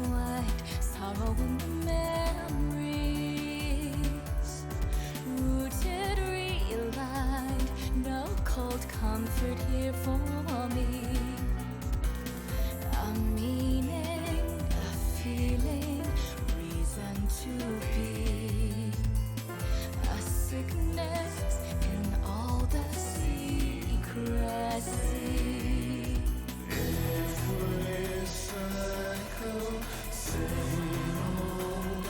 intertwined, sorrow in the memories, rooted, realigned, no cold comfort here for me. A meaning, a feeling, reason to be, a sickness in all the secrecy. Every cycle, same old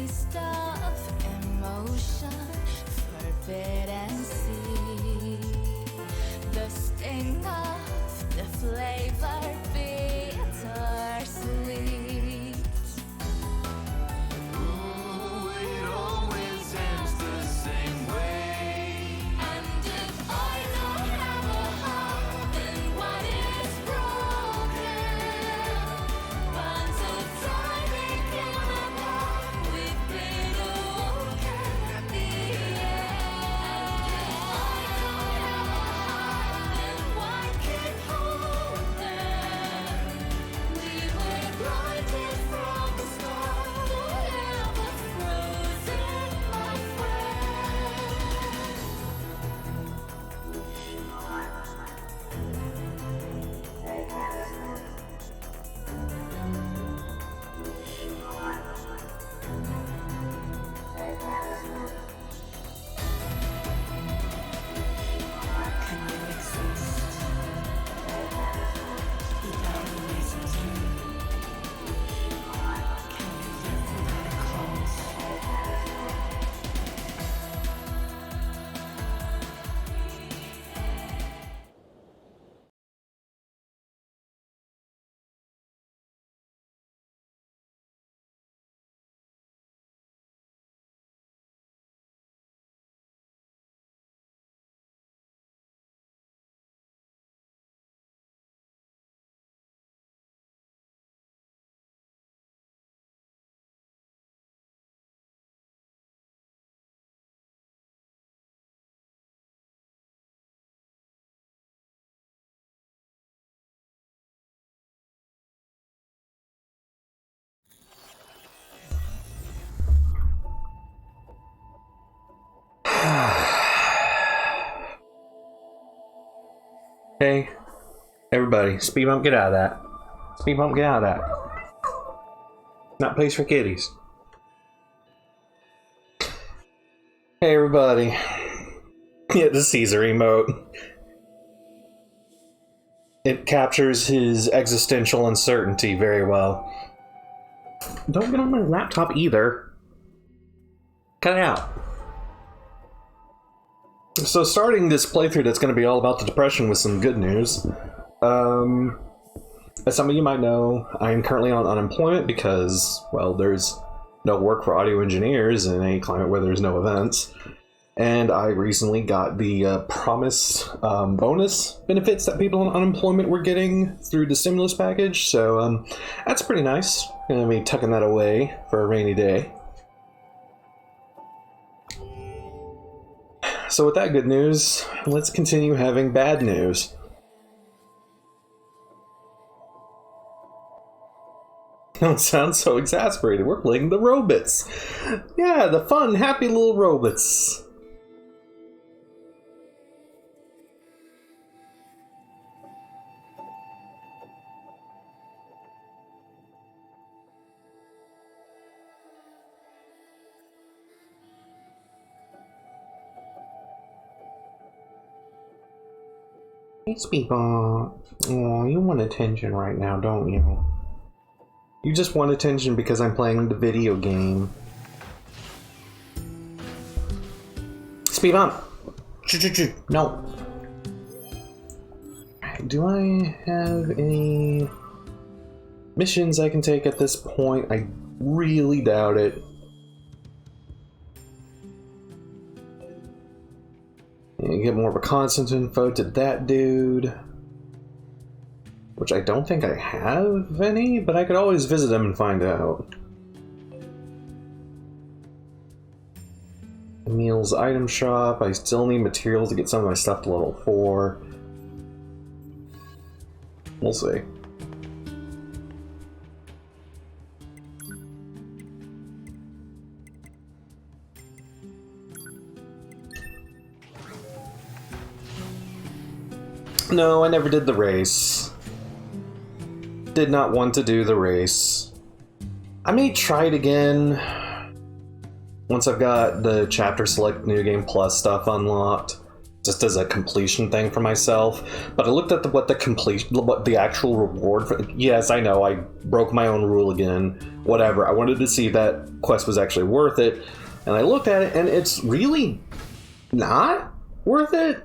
taste of emotion, forbidden seed. The sting of the flavor, bitter sweet. Ooh, it always ends the same way. And if I don't have a heart, then what is broken? Bonds of time became apart, with bitter woken at the end. And if I don't have a heart, then what can hold them? We were blinded from the start, forever frozen, my friend. Can you exist without a reason to? Can you live without a cause? Hey, everybody, speed bump, get out of that. Speed bump, get out of that. Not a place for kiddies. Hey, everybody. Yeah, the Caesar emote. It captures his existential uncertainty very well. Don't get on my laptop either. Cut it out. So starting this playthrough that's going to be all about the depression with some good news. As some of you might know, I am currently on unemployment because, well, there's no work for audio engineers in a climate where there's no events. And I recently got the promised bonus benefits that people on unemployment were getting through the stimulus package. So that's pretty nice. Gonna be tucking that away for a rainy day. So with that good news, let's continue having bad news. Don't sound so exasperated. We're playing the robots. Yeah, the fun, happy little robots. These people, oh, you want attention right now, don't you? You just want attention because I'm playing the video game. Speed bump! No. Do I have any missions I can take at this point? I really doubt it. And get more reconnaissance info to that dude. Which I don't think I have any, but I could always visit him and find out. Emil's item shop. I still need materials to get some of my stuff to level 4. We'll see. No, I never did the race. Did not want to do the race. I may try it again once I've got the chapter select new game plus stuff unlocked. just as a completion thing for myself. But I looked at what the actual reward for. Yes, I know I broke my own rule again. Whatever. I wanted to see if that quest was actually worth it, and I looked at it, and it's really not worth it.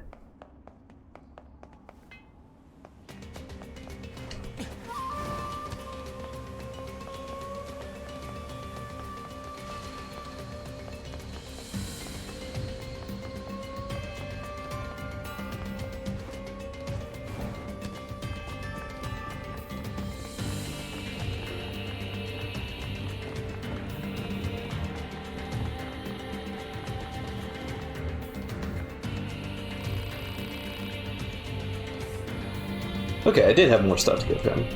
Okay, I did have more stuff to give him.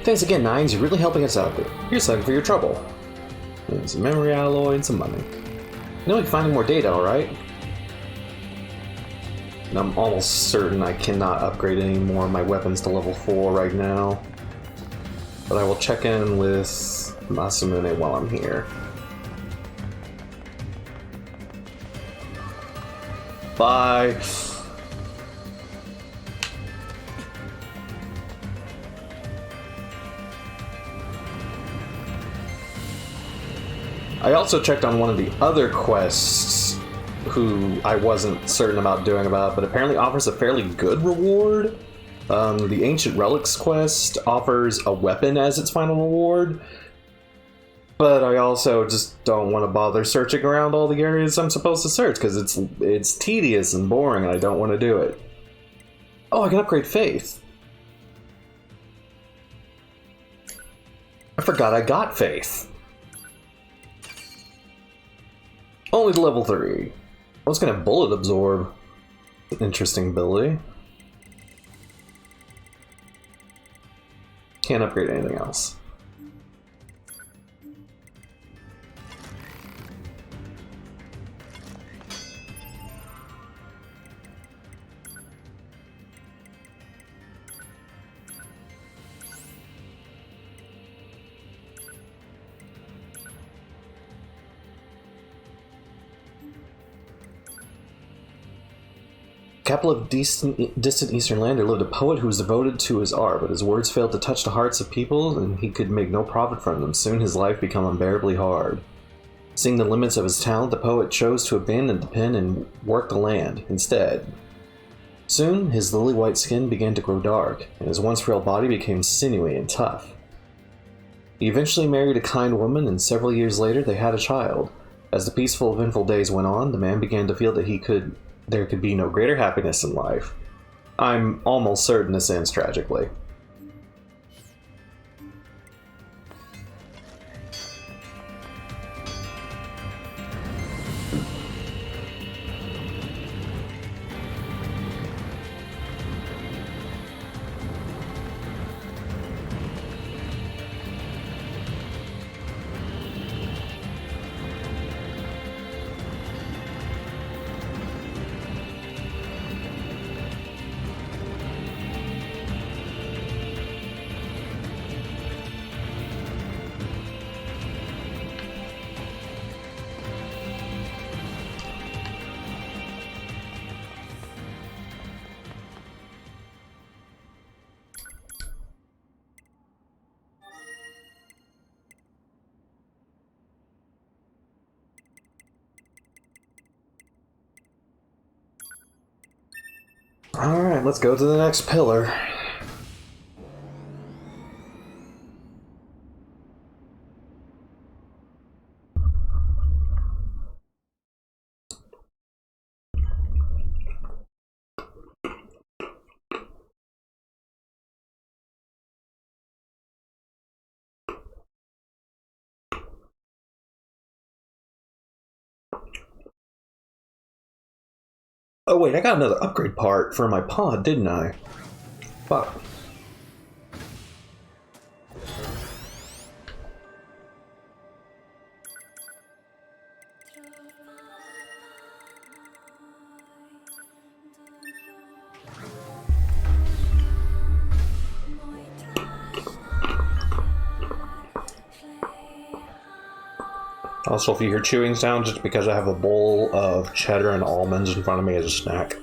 Thanks again, Nines. You're really helping us out there. Here's something for your trouble. There's some memory alloy and some money. You know, we can find more data, alright? And I'm almost certain I cannot upgrade any more of my weapons to level 4 right now. But I will check in with Masamune while I'm here. Bye. I also checked on one of the other quests who I wasn't certain about doing about, but apparently offers a fairly good reward. The Ancient Relics quest offers a weapon as its final reward. But I also just don't want to bother searching around all the areas I'm supposed to search, because it's tedious and boring, and I don't want to do it. Oh, I can upgrade Faith. I forgot I got Faith. Only to level 3. Oh, it's going to Bullet Absorb. Interesting ability. Can't upgrade anything else. Capital of distant eastern land, there lived a poet who was devoted to his art, but his words failed to touch the hearts of people, and he could make no profit from them. Soon his life became unbearably hard. Seeing the limits of his talent, the poet chose to abandon the pen and work the land instead. Soon, his lily-white skin began to grow dark, and his once frail body became sinewy and tough. He eventually married a kind woman, and several years later they had a child. As the peaceful, eventful days went on, the man began to feel that there could be no greater happiness in life. I'm almost certain this ends tragically. Alright, let's go to the next pillar. Oh wait, I got another upgrade part for my pod, didn't I? Fuck. Also, if you hear chewing sounds, it's because I have a bowl of cheddar and almonds in front of me as a snack.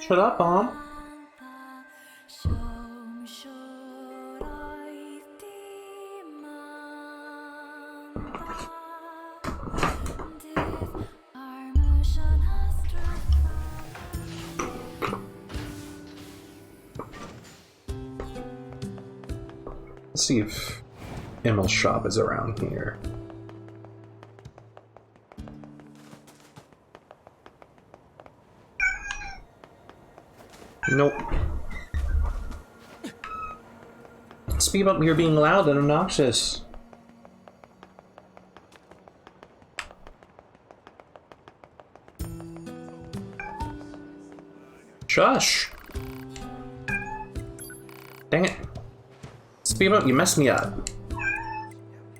Shut up, Mom. Let's see if Emil's shop is around here. Nope. Speed up, you're being loud and obnoxious. Shush! Dang it. Speed up, you messed me up.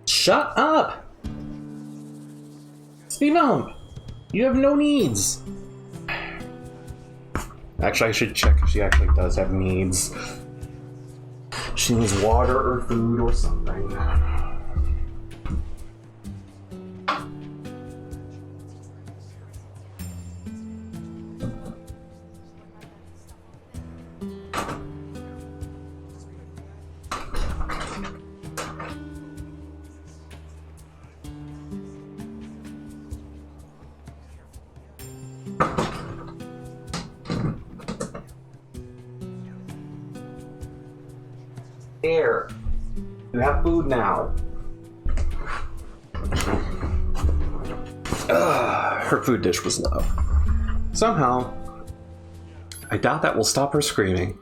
Shut up! Speed bump! You have no needs! Actually, I should check if she actually does have needs. She needs water or food or something. There. You have food now. Her food dish was low. Somehow, I doubt that will stop her screaming.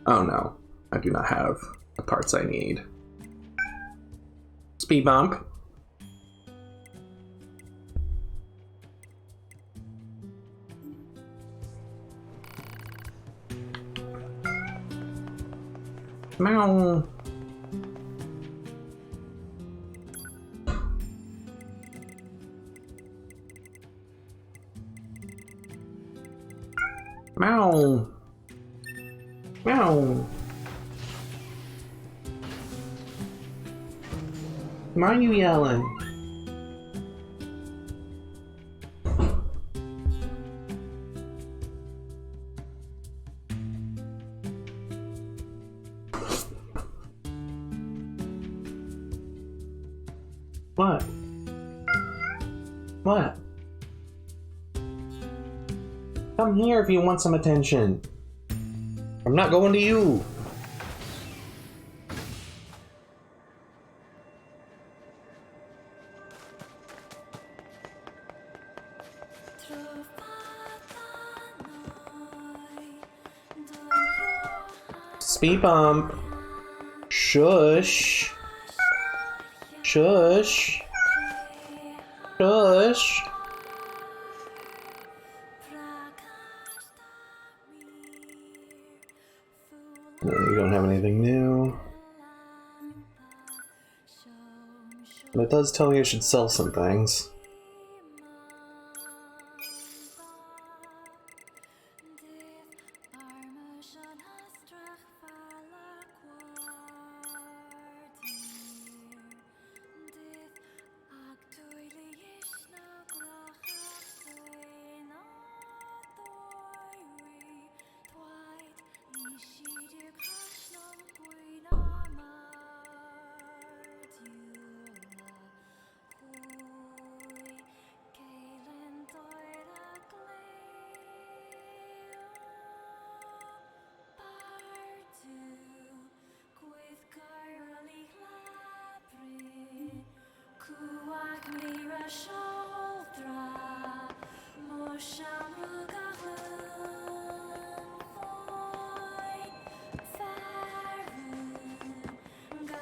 Oh no, I do not have the parts I need. Speed bump. Meow. Meow. Meow. Why are you yelling? What? What? Come here if you want some attention. I'm not going to you. Speed bump. Shush. Shush. Shush. No, you don't have anything new. But it does tell me I should sell some things.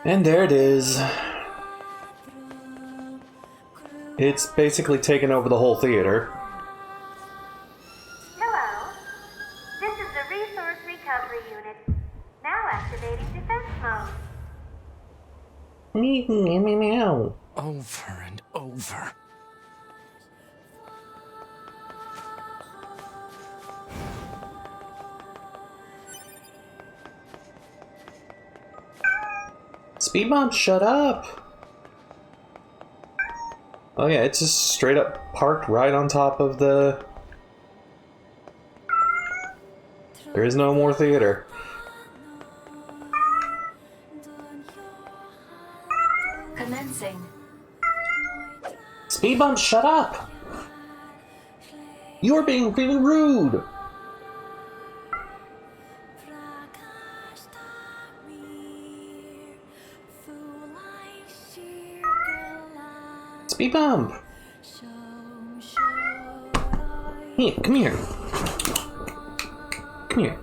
And there it is. It's basically taken over the whole theater. Hello. This is the Resource Recovery Unit. Now activating defense mode. Meow. Over and over. Speed bump, shut up! Oh yeah, it's just straight up parked right on top of the... There is no more theater. Commencing. Speed bump, shut up! You are being really rude! Speed bump! Here, come here. Come here.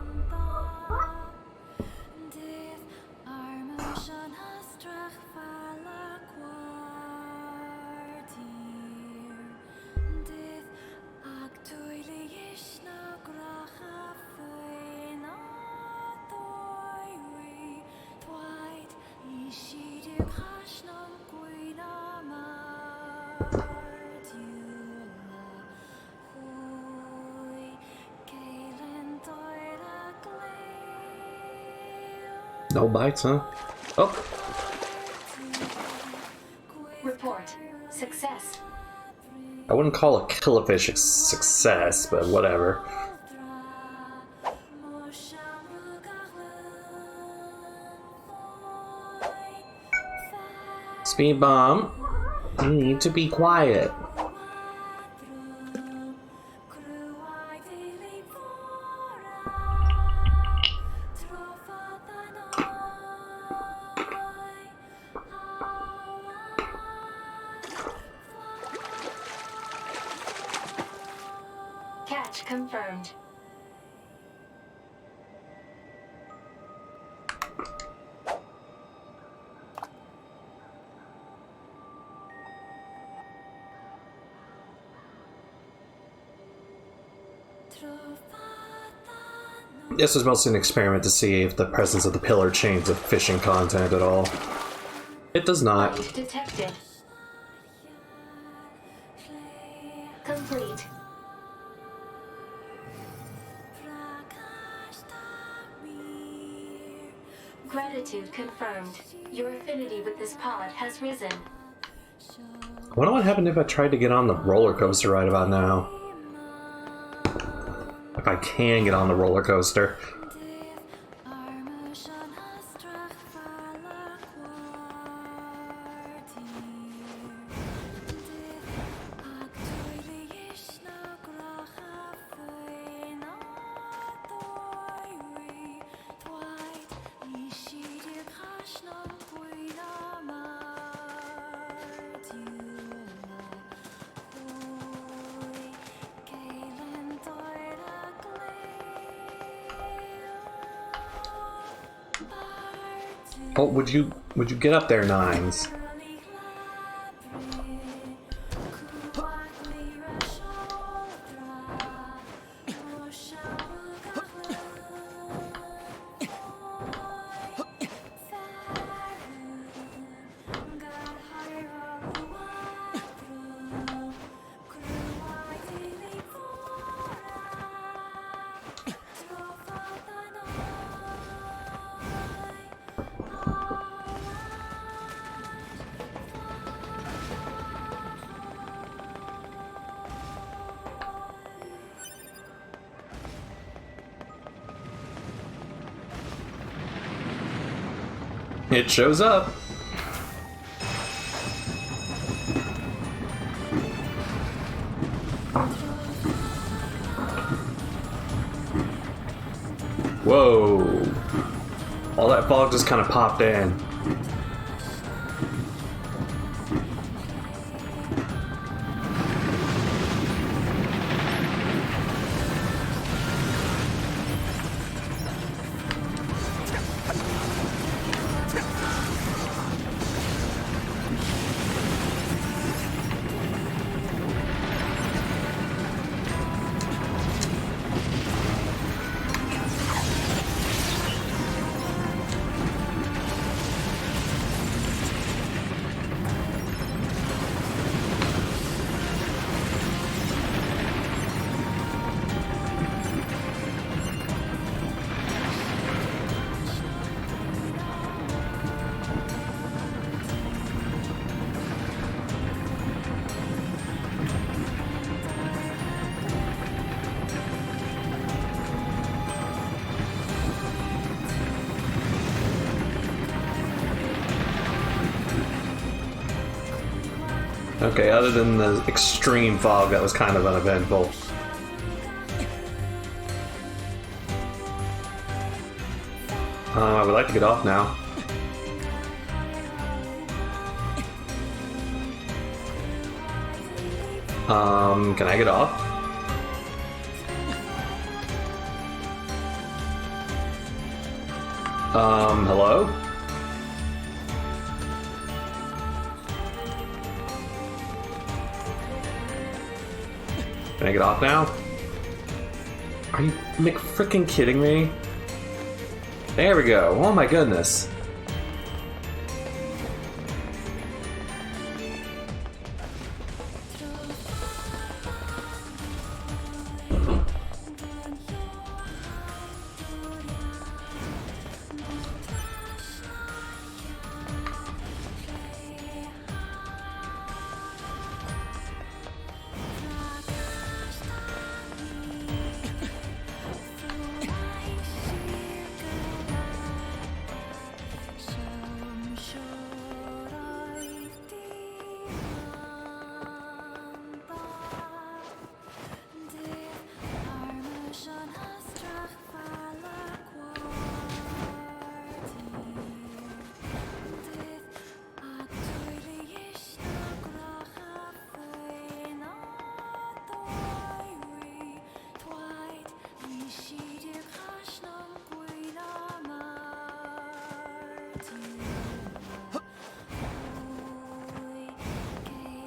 No bites, huh? Oh! Report. Success. I wouldn't call a killifish a success, but whatever. Speed bump, you need to be quiet. Catch confirmed. This was mostly an experiment to see if the presence of the pillar changed the phishing content at all. It does not. Light detected. Complete. Gratitude confirmed. Your affinity with this pod has risen. I wonder what happened if I tried to get on the roller coaster right about now. If I can get on the roller coaster. Oh, would you get up there, Nines? It shows up. Whoa. All that fog just kind of popped in. Okay, other than the extreme fog, that was kind of uneventful. I would like to get off now. Can I get off? Hello? Can I get off now? Are you freaking kidding me? There we go. Oh my goodness.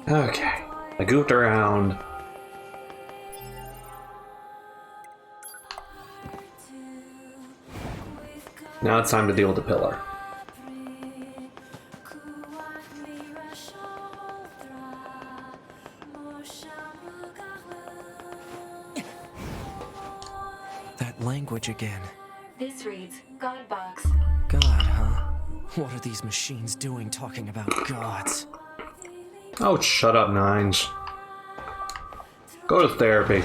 Okay, I goofed around. Now it's time to deal with the pillar. That language again. This reads God box. God, huh? What are these machines doing talking about gods? Oh, shut up, Nines. Go to therapy.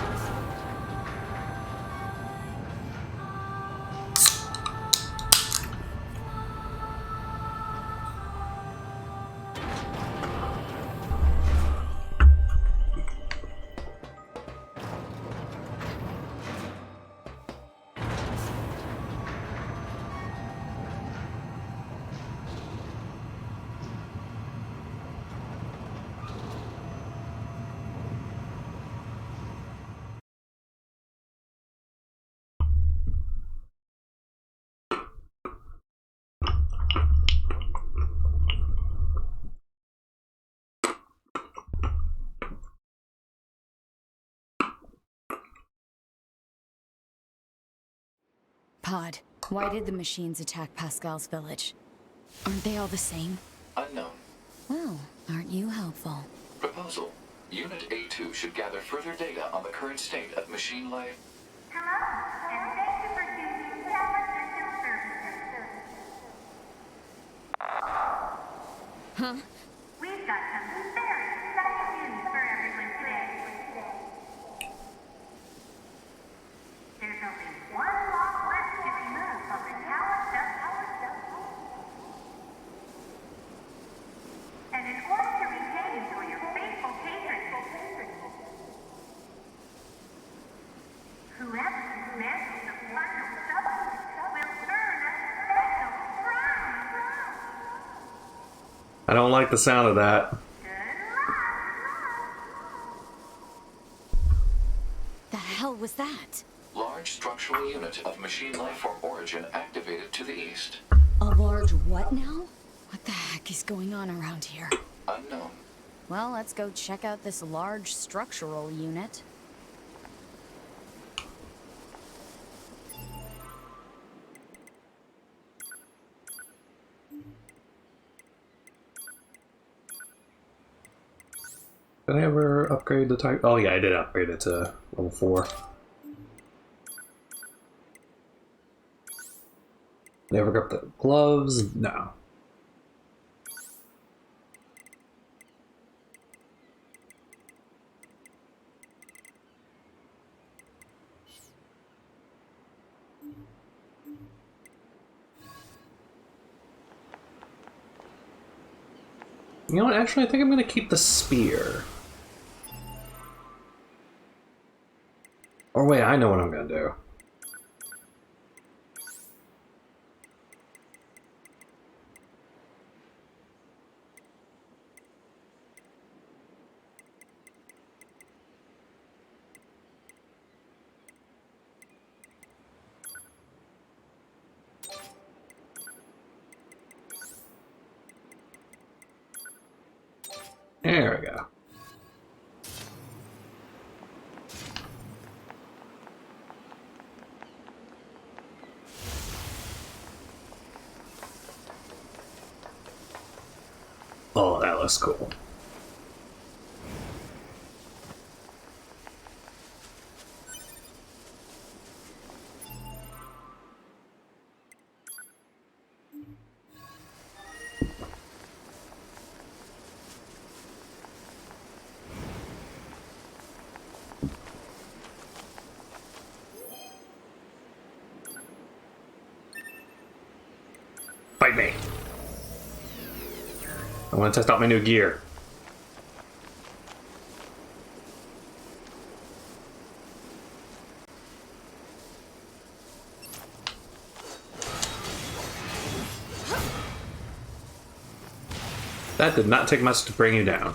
Pod, why did the machines attack Pascal's village? Aren't they all the same? Unknown. Well, aren't you helpful? Proposal. Unit A2 should gather further data on the current state of machine life. Hello, and thank you for choosing Tower System Services. Huh? We've got some very exciting news for everyone today. There's only one lock left to remove from the Tower System. And in order to retain for your faithful patrons, whoever dismantles the final substance will earn a special prize. I don't like the sound of that. The hell was that? Large structural unit of machine life form origin activated to the east. A large what now? What the heck is going on around here? Unknown. Well, let's go check out this large structural unit. Did I ever upgrade the type? Oh yeah, I did upgrade it to level 4. Never got the gloves? No. You know what? Actually, I think I'm going to keep the spear. Or wait, I know what I'm going to do. There we go. Oh, that looks cool. Fight me. I want to test out my new gear. That did not take much to bring you down.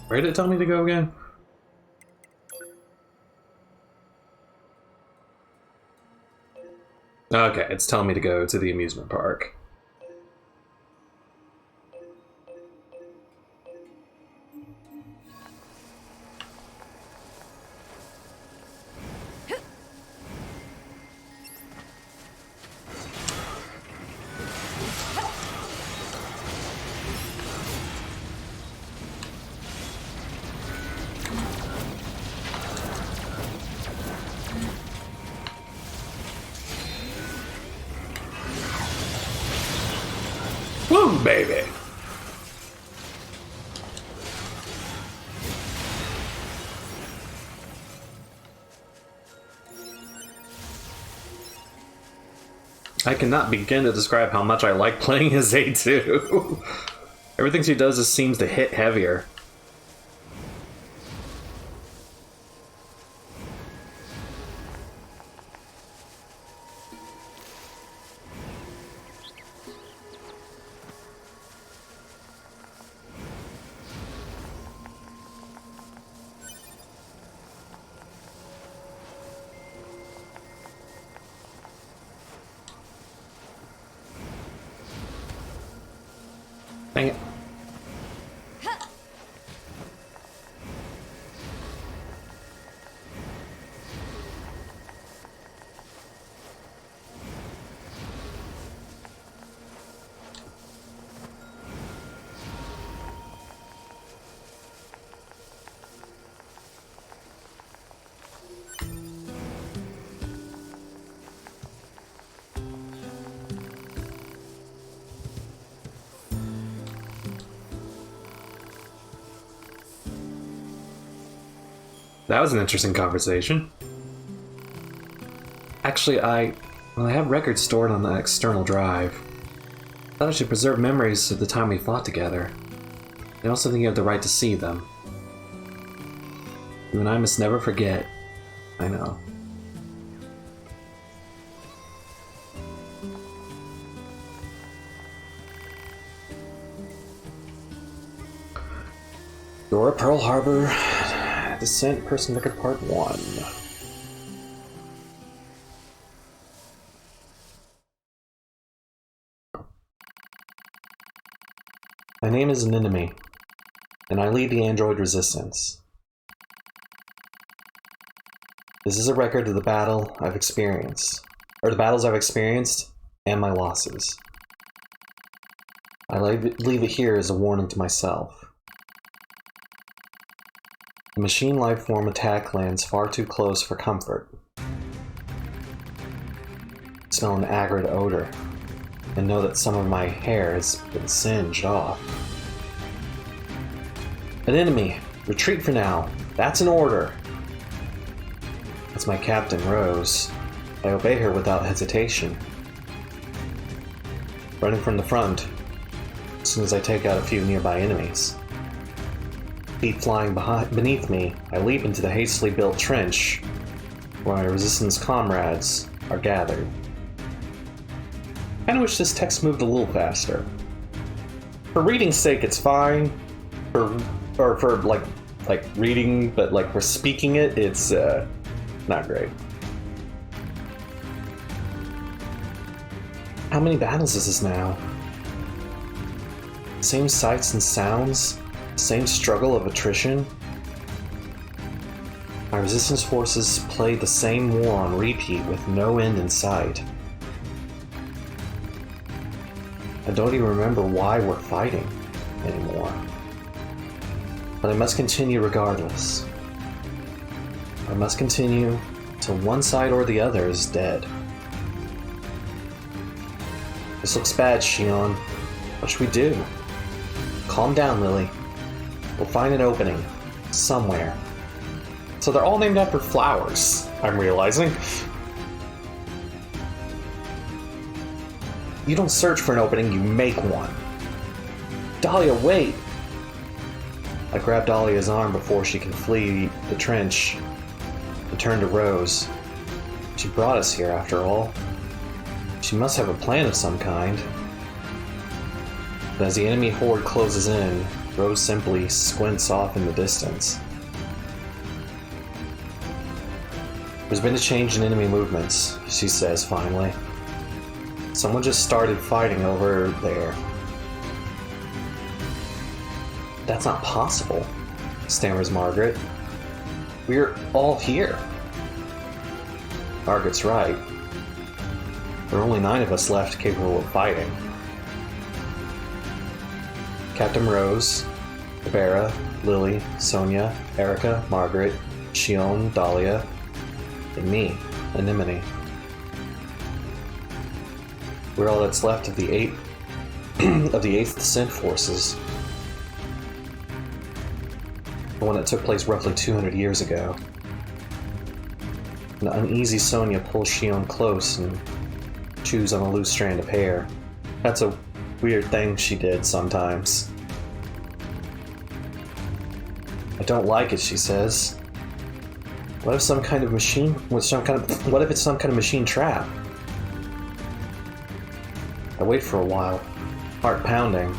Where did it tell me to go again? Okay, it's telling me to go to the amusement park. Woo, baby! I cannot begin to describe how much I like playing as A2. Everything she does just seems to hit heavier. Dang it. That was an interesting conversation. Actually, I have records stored on the external drive. I thought I should preserve memories of the time we fought together. I also think you have the right to see them. You and I must never forget. I know. YoRHa Pearl Harbor Descent Person Record Part 1. My name is NieR, and I lead the android resistance. This is a record of the battles I've experienced, and my losses. I leave it here as a warning to myself. The machine life form attack lands far too close for comfort. I smell an acrid odor, and know that some of my hair has been singed off. An enemy! Retreat for now! That's an order! That's my captain, Rose. I obey her without hesitation. Running from the front, as soon as I take out a few nearby enemies. Feet flying beneath me, I leap into the hastily built trench where my resistance comrades are gathered. I wish this text moved a little faster. For reading's sake, it's fine. For reading, but like for speaking it, it's not great. How many battles is this now? Same sights and sounds? Same struggle of attrition? My resistance forces played the same war on repeat with no end in sight. I don't even remember why we're fighting anymore. But I must continue regardless. I must continue till one side or the other is dead. This looks bad, Xion. What should we do? Calm down, Lily. We'll find an opening. Somewhere. So they're all named after flowers, I'm realizing. You don't search for an opening, you make one. Dahlia, wait! I grab Dahlia's arm before she can flee the trench and turn to Rose. She brought us here, after all. She must have a plan of some kind. But as the enemy horde closes in, Rose simply squints off in the distance. There's been a change in enemy movements, she says finally. Someone just started fighting over there. That's not possible, stammers Margaret. We're all here. Margaret's right. There are only 9 of us left capable of fighting. Captain Rose, Ibera, Lily, Sonia, Erica, Margaret, Xion, Dahlia, and me, Anemone. We're all that's left of the 8th Synth Forces. The one that took place roughly 200 years ago. An uneasy Sonia pulls Xion close and chews on a loose strand of hair. That's a weird thing she did sometimes. I don't like it, she says. What if it's some kind of machine trap? I wait for a while, heart pounding,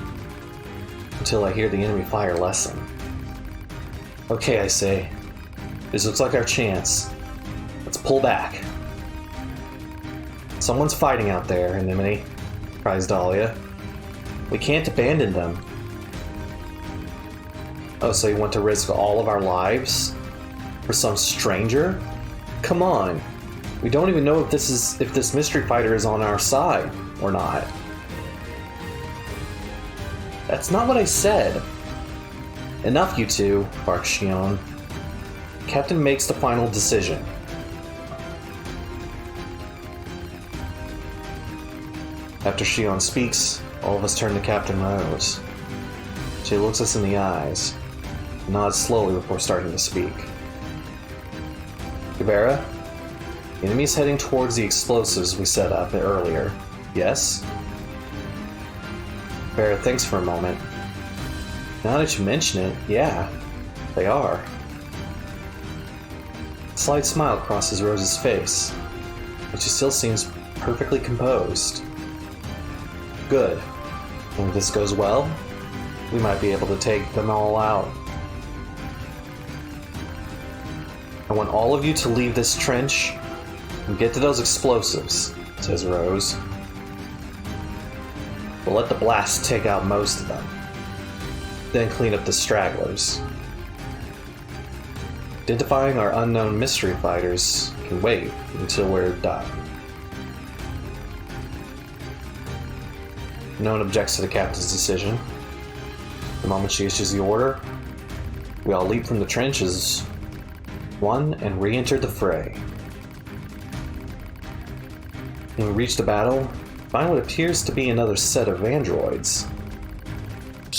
until I hear the enemy fire lessen. Okay, I say. This looks like our chance. Let's pull back. Someone's fighting out there, Anemone, cries Dahlia. We can't abandon them. Oh, so you want to risk all of our lives? For some stranger? Come on. We don't even know if this mystery fighter is on our side or not. That's not what I said. Enough, you two, barks Xion. Captain makes the final decision. After Xion speaks, all of us turn to Captain Rose. She looks us in the eyes, and nods slowly before starting to speak. Ibera, the enemy's heading towards the explosives we set up earlier. Yes? Ibera thinks for a moment. Now that you mention it, yeah, they are. A slight smile crosses Rose's face, but she still seems perfectly composed. Good. And if this goes well, we might be able to take them all out. I want all of you to leave this trench and get to those explosives, says Rose. We'll let the blast take out most of them. then clean up the stragglers. Identifying our unknown mystery fighters can wait until we're done. No one objects to the captain's decision. The moment she issues the order, we all leap from the trenches, one, and re-enter the fray. When we reach the battle, find what appears to be another set of androids,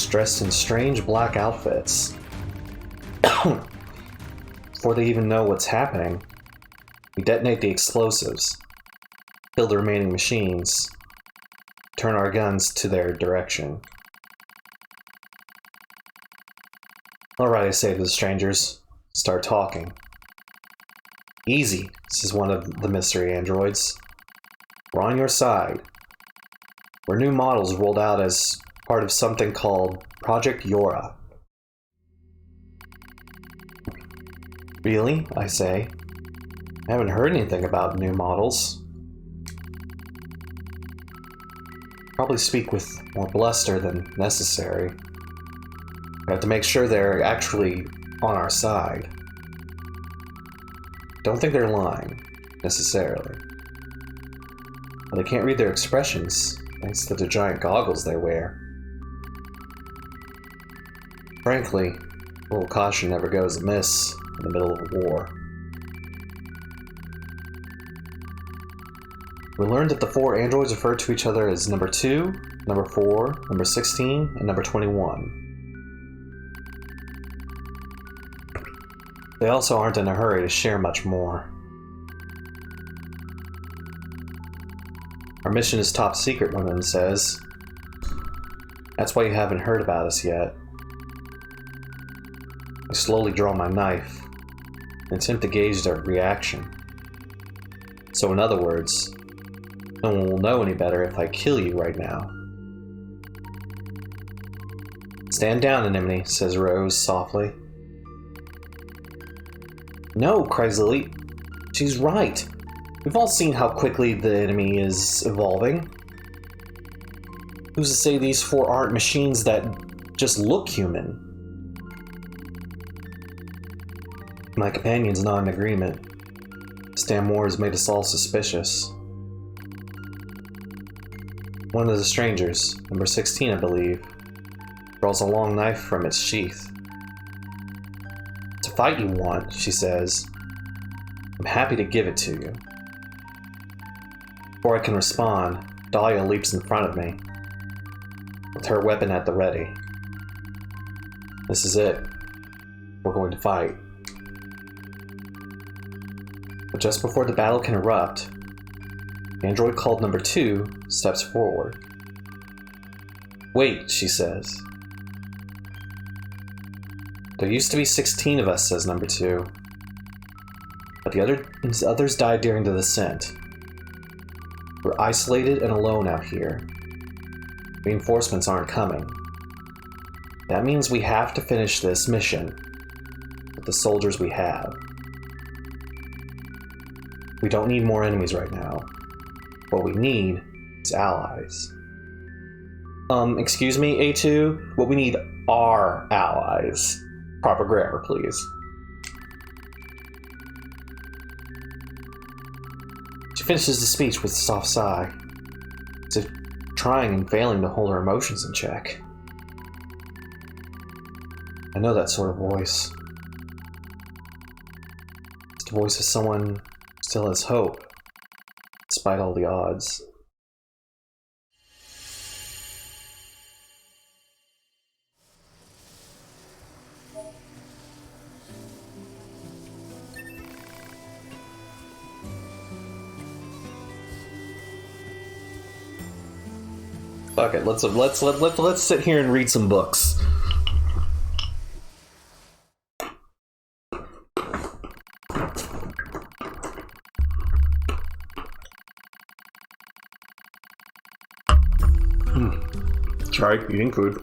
dressed in strange black outfits. Before they even know what's happening, we detonate the explosives, kill the remaining machines, turn our guns to their direction. Alright, I say to the strangers, start talking. Easy, says one of the mystery androids. We're on your side. We're new models rolled out as part of something called Project YoRHa. Really? I say. I haven't heard anything about new models. Probably speak with more bluster than necessary. We have to make sure they're actually on our side. Don't think they're lying, necessarily. But I can't read their expressions, thanks to the giant goggles they wear. Frankly, a little caution never goes amiss in the middle of a war. We learned that the 4 androids refer to each other as number 2, number 4, number 16, and number 21. They also aren't in a hurry to share much more. Our mission is top secret, one of them says. That's why you haven't heard about us yet. I slowly draw my knife and attempt to gauge their reaction. So in other words, no one will know any better if I kill you right now. Stand down, Anemone, says Rose softly. No, cries Lily. She's right. We've all seen how quickly the enemy is evolving. Who's to say these 4 aren't machines that just look human? My companion's not in agreement. This damn war has made us all suspicious. One of the strangers, number 16 I believe, draws a long knife from its sheath. To fight you want, she says. I'm happy to give it to you. Before I can respond, Dahlia leaps in front of me, with her weapon at the ready. This is it. We're going to fight. But just before the battle can erupt, the android called number 2 steps forward. Wait, she says. There used to be 16 of us, says number 2. But the others died during the descent. We're isolated and alone out here. Reinforcements aren't coming. That means we have to finish this mission with the soldiers we have. We don't need more enemies right now. What we need is allies. Excuse me, A2? What we need are allies. Proper grammar, please. She finishes the speech with a soft sigh, as if trying and failing to hold her emotions in check. I know that sort of voice. It's the voice of someone who still has hope, despite all the odds. Fuck it, let's sit here and read some books. Try eating food.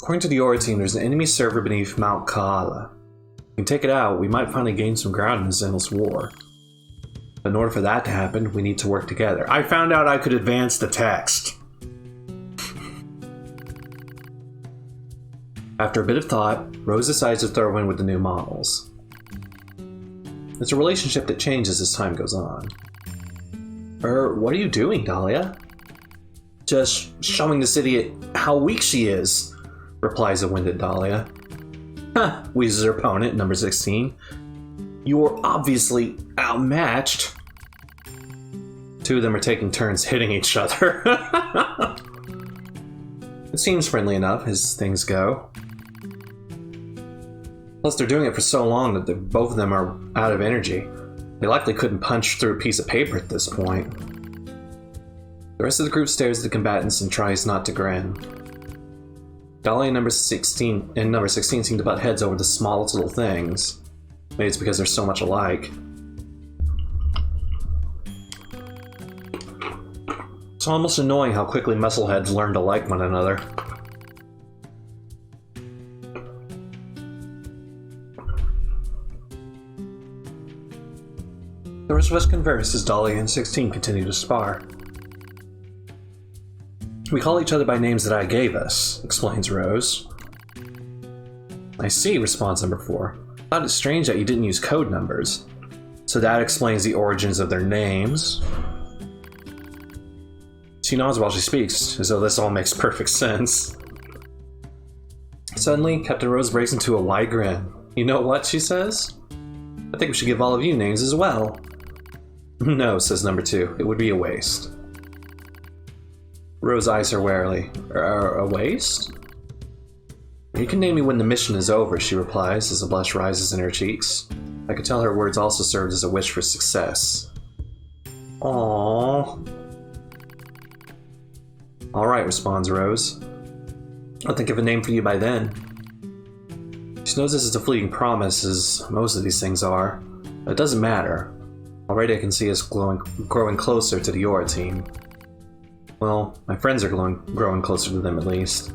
According to the YoRHa team, there's an enemy server beneath Mount Kaala. If we can take it out, we might finally gain some ground in this endless war. But in order for that to happen, we need to work together. I found out I could advance the text. After a bit of thought, Rose decides to throw in with the new models. It's a relationship that changes as time goes on. What are you doing, Dahlia? Just showing the city how weak she is, replies a winded Dahlia. Huh, wheezes her opponent, number 16. You're obviously outmatched. Two of them are taking turns hitting each other. It seems friendly enough as things go. Plus, they're doing it for so long that both of them are out of energy. They likely couldn't punch through a piece of paper at this point. The rest of the group stares at the combatants and tries not to grin. Dahlia and number 16 seem to butt heads over the smallest little things. Maybe it's because they're so much alike. It's almost annoying how quickly muscleheads learn to like one another. The rest of us converse as Dahlia and 16 continue to spar. We call each other by names that I gave us, explains Rose. I see, responds number 4. Thought it strange that you didn't use code numbers. So that explains the origins of their names. She nods while she speaks, as though this all makes perfect sense. Suddenly, Captain Rose breaks into a wide grin. You know what, she says? I think we should give all of you names as well. No, says number 2. It would be a waste. Rose eyes her warily. A waste? You can name me when the mission is over, she replies as a blush rises in her cheeks. I could tell her words also served as a wish for success. Aww. Alright, responds Rose. I'll think of a name for you by then. She knows this is a fleeting promise, as most of these things are. But it doesn't matter. Already I can see us growing closer to the YoRHa team. Well, my friends are growing closer to them at least.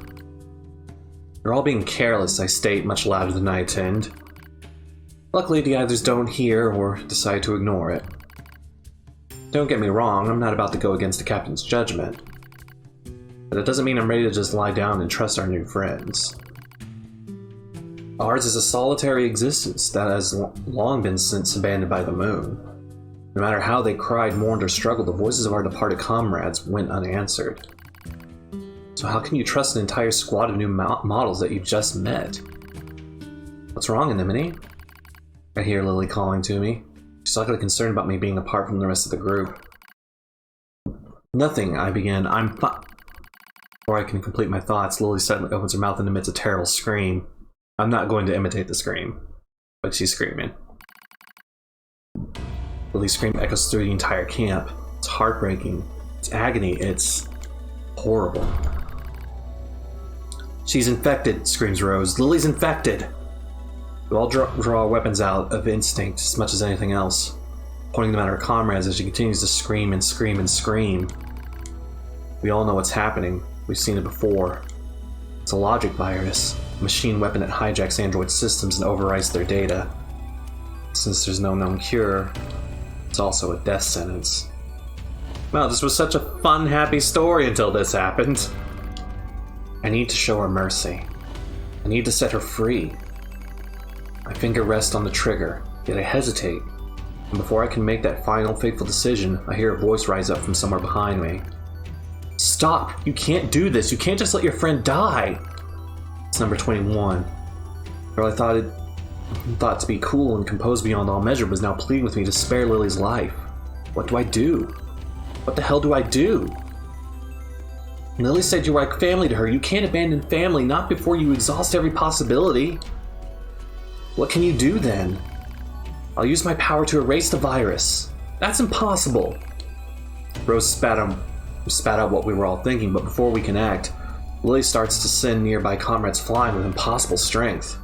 They're all being careless, I state, much louder than I intend. Luckily, the others don't hear or decide to ignore it. Don't get me wrong, I'm not about to go against the captain's judgment. But it doesn't mean I'm ready to just lie down and trust our new friends. Ours is a solitary existence that has long been since abandoned by the moon. No matter how they cried, mourned, or struggled, the voices of our departed comrades went unanswered. So how can you trust an entire squad of new models that you've just met? What's wrong, Anemone? I hear Lily calling to me. She's likely concerned about me being apart from the rest of the group. Nothing, I begin. Before I can complete my thoughts, Lily suddenly opens her mouth and emits a terrible scream. I'm not going to imitate the scream, but she's screaming. Lily's scream echoes through the entire camp. It's heartbreaking. It's agony. It's horrible. She's infected, screams Rose. Lily's infected! We all draw our weapons out of instinct as much as anything else, pointing them at her comrades as she continues to scream and scream and scream. We all know what's happening. We've seen it before. It's a logic virus, a machine weapon that hijacks android systems and overwrites their data. Since there's no known cure, it's also a death sentence. Well, this was such a fun, happy story until this happened. I need to show her mercy. I need to set her free. My finger rests on the trigger, yet I hesitate. And before I can make that final, fateful decision, I hear a voice rise up from somewhere behind me. Stop! You can't do this! You can't just let your friend die! It's number 21. Girl I thought to be cool and composed beyond all measure was now pleading with me to spare Lily's life. What do I do? What the hell do I do? Lily said you were like family to her. You can't abandon family, not before you exhaust every possibility. What can you do then? I'll use my power to erase the virus. That's impossible. Rose spat out what we were all thinking, but before we can act, Lily starts to send nearby comrades flying with impossible strength.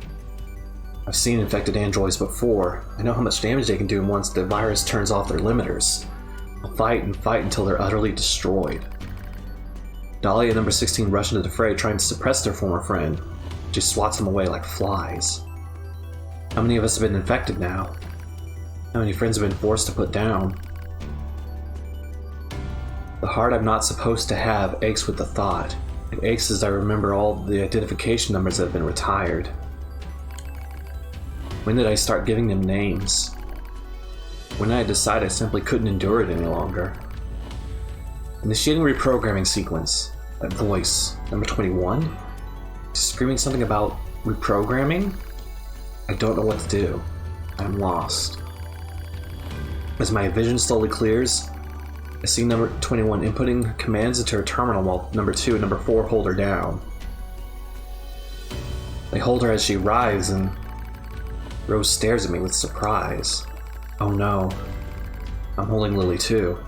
I've seen infected androids before. I know how much damage they can do once the virus turns off their limiters. They'll fight and fight until they're utterly destroyed. Dahlia and number 16 rush into the fray, trying to suppress their former friend. She swats them away like flies. How many of us have been infected now? How many friends have been forced to put down? The heart I'm not supposed to have aches with the thought. It aches as I remember all the identification numbers that have been retired. When did I start giving them names? When did I decide I simply couldn't endure it any longer? Initiating reprogramming sequence. That voice. Number 21? Screaming something about reprogramming? I don't know what to do. I'm lost. As my vision slowly clears, I see number 21 inputting commands into her terminal while number 2 and number 4 hold her down. They hold her as she writhes, and Rose stares at me with surprise. Oh no. I'm holding Lily too.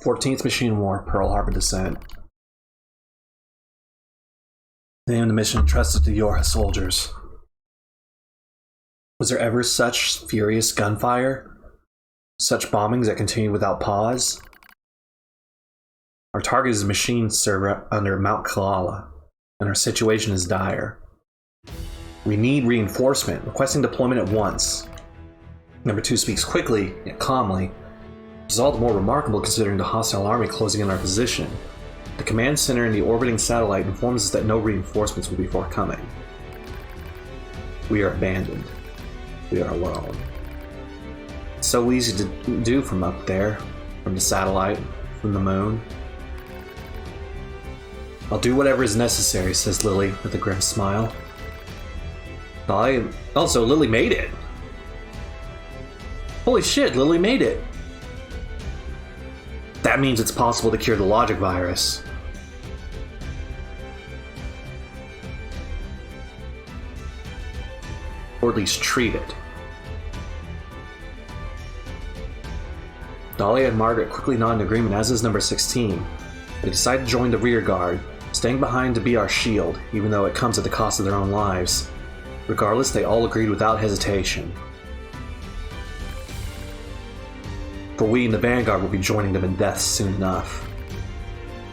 "14th Machine War, Pearl Harbor Descent. The name of the mission entrusted to YoRHa soldiers. Was there ever such furious gunfire? Such bombings that continued without pause? Our target is a machine server under Mount Kalala, and our situation is dire. We need reinforcement, requesting deployment at once." Number 2 speaks quickly, yet calmly, which is all the more remarkable considering the hostile army closing in our position. The command center in the orbiting satellite informs us that no reinforcements will be forthcoming. We are abandoned. We are alone. It's so easy to do from up there, from the satellite, from the moon. "I'll do whatever is necessary," says Lily with a grim smile. Also, Lily made it! Holy shit, Lily made it! That means it's possible to cure the logic virus. Or at least treat it. Dahlia and Margaret quickly nod in agreement, as is number 16. They decide to join the rear guard, staying behind to be our shield, even though it comes at the cost of their own lives. Regardless, they all agreed without hesitation. For we in the Vanguard will be joining them in death soon enough.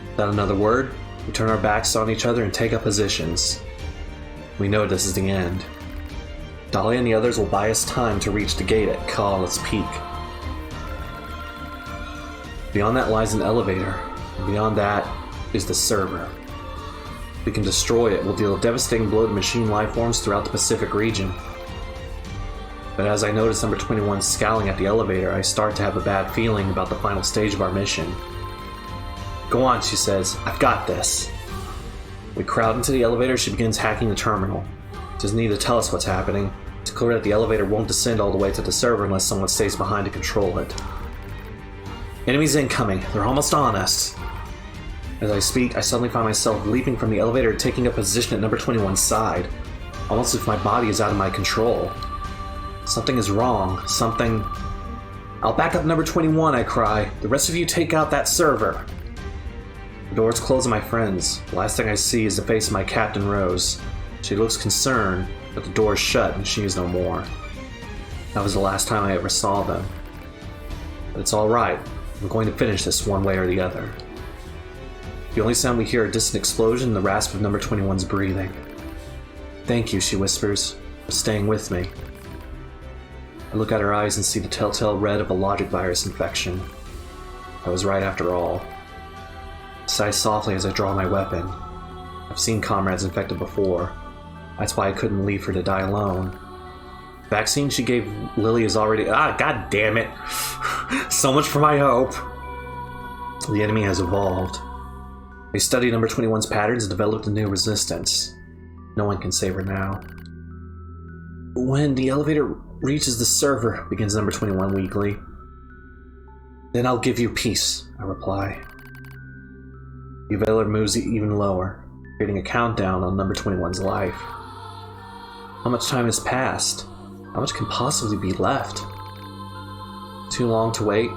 Without another word, we turn our backs on each other and take up positions. We know this is the end. Dahlia and the others will buy us time to reach the gate at Kalala's peak. Beyond that lies an elevator, and beyond that is the server. If we can destroy it, we'll deal a devastating blow to machine lifeforms throughout the Pacific region. But as I notice number 21 scowling at the elevator, I start to have a bad feeling about the final stage of our mission. "Go on," she says. "I've got this." We crowd into the elevator. She begins hacking the terminal. Doesn't need to tell us what's happening. It's clear that the elevator won't descend all the way to the server unless someone stays behind to control it. "Enemies incoming. They're almost on us." As I speak, I suddenly find myself leaping from the elevator and taking up position at number 21's side, almost as if my body is out of my control. Something is wrong. Something... "I'll back up number 21, I cry. "The rest of you take out that server." The doors close on my friends. The last thing I see is the face of my Captain Rose. She looks concerned, but the door is shut and she is no more. That was the last time I ever saw them. But it's alright. I'm going to finish this one way or the other. The only sound we hear a distant explosion and the rasp of number 21's breathing. "Thank you," she whispers, "for staying with me." I look at her eyes and see the telltale red of a logic virus infection. I was right after all. I sigh softly as I draw my weapon. I've seen comrades infected before. That's why I couldn't leave her to die alone. The vaccine she gave Lily is already... God damn it! So much for my hope! The enemy has evolved. They studied number 21's patterns and developed a new resistance. No one can save her now. "When the elevator reaches the server," begins number 21 weakly. "Then I'll give you peace," I reply. The elevator moves even lower, creating a countdown on number 21's life. How much time has passed? How much can possibly be left? Too long to wait,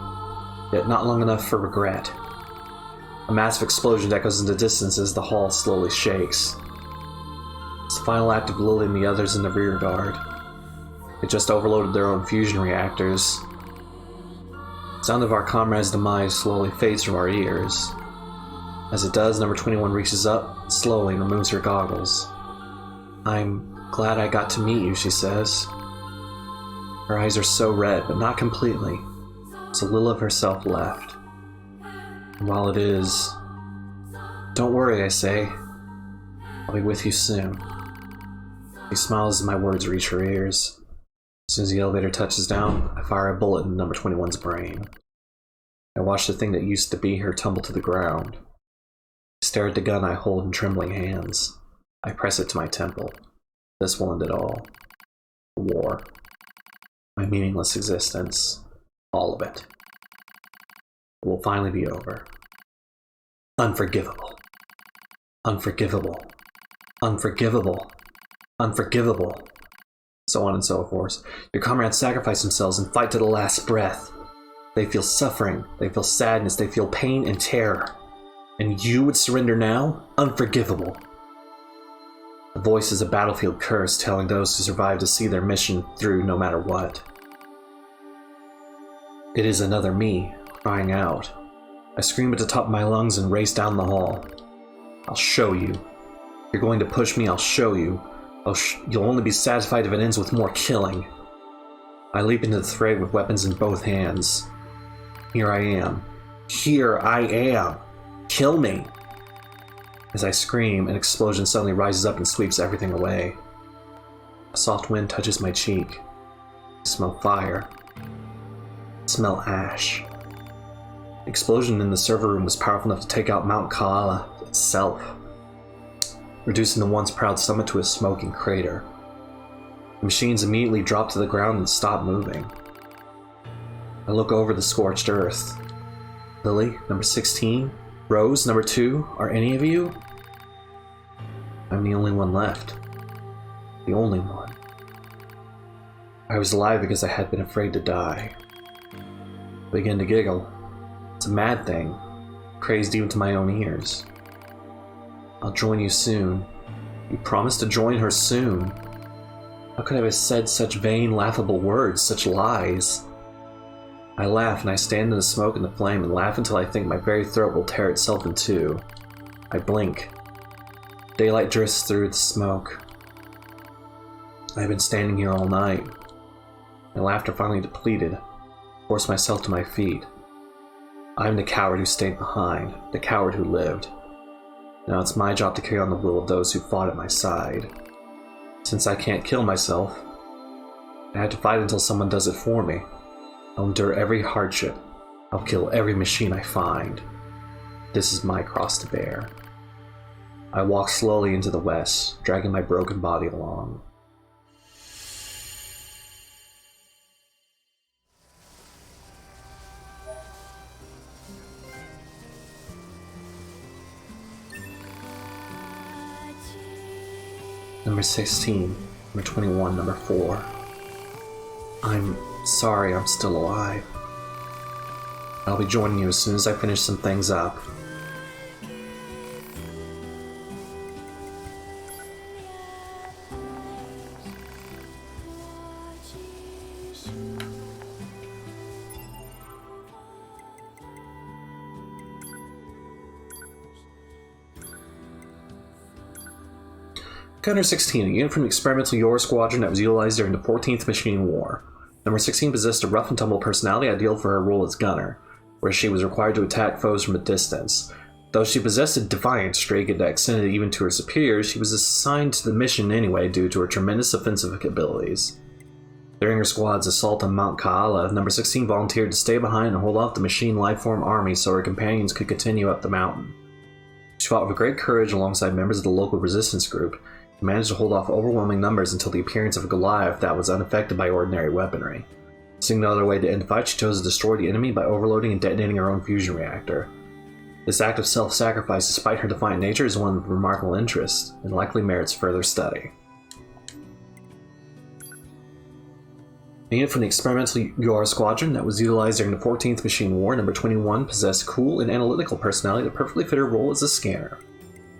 yet not long enough for regret. A massive explosion echoes in the distance as the hall slowly shakes. It's final act of Lily and the others in the rear guard. They just overloaded their own fusion reactors. The sound of our comrade's demise slowly fades from our ears. As it does, number 21 reaches up, slowly, and removes her goggles. "I'm glad I got to meet you," she says. Her eyes are so red, but not completely. There's a little of herself left. And while it is... "Don't worry," I say. "I'll be with you soon." She smiles as my words reach her ears. As soon as the elevator touches down, I fire a bullet in number 21's brain. I watch the thing that used to be her tumble to the ground. I stare at the gun I hold in trembling hands. I press it to my temple. This will end it all. The war. My meaningless existence. All of it. It will finally be over. Unforgivable. Unforgivable. Unforgivable. Unforgivable. So on and so forth. Your comrades sacrifice themselves and fight to the last breath. They feel suffering, they feel sadness, they feel pain and terror. And you would surrender now? Unforgivable. The voice is a battlefield curse telling those who survive to see their mission through no matter what. It is another me, crying out. I scream at the top of my lungs and race down the hall. I'll show you. If you're going to push me, I'll show you. You'll only be satisfied if it ends with more killing. I leap into the fray with weapons in both hands. Here I am. Here I am. Kill me. As I scream, an explosion suddenly rises up and sweeps everything away. A soft wind touches my cheek. I smell fire. I smell ash. The explosion in the server room was powerful enough to take out Mount Kaala itself, reducing the once proud summit to a smoking crater. The machines immediately drop to the ground and stop moving. I look over the scorched earth. Lily, number 16, Rose, number 2, are any of you? I'm the only one left. The only one. I was alive because I had been afraid to die. I begin to giggle. It's a mad thing, crazed even to my own ears. I'll join you soon. You promised to join her soon. How could I have said such vain, laughable words, such lies? I laugh and I stand in the smoke and the flame and laugh until I think my very throat will tear itself in two. I blink. Daylight drifts through the smoke. I have been standing here all night. My laughter finally depleted. I force myself to my feet. I am the coward who stayed behind, the coward who lived. Now it's my job to carry on the will of those who fought at my side. Since I can't kill myself, I have to fight until someone does it for me. I'll endure every hardship. I'll kill every machine I find. This is my cross to bear. I walk slowly into the west, dragging my broken body along. Number 16, number 21, number 4. I'm sorry I'm still alive. I'll be joining you as soon as I finish some things up. Gunner 16, a unit from the experimental YoRHa squadron that was utilized during the 14th Machine War. Number 16 possessed a rough and tumble personality ideal for her role as gunner, where she was required to attack foes from a distance. Though she possessed a defiant streak that extended even to her superiors, she was assigned to the mission anyway due to her tremendous offensive abilities. During her squad's assault on Mount Kaala, number 16 volunteered to stay behind and hold off the machine lifeform army so her companions could continue up the mountain. She fought with great courage alongside members of the local resistance group, and managed to hold off overwhelming numbers until the appearance of a Goliath that was unaffected by ordinary weaponry. Seeing no other way to end the fight, she chose to destroy the enemy by overloading and detonating her own fusion reactor. This act of self-sacrifice, despite her defiant nature, is one of remarkable interest, and likely merits further study. A unit from the experimental YoRHa squadron that was utilized during the 14th Machine War, number 21, possessed cool and analytical personality that perfectly fit her role as a scanner.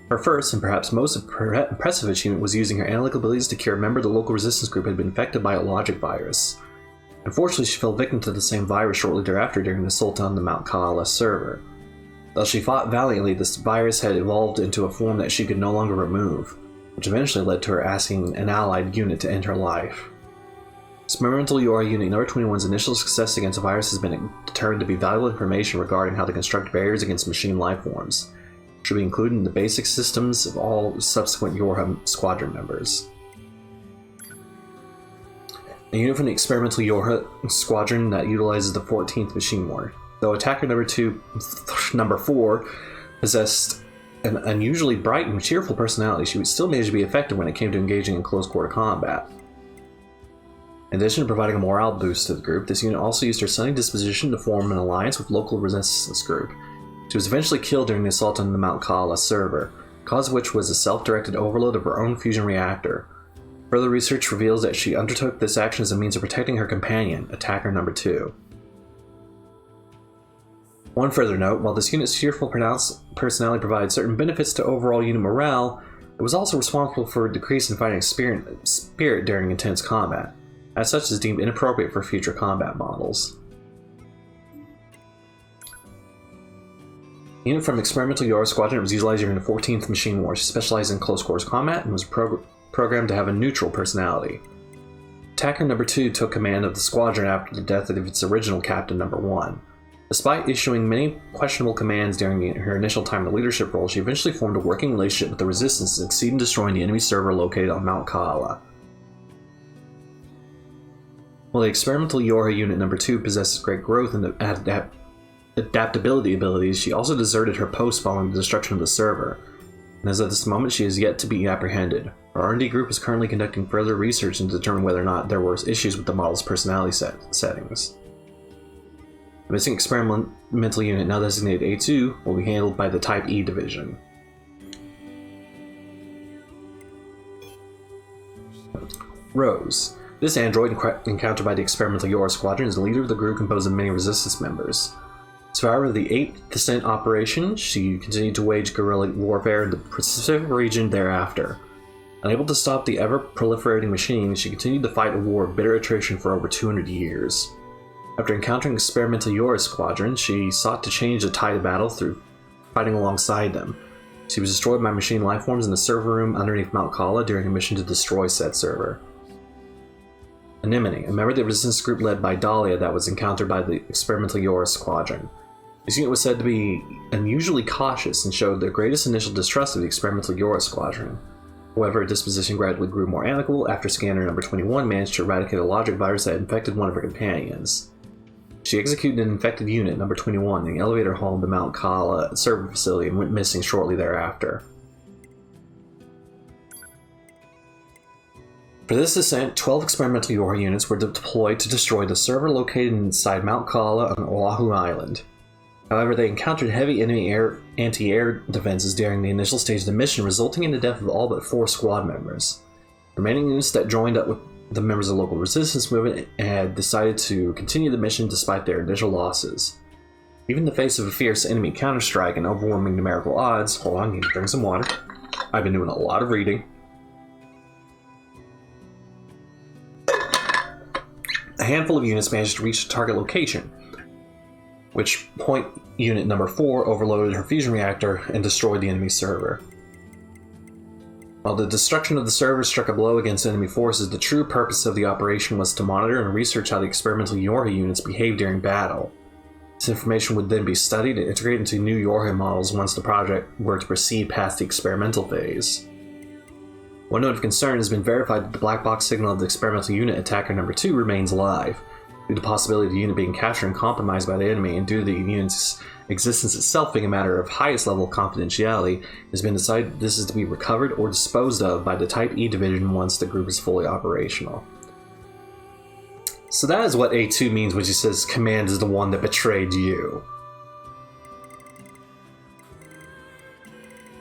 Her first, and perhaps most impressive achievement, was using her analytical abilities to cure a member of the local resistance group who had been infected by a logic virus. Unfortunately, she fell victim to the same virus shortly thereafter during an assault on the Mount Kala server. Though she fought valiantly, this virus had evolved into a form that she could no longer remove, which eventually led to her asking an allied unit to end her life. Experimental YoRHa Unit number 21's initial success against the virus has been determined to be valuable information regarding how to construct barriers against machine life forms, which will be included in the basic systems of all subsequent YoRHa squadron members. A unit from the experimental YoRHa squadron that utilizes the 14th machine ward. Though attacker number 4 possessed an unusually bright and cheerful personality, she would still manage to be effective when it came to engaging in close-quarter combat. In addition to providing a morale boost to the group, this unit also used her sunny disposition to form an alliance with local resistance group. She was eventually killed during the assault on the Mount Kala server, cause of which was a self-directed overload of her own fusion reactor. Further research reveals that she undertook this action as a means of protecting her companion, attacker number 2. One further note, while this unit's cheerful personality provided certain benefits to overall unit morale, it was also responsible for a decrease in fighting spirit during intense combat. As such, is deemed inappropriate for future combat models. The unit from experimental YoRHa squadron was utilized during the 14th Machine War. She specialized in close quarters combat and was programmed to have a neutral personality. Attacker number 2 took command of the squadron after the death of its original captain number 1. Despite issuing many questionable commands during her initial time in the leadership role, she eventually formed a working relationship with the Resistance and succeeded in destroying the enemy server located on Mount Kala. While the experimental YoRHa unit number 2 possesses great growth and adaptability abilities, she also deserted her post following the destruction of the server, and as of this moment she is yet to be apprehended. Our R&D group is currently conducting further research to determine whether or not there were issues with the model's personality settings. The missing experimental unit, now designated A2, will be handled by the Type E division. Rose. This android, encountered by the experimental YoRHa squadron, is the leader of the group composed of many resistance members. Survivor of the 8th Descent operation, she continued to wage guerrilla warfare in the Pacific region thereafter. Unable to stop the ever-proliferating machine, she continued to fight a war of bitter attrition for over 200 years. After encountering experimental YoRHa squadron, she sought to change the tide of battle through fighting alongside them. She was destroyed by machine lifeforms in the server room underneath Mount Kala during a mission to destroy said server. Anemone, a member of the resistance group led by Dahlia that was encountered by the experimental YoRHa squadron. This unit was said to be unusually cautious and showed the greatest initial distrust of the experimental YoRHa squadron. However, her disposition gradually grew more amicable after scanner number 21 managed to eradicate a logic virus that had infected one of her companions. She executed an infected unit, number 21, in the elevator hall of the Mount Kala server facility and went missing shortly thereafter. For this descent, 12 experimental YoRHa units were deployed to destroy the server located inside Mount Kala on Oahu Island. However, they encountered heavy enemy anti-air defenses during the initial stage of the mission, resulting in the death of all but 4 squad members. The remaining units that joined up with the members of the local resistance movement had decided to continue the mission despite their initial losses. Even in the face of a fierce enemy counterstrike and overwhelming numerical odds, hold on, I need to drink some water. I've been doing a lot of reading. A handful of units managed to reach the target location, which point unit number 4 overloaded her fusion reactor and destroyed the enemy server. While the destruction of the server struck a blow against enemy forces, the true purpose of the operation was to monitor and research how the experimental YoRHa units behaved during battle. This information would then be studied and integrated into new YoRHa models once the project were to proceed past the experimental phase. One note of concern has been verified that the black box signal of the experimental unit attacker number 2 remains alive. Due to the possibility of the unit being captured and compromised by the enemy, and due to the unit's existence itself being a matter of highest level confidentiality, it has been decided that this is to be recovered or disposed of by the Type E division once the group is fully operational. So that is what A2 means when she says Command is the one that betrayed you.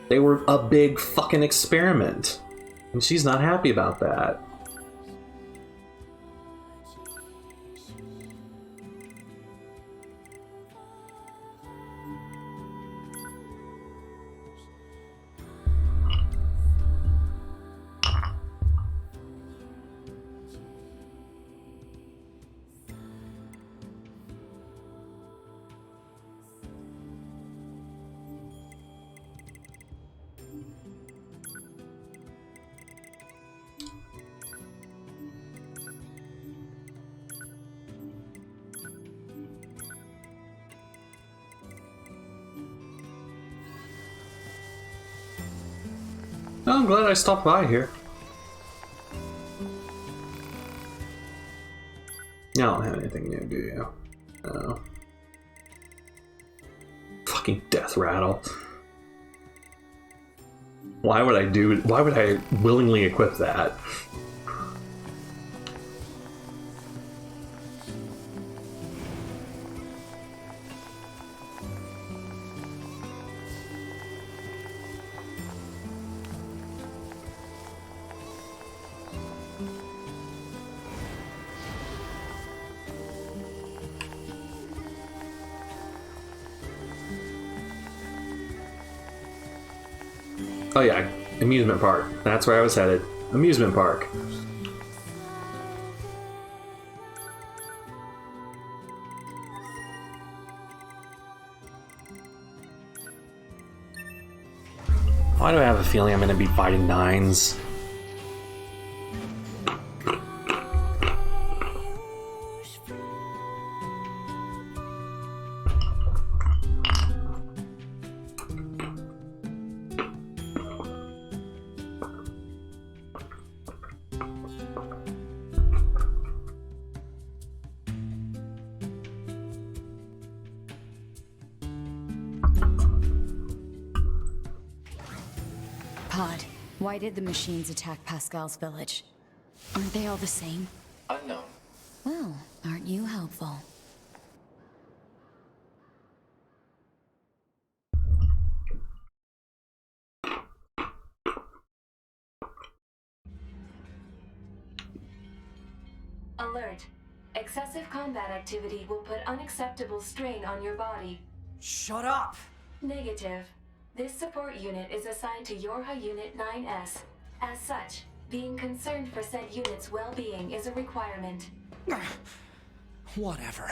They were a big fucking experiment. And she's not happy about that. Well, I'm glad I stopped by here. You don't have anything new, do you? No. Fucking death rattle. Why would I willingly equip that? Oh yeah, amusement park. That's where I was headed. Amusement park. Why do I have a feeling I'm going to be fighting nines? Pod, why did the machines attack Pascal's village? Aren't they all the same? Unknown. Well, aren't you helpful? Alert. Excessive combat activity will put unacceptable strain on your body. Shut up! Negative. This support unit is assigned to YoRHa Unit 9S. As such, being concerned for said unit's well-being is a requirement. Whatever.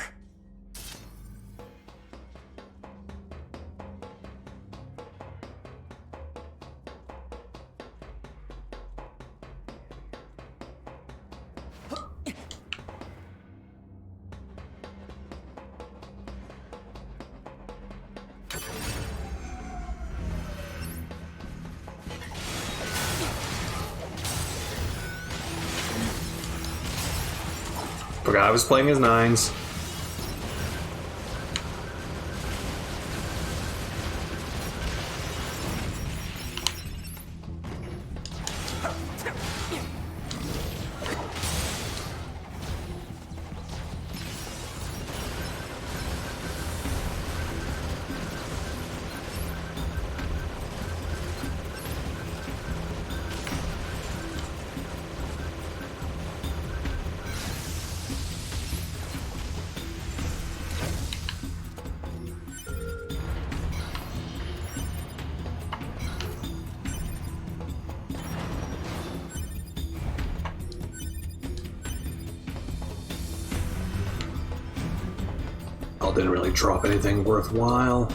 Forgot I was playing as nines. Didn't really drop anything worthwhile.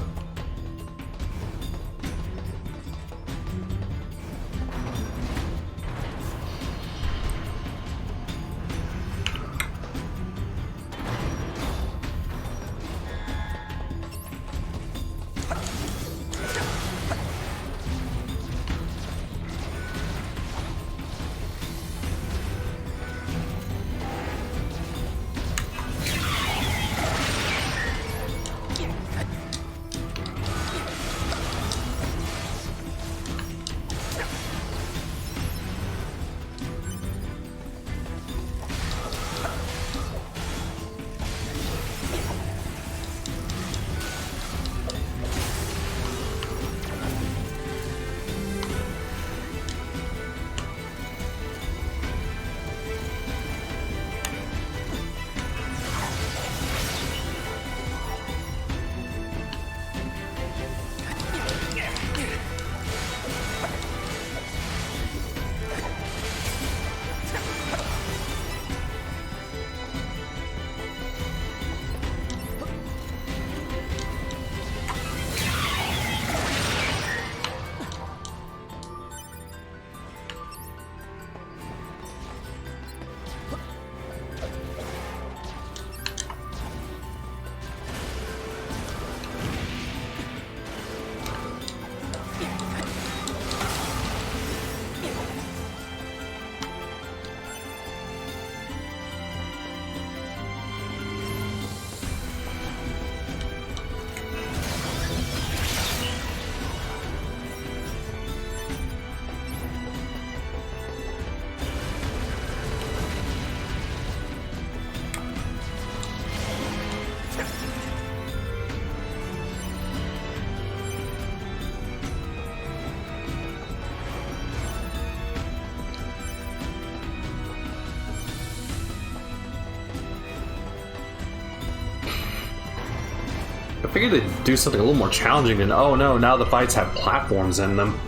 I figured they'd do something a little more challenging, and oh no, now the fights have platforms in them.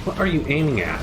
What are you aiming at?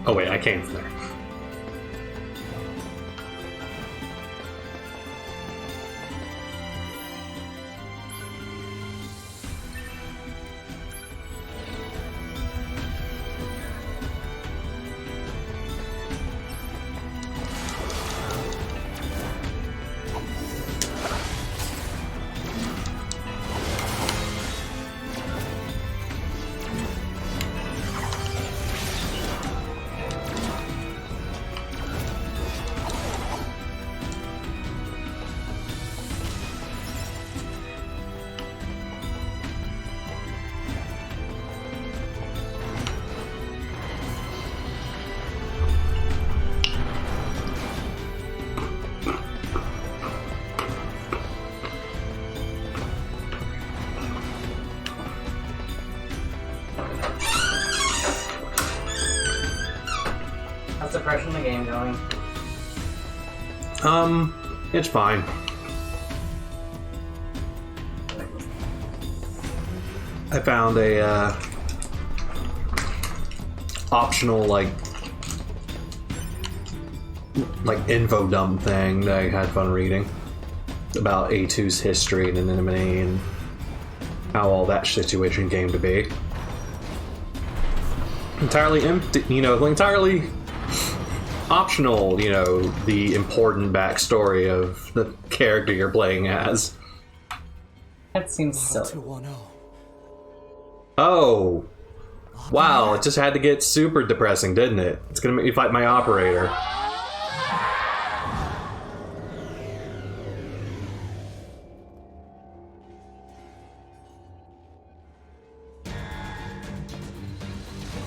Oh wait, I came from there. How's the pressure in the game going? It's fine. I found a optional like info dump thing that I had fun reading about A2's history and anemone and how all that situation came to be. Entirely empty, entirely optional, the important backstory of the character you're playing as. That seems silly. 210. Oh. Wow, it just had to get super depressing, didn't it? It's gonna make me fight my operator.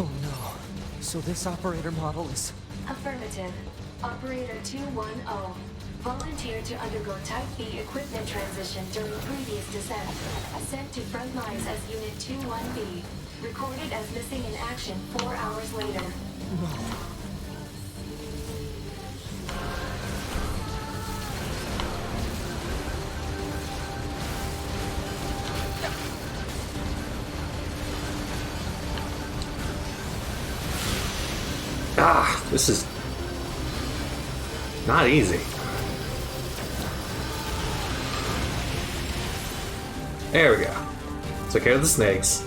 Oh no. So this operator model is... Affirmative. Operator 210. Volunteered to undergo Type B equipment transition during previous descent. Sent to front lines as Unit 21B. Recorded as missing in action 4 hours later. Ah, this is not easy. There we go. Took care of the snakes.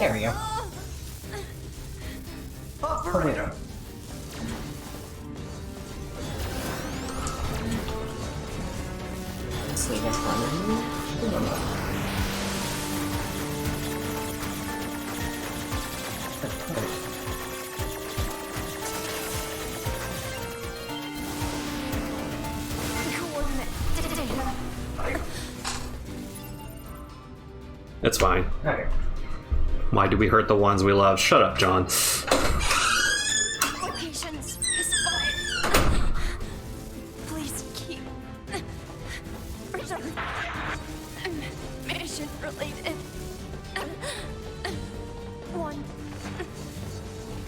There we go. Operator! See this one. It's fine. Okay. Why do we hurt the ones we love? Shut up, John. Locations specified. Please keep mission related. One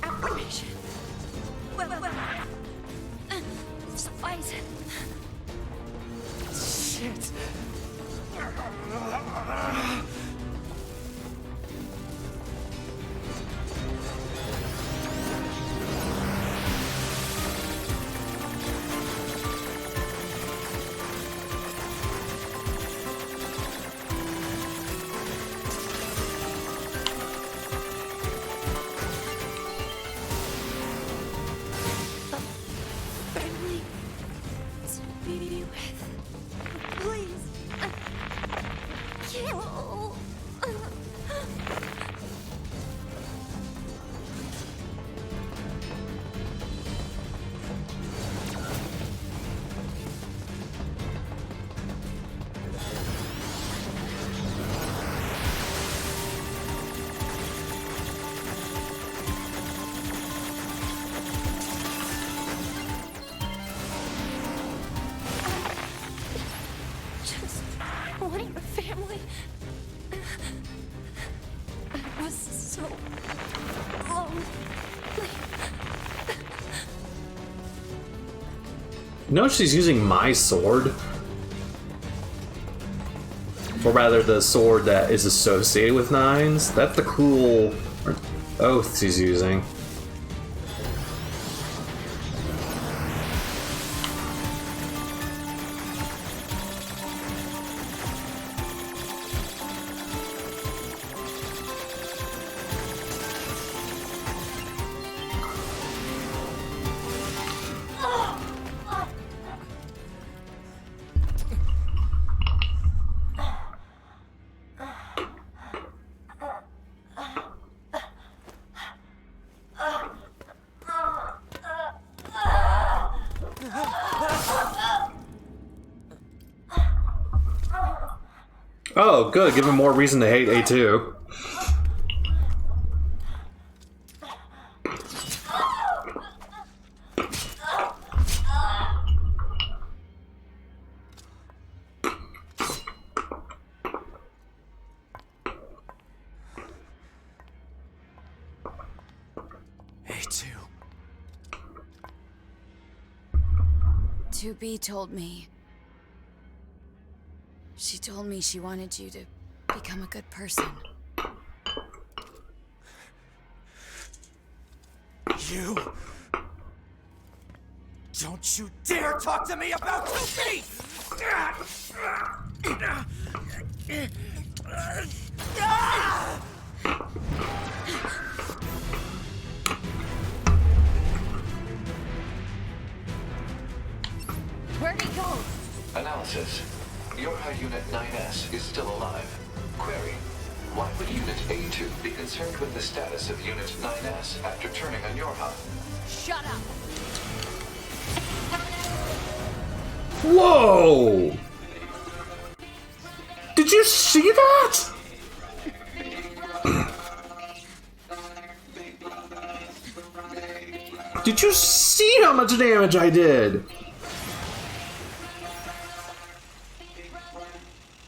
affirmation. Suffice. Shit. Friendly to be with. Please. Kill. Just wanting a family. I was so lonely. No, she's using my sword. Or rather, the sword that is associated with nines. That's the cruel oath she's using. Oh, good. Give him more reason to hate A2. A2. 2B told me. She told me she wanted you to become a good person. You... Don't you dare talk to me about 2B! Where'd he go? Analysis. YoRHa Unit 9S is still alive. Query. Why would Unit A2 be concerned with the status of Unit 9S after turning on YoRHa? Shut up. Whoa! Did you see that? Did you see how much damage I did?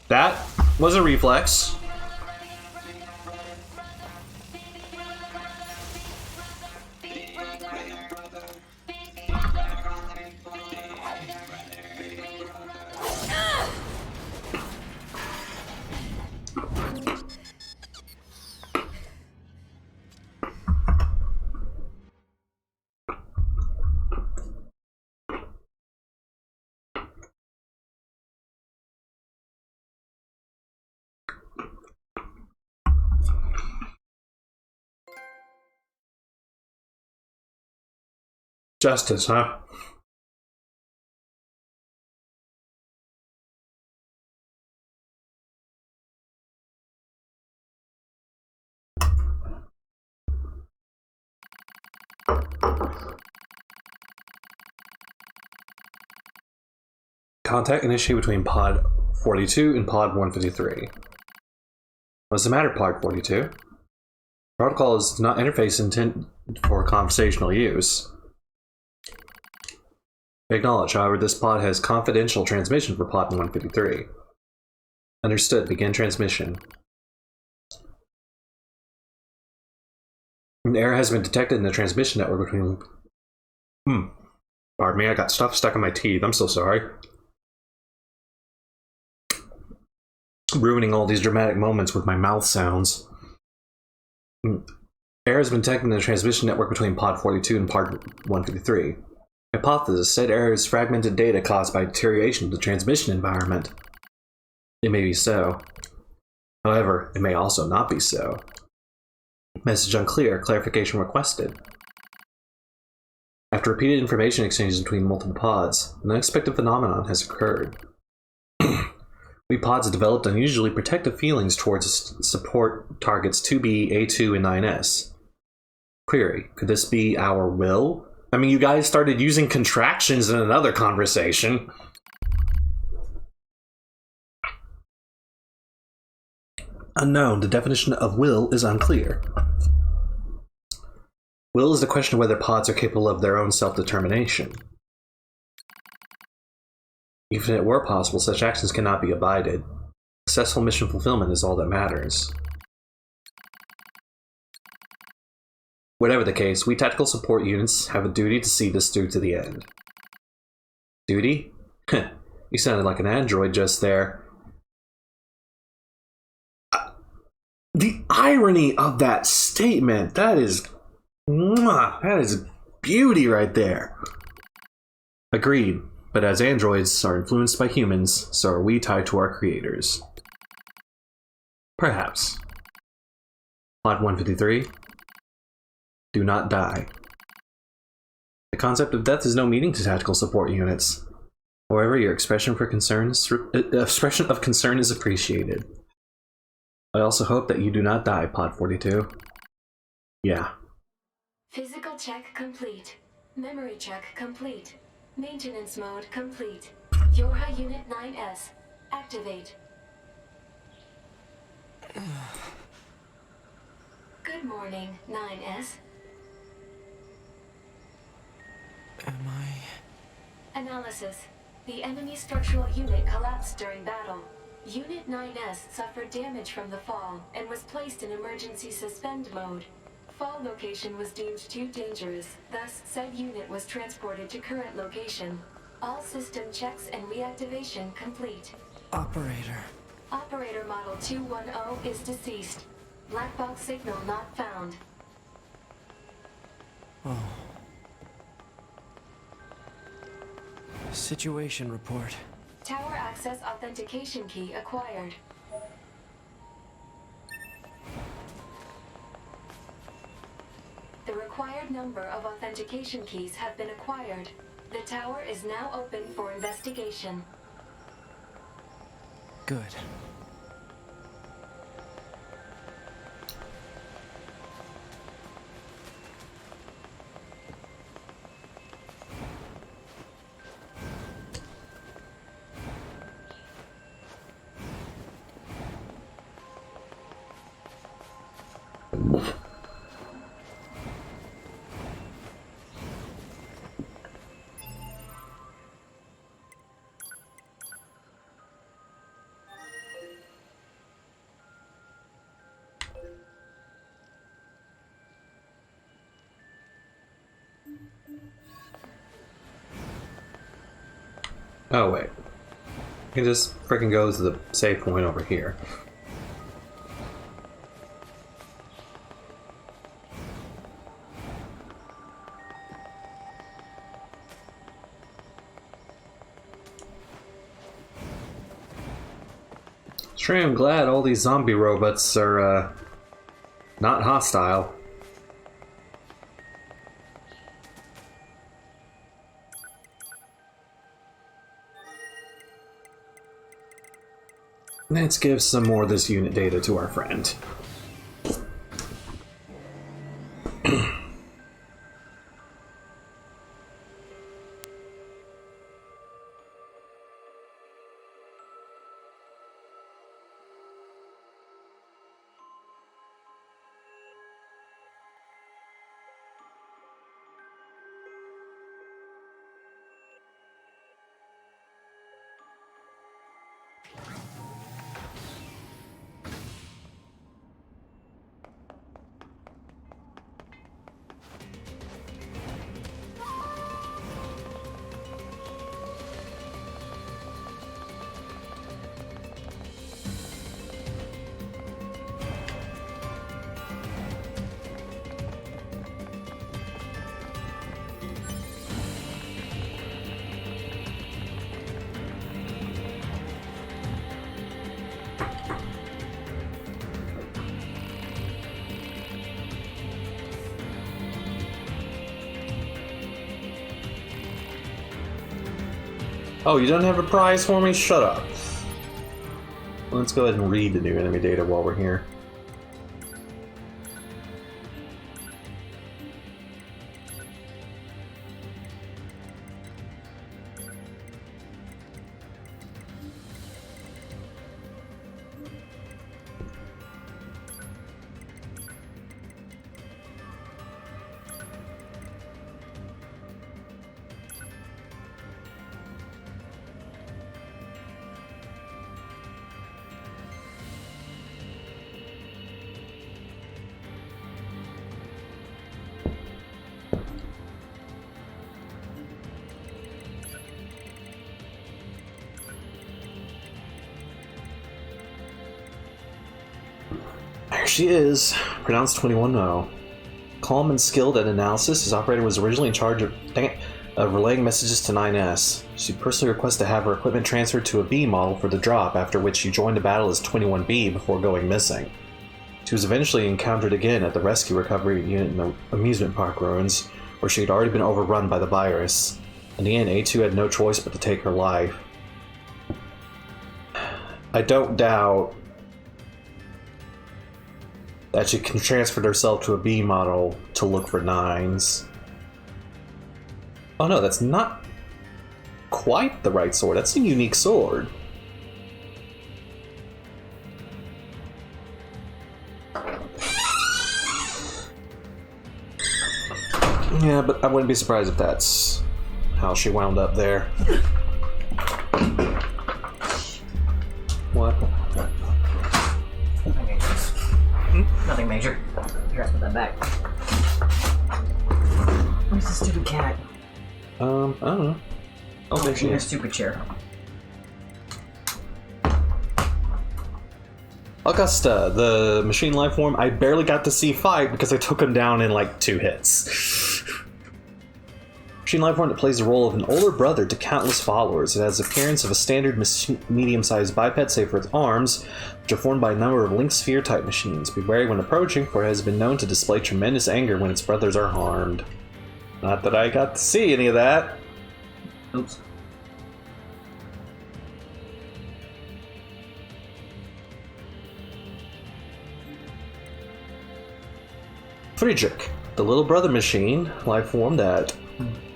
That was a reflex. Justice, huh? Contact initiated between Pod 42 and Pod 153. What's the matter, Pod 42? Protocol is not interface intended for conversational use. Acknowledge, however, this pod has confidential transmission for Pod 153. Understood. Begin transmission. An error has been detected in the transmission network between... Pardon me, I got stuff stuck in my teeth. I'm so sorry. Ruining all these dramatic moments with my mouth sounds. Error has been detected in the transmission network between Pod 42 and Pod 153. Hypothesis: said error is fragmented data caused by deterioration of the transmission environment. It may be so. However, it may also not be so. Message unclear. Clarification requested. After repeated information exchanges between multiple pods, an unexpected phenomenon has occurred. We pods have developed unusually protective feelings towards support targets 2B, A2, and 9S. Query: could this be our will? I mean, you guys started using contractions in another conversation. Unknown. The definition of will is unclear. Will is the question of whether pods are capable of their own self-determination. Even if it were possible, such actions cannot be abided. Successful mission fulfillment is all that matters. Whatever the case, we tactical support units have a duty to see this through to the end. Duty? You sounded like an android just there. The irony of that statement, that is beauty right there. Agreed. But as androids are influenced by humans, so are we tied to our creators. Perhaps. Pod 153. Do not die. The concept of death is no meaning to tactical support units. However, your expression of concern is appreciated. I also hope that you do not die, Pod 42. Yeah. Physical check complete. Memory check complete. Maintenance mode complete. YoRHa Unit 9S. Activate. Good morning, 9S. Am I... Analysis. The enemy structural unit collapsed during battle. Unit 9S suffered damage from the fall and was placed in emergency suspend mode. Fall location was deemed too dangerous, thus said unit was transported to current location. All system checks and reactivation complete. Operator. Operator model 210 is deceased. Black box signal not found. Oh. Situation report. Tower access authentication key acquired. The required number of authentication keys have been acquired. The tower is now open for investigation. Good. Oh, wait. I can just freaking go to the save point over here. Sure, I'm glad all these zombie robots are, not hostile. Let's give some more of this unit data to our friend. Oh, you don't have a prize for me? Shut up. Let's go ahead and read the new enemy data while we're here. There she is, pronounced 21-0. Calm and skilled at analysis, his operator was originally in charge of relaying messages to 9S. She personally requested to have her equipment transferred to a B model for the drop, after which she joined the battle as 21B before going missing. She was eventually encountered again at the rescue recovery unit in the amusement park ruins, where she had already been overrun by the virus. In the end, A2 had no choice but to take her life. I don't doubt that she transferred herself to a B model to look for 9s. Oh no, that's not quite the right sword. That's a unique sword. Yeah, but I wouldn't be surprised if that's how she wound up there. What? Nothing major. Here, I put that back. Where's the stupid cat? I don't know. Oh, there she in a is. stupid chair. Augusta, the machine life form, I barely got to see fight because I took him down in like 2 hits. Machine life form that plays the role of an older brother to countless followers. It has the appearance of a standard medium-sized biped, save for its arms, which are formed by a number of link sphere-type machines. Be wary when approaching, for it has been known to display tremendous anger when its brothers are harmed. Not that I got to see any of that. Oops. Friedrich, the little brother machine, life form that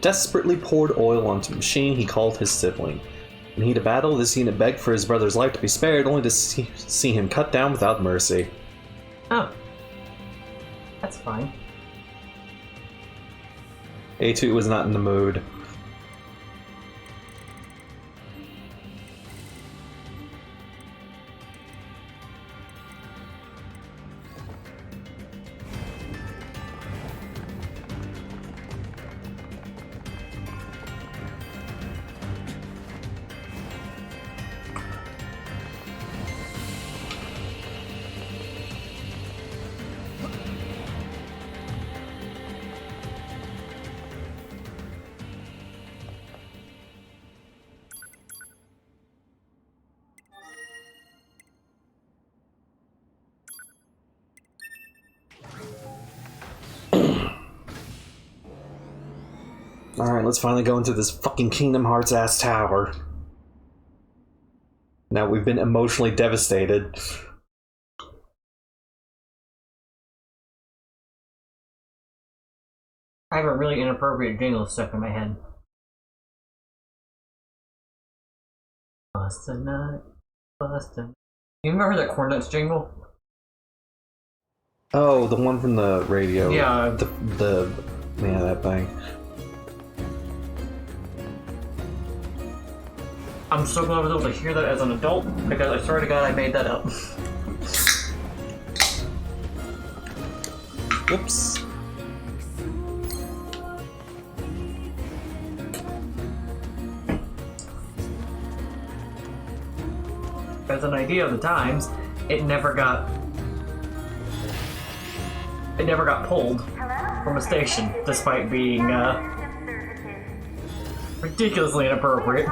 desperately poured oil onto the machine he called his sibling. In heat of battle, this unit begged for his brother's life to be spared, only to see him cut down without mercy. Oh. That's fine. A2 was not in the mood. Alright, let's finally go into this fucking Kingdom Hearts ass tower. Now we've been emotionally devastated. I have a really inappropriate jingle stuck in my head. Bust a nut, bust a nut. You remember that Corn Nuts jingle? Oh, the one from the radio. Yeah. Yeah, that thing. I'm so glad I was able to hear that as an adult, because I swear to God I made that up. Whoops. As an idea of the times, it never got pulled from a station, despite being ridiculously inappropriate.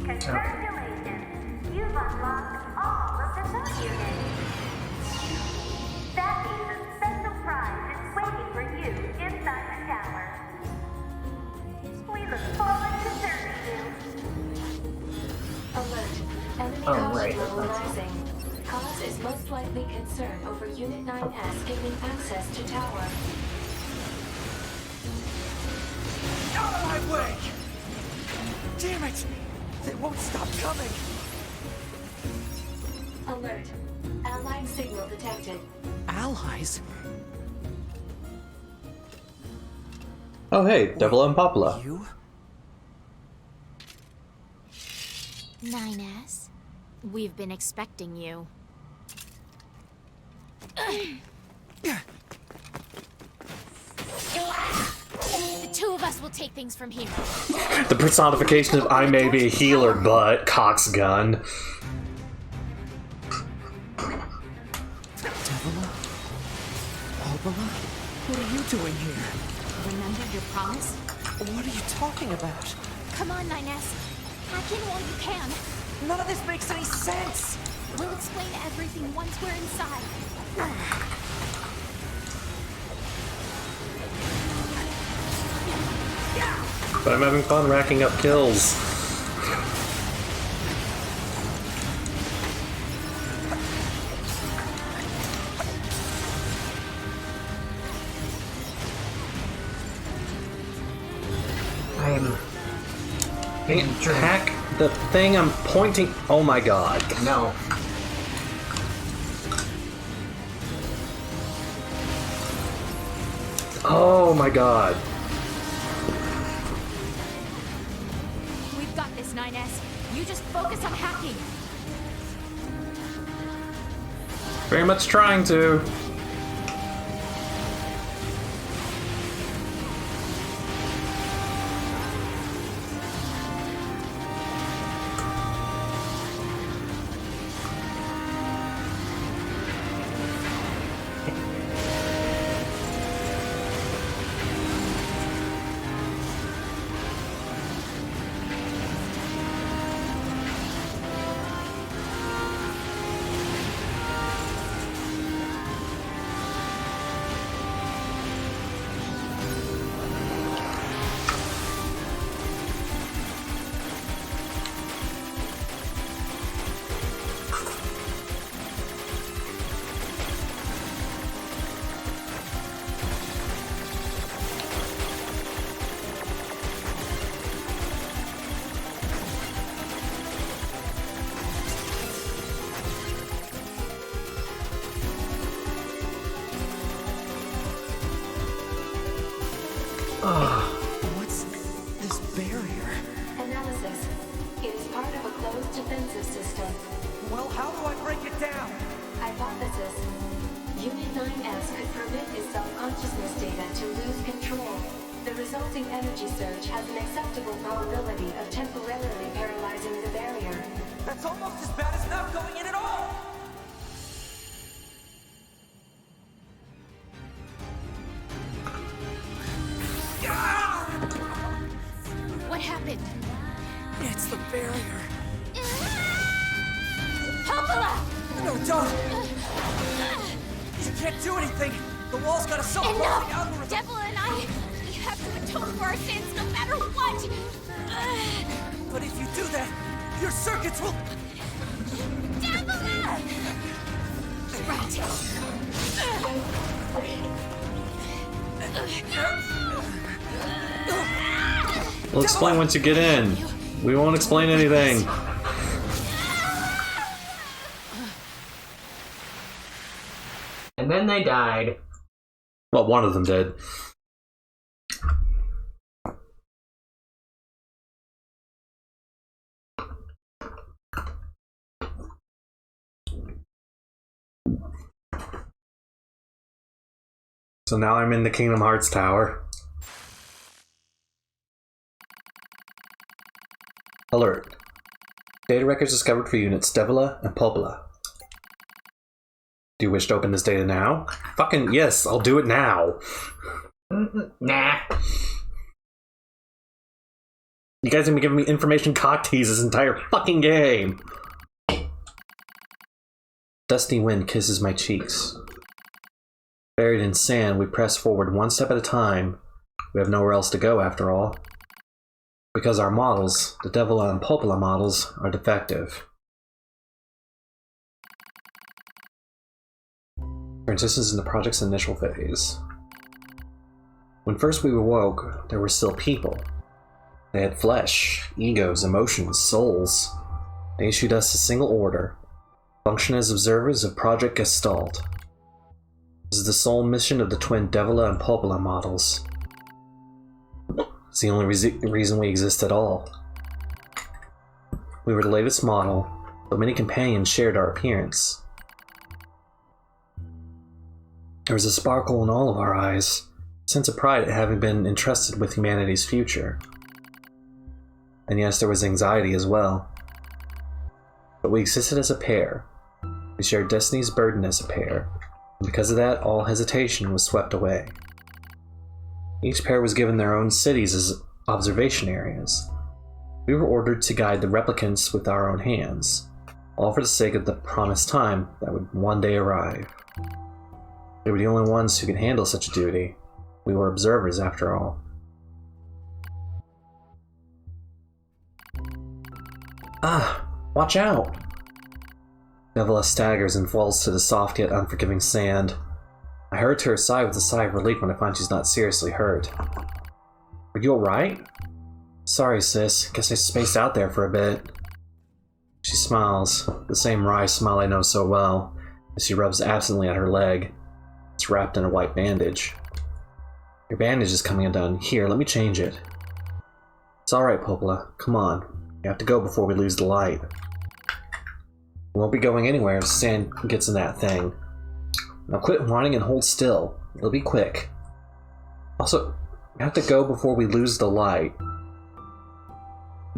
Congratulations! You've unlocked all of the sub-units. That means a special prize is waiting for you inside the tower. We look forward to serving you. Alert. Enemy caution level rising. Cause is most likely concerned over Unit 9S gaining access to tower. Out of my way! Damn it! They won't stop coming! Alert. Allied signal detected. Allies? Oh hey, Devil and Popula. You? 9S, we've been expecting you. The two of us will take things from here. The personification of I may be a healer, but Cox gun. Devila? Albala? What are you doing here? Remember your promise? What are you talking about? Come on, 9S. Hack in while you can. None of this makes any sense! We'll explain everything once we're inside. But I'm having fun racking up kills. Hack the thing I'm pointing. Oh my god. No. Oh my god. We've got this, 9S. You just focus on hacking. Very much trying to. closed defensive system. Well, how do I break it down? Hypothesis. Unit 9S could permit its self-consciousness data to lose control. The resulting energy surge has an acceptable probability of temporarily paralyzing the barrier. That's almost as bad as not going in at all! What happened? It's the barrier. Popola! No, don't! You can't do anything! The wall's got a self-closing Enough! algorithm! Devil and I, we have to atone for our sins no matter what! But if you do that, your circuits will... Devil! Right. We'll explain once you get in. We won't explain anything. And then they died. Well, one of them did. So now I'm in the Kingdom Hearts Tower. Alert. Data records discovered for units Devila and Popola. Do you wish to open this data now? Fucking yes, I'll do it now. Nah. You guys have been giving me information cock tease this entire fucking game. Dusty wind kisses my cheeks. Buried in sand, we press forward one step at a time. We have nowhere else to go after all. Because our models, the Devila and Popola models, are defective. For instance, in the project's initial phase. When first we awoke, there were still people. They had flesh, egos, emotions, souls. They issued us a single order. Function as observers of Project Gestalt. This is the sole mission of the twin Devila and Popola models. It's the only reason we exist at all. We were the latest model, but many companions shared our appearance. There was a sparkle in all of our eyes, a sense of pride at having been entrusted with humanity's future. And yes, there was anxiety as well. But we existed as a pair. We shared destiny's burden as a pair, and because of that, all hesitation was swept away. Each pair was given their own cities as observation areas. We were ordered to guide the replicants with our own hands, all for the sake of the promised time that would one day arrive. We were the only ones who could handle such a duty. We were observers, after all. Ah, watch out! Devila staggers and falls to the soft yet unforgiving sand. I hurry to her side with a sigh of relief when I find she's not seriously hurt. Are you alright? Sorry, sis. Guess I spaced out there for a bit. She smiles, the same wry smile I know so well, as she rubs absently at her leg. It's wrapped in a white bandage. Your bandage is coming undone. Here, let me change it. It's alright, Popola. Come on. We have to go before we lose the light. We won't be going anywhere if sand gets in that thing. Now quit whining and hold still. It'll be quick. Also, we have to go before we lose the light.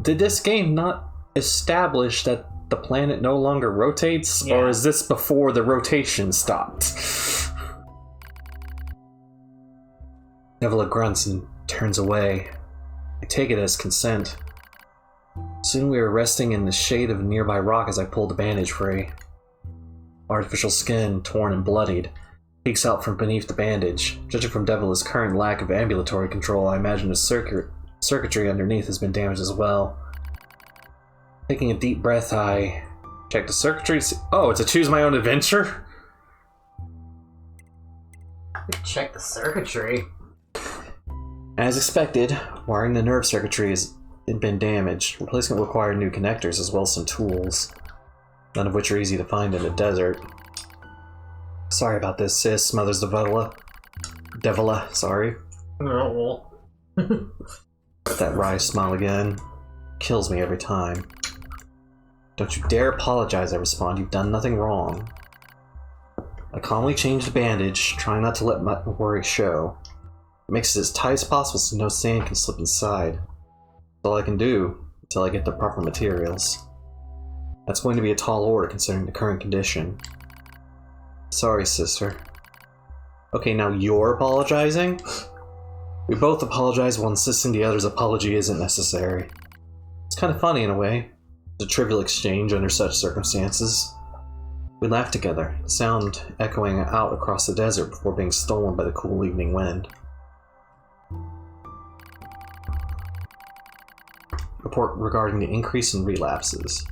Did this game not establish that the planet no longer rotates? Yeah. Or is this before the rotation stopped? Devila grunts and turns away. I take it as consent. Soon we were resting in the shade of a nearby rock as I pulled the bandage free. Artificial skin, torn and bloodied, peeks out from beneath the bandage. Judging from Devila's current lack of ambulatory control, I imagine the circuitry underneath has been damaged as well. Taking a deep breath, I check the circuitry. Oh, it's a choose my own adventure? Check the circuitry. As expected, wiring the nerve circuitry has been damaged. Replacement required new connectors as well as some tools, none of which are easy to find in the desert. Sorry about this, sis, Mother's Devila, sorry. Oh. That wry smile again. Kills me every time. Don't you dare apologize, I respond. You've done nothing wrong. I calmly change the bandage, trying not to let my worry show. It makes it as tight as possible so no sand can slip inside. That's all I can do until I get the proper materials. That's going to be a tall order considering the current condition. Sorry, sister. Okay, now you're apologizing? We both apologize while insisting the other's apology isn't necessary. It's kind of funny in a way. It's a trivial exchange under such circumstances. We laugh together, the sound echoing out across the desert before being stolen by the cool evening wind. Report regarding the increase in relapses.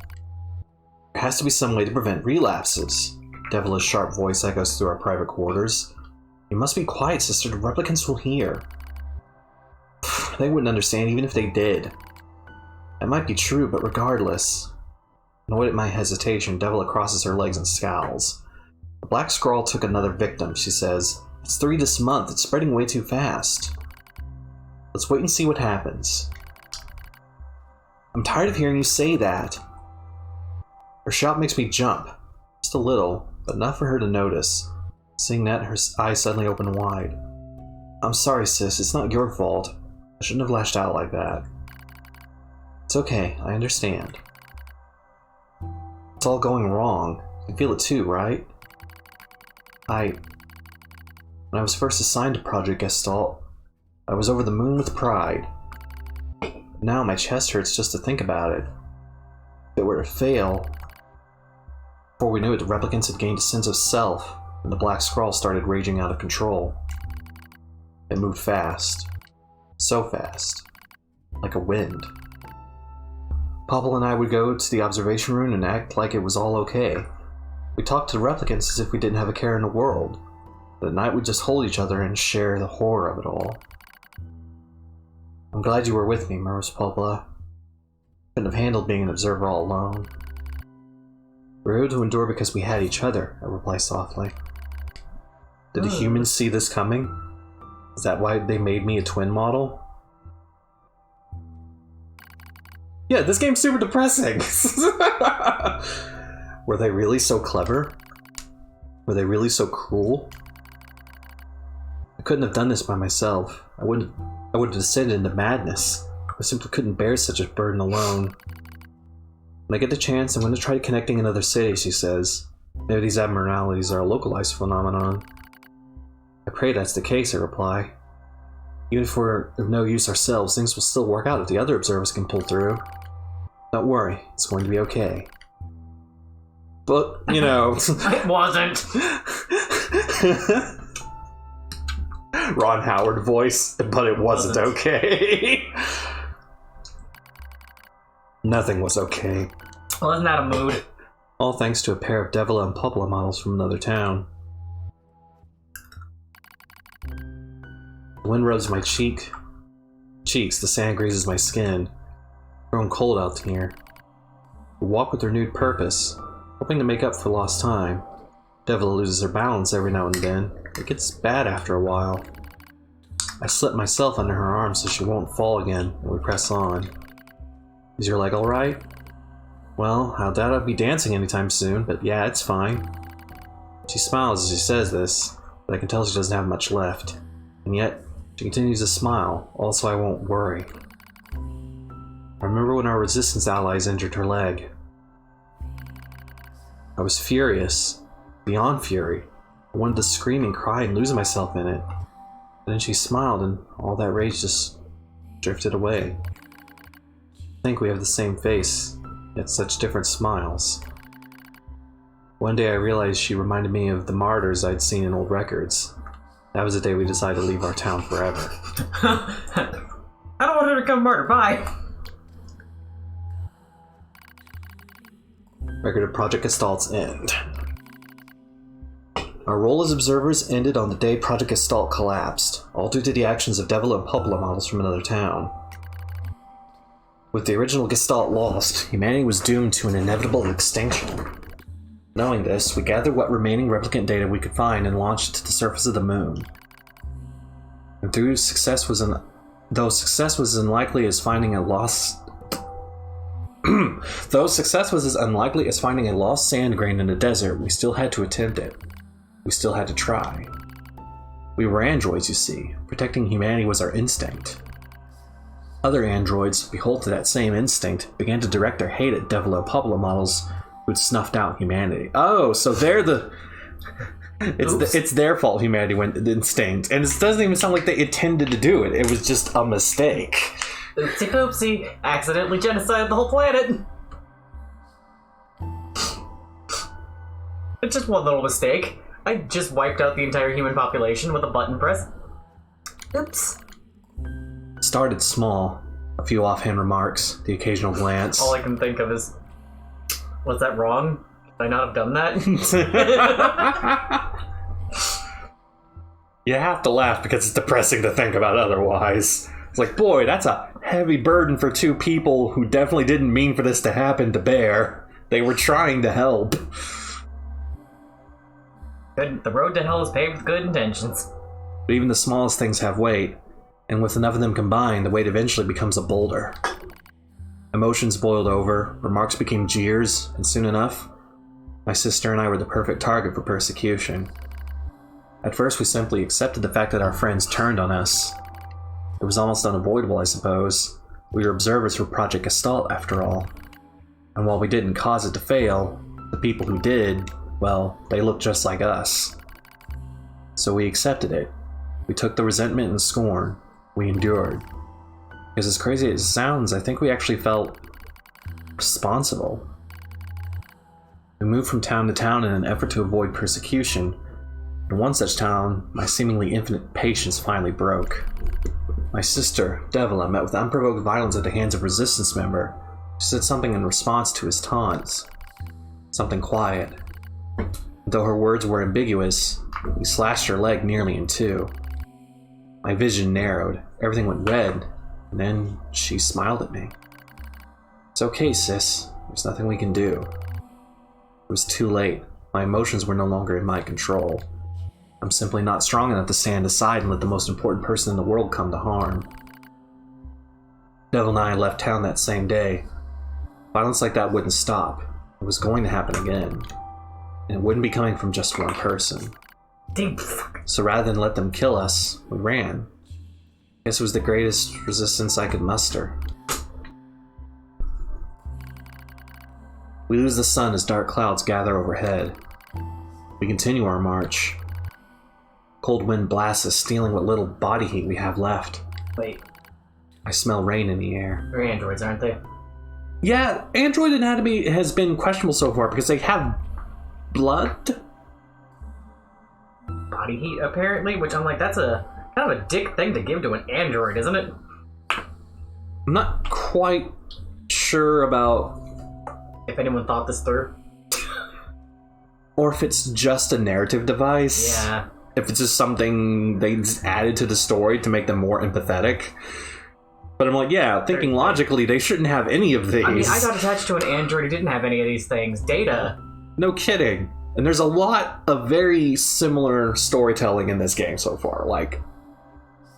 There has to be some way to prevent relapses. Devilish sharp voice echoes through our private quarters. You must be quiet, sister. The replicants will hear. They wouldn't understand even if they did. That might be true, but regardless. Annoyed at my hesitation, Devil crosses her legs and scowls. The black scrawl took another victim, she says. It's 3 this month. It's spreading way too fast. Let's wait and see what happens. I'm tired of hearing you say that. Her shout makes me jump. Just a little, but enough for her to notice. Seeing that, her eyes suddenly open wide. I'm sorry, sis. It's not your fault. I shouldn't have lashed out like that. It's okay. I understand. It's all going wrong. You feel it too, right? When I was first assigned to Project Gestalt, I was over the moon with pride. Now my chest hurts just to think about it. If it were to fail... Before we knew it, the replicants had gained a sense of self, and the black scrawl started raging out of control. It moved fast. So fast. Like a wind. Popple and I would go to the observation room and act like it was all okay. We talked to the replicants as if we didn't have a care in the world. But at night we'd just hold each other and share the horror of it all. I'm glad you were with me, murmurs Popple. Couldn't have handled being an observer all alone. We're able to endure because we had each other, I reply softly. Did the humans see this coming? Is that why they made me a twin model? Yeah, this game's super depressing! Were they really so clever? Were they really so cruel? I couldn't have done this by myself. I would have descended into madness. I simply couldn't bear such a burden alone. When I get the chance, I'm going to try connecting another city, she says. Maybe these abnormalities are a localized phenomenon. I pray that's the case, I reply. Even if we're of no use ourselves, things will still work out if the other observers can pull through. Don't worry, it's going to be okay. But, you know... It wasn't! Ron Howard voice, but it wasn't okay. Nothing was okay. Well, isn't that a mood? All thanks to a pair of Devila and Popula models from another town. The wind rubs my cheeks, the sand grazes my skin. It's growing cold out here. We walk with renewed purpose, hoping to make up for lost time. Devila loses her balance every now and then. It gets bad after a while. I slip myself under her arm so she won't fall again, and we press on. Is your leg alright? Well, I doubt I'll be dancing anytime soon, but yeah, it's fine. She smiles as she says this, but I can tell she doesn't have much left. And yet, she continues to smile, also I won't worry. I remember when our resistance allies injured her leg. I was furious, beyond fury. I wanted to scream and cry and lose myself in it. But then she smiled and all that rage just drifted away. I think we have the same face, yet such different smiles. One day I realized she reminded me of the martyrs I'd seen in old records. That was the day we decided to leave our town forever. I don't want her to become murder. Bye! Record of Project Gestalt's end. Our role as observers ended on the day Project Gestalt collapsed, all due to the actions of Devil and Popula models from another town. With the original Gestalt lost, humanity was doomed to an inevitable extinction. Knowing this, we gathered what remaining replicant data we could find and launched to the surface of the moon. And though success was unlikely as finding a lost... Though success was as unlikely as finding a lost sand grain in a desert, we still had to attempt it. We still had to try. We were androids, you see. Protecting humanity was our instinct. Other androids, behold to that same instinct, began to direct their hate at Devil Pablo models who'd snuffed out humanity. Oh, so they're the... It's their fault humanity went extinct, and it doesn't even sound like they intended to do it. It was just a mistake. Oopsie poopsie, accidentally genocided the whole planet. It's just one little mistake. I just wiped out the entire human population with a button press. Oops. Started small. A few offhand remarks, the occasional glance. All I can think of is, was that wrong? Could I not have done that? You have to laugh because it's depressing to think about otherwise. It's like, boy, that's a heavy burden for two people who definitely didn't mean for this to happen to bear. They were trying to help. Good. The road to hell is paved with good intentions. But even the smallest things have weight, and with enough of them combined, the weight eventually becomes a boulder. Emotions boiled over, remarks became jeers, and soon enough, my sister and I were the perfect target for persecution. At first, we simply accepted the fact that our friends turned on us. It was almost unavoidable, I suppose. We were observers for Project Gestalt, after all. And while we didn't cause it to fail, the people who did, well, they looked just like us. So we accepted it. We took the resentment and scorn. We endured. Because as crazy as it sounds, I think we actually felt responsible. We moved from town to town in an effort to avoid persecution. In one such town, my seemingly infinite patience finally broke. My sister, Devila, met with unprovoked violence at the hands of a resistance member. She said something in response to his taunts. Something quiet. Though her words were ambiguous, he slashed her leg nearly in two. My vision narrowed, everything went red, and then she smiled at me. It's okay, sis. There's nothing we can do. It was too late. My emotions were no longer in my control. I'm simply not strong enough to stand aside and let the most important person in the world come to harm. Devil and I left town that same day. Violence like that wouldn't stop. It was going to happen again. And it wouldn't be coming from just one person. So rather than let them kill us, we ran. I guess it was the greatest resistance I could muster. We lose the sun as dark clouds gather overhead. We continue our march. Cold wind blasts us, stealing what little body heat we have left. Wait. I smell rain in the air. They're androids, aren't they? Yeah, android anatomy has been questionable so far because they have blood. Body heat, apparently, which I'm like, that's a kind of a dick thing to give to an android, isn't it? I'm not quite sure about If anyone thought this through. or if it's just a narrative device. Yeah. If it's just something they just added to the story to make them more empathetic. But I'm like, yeah, thinking logically, they shouldn't have any of these. I mean, I got attached to an android who didn't have any of these things. Data. No kidding. And there's a lot of very similar storytelling in this game so far. Like,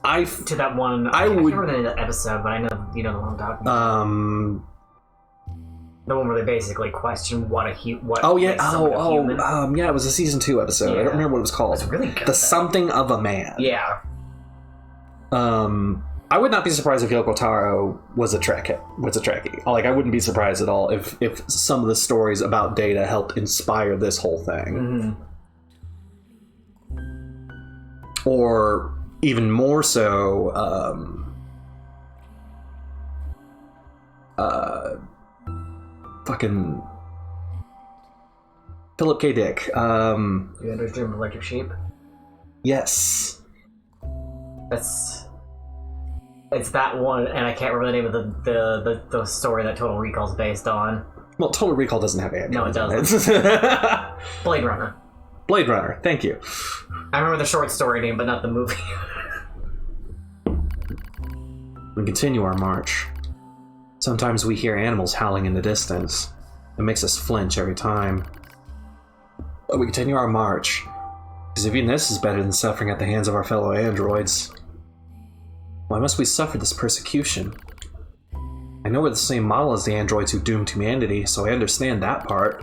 To that one... I can't remember the episode, but I know you know the one I'm talking about. The one where they basically question what a human... Yeah, it was a season 2 episode. Yeah. I don't remember what it was called. It's really good. The Something of a Man. Yeah. I would not be surprised if Yoko Taro was a Trekkie. Like, I wouldn't be surprised at all if some of the stories about Data helped inspire this whole thing. Mm-hmm. Or even more so, fucking Philip K. Dick. You understand Electric Sheep? Yes. It's that one, and I can't remember the name of the story that Total Recall's based on. Well, Total Recall doesn't have androids. No, it doesn't. Blade Runner. Blade Runner, thank you. I remember the short story name, but not the movie. We continue our march. Sometimes we hear animals howling in the distance. It makes us flinch every time. But we continue our march, because even this is better than suffering at the hands of our fellow androids. Why must we suffer this persecution? I know we're the same model as the androids who doomed humanity, so I understand that part.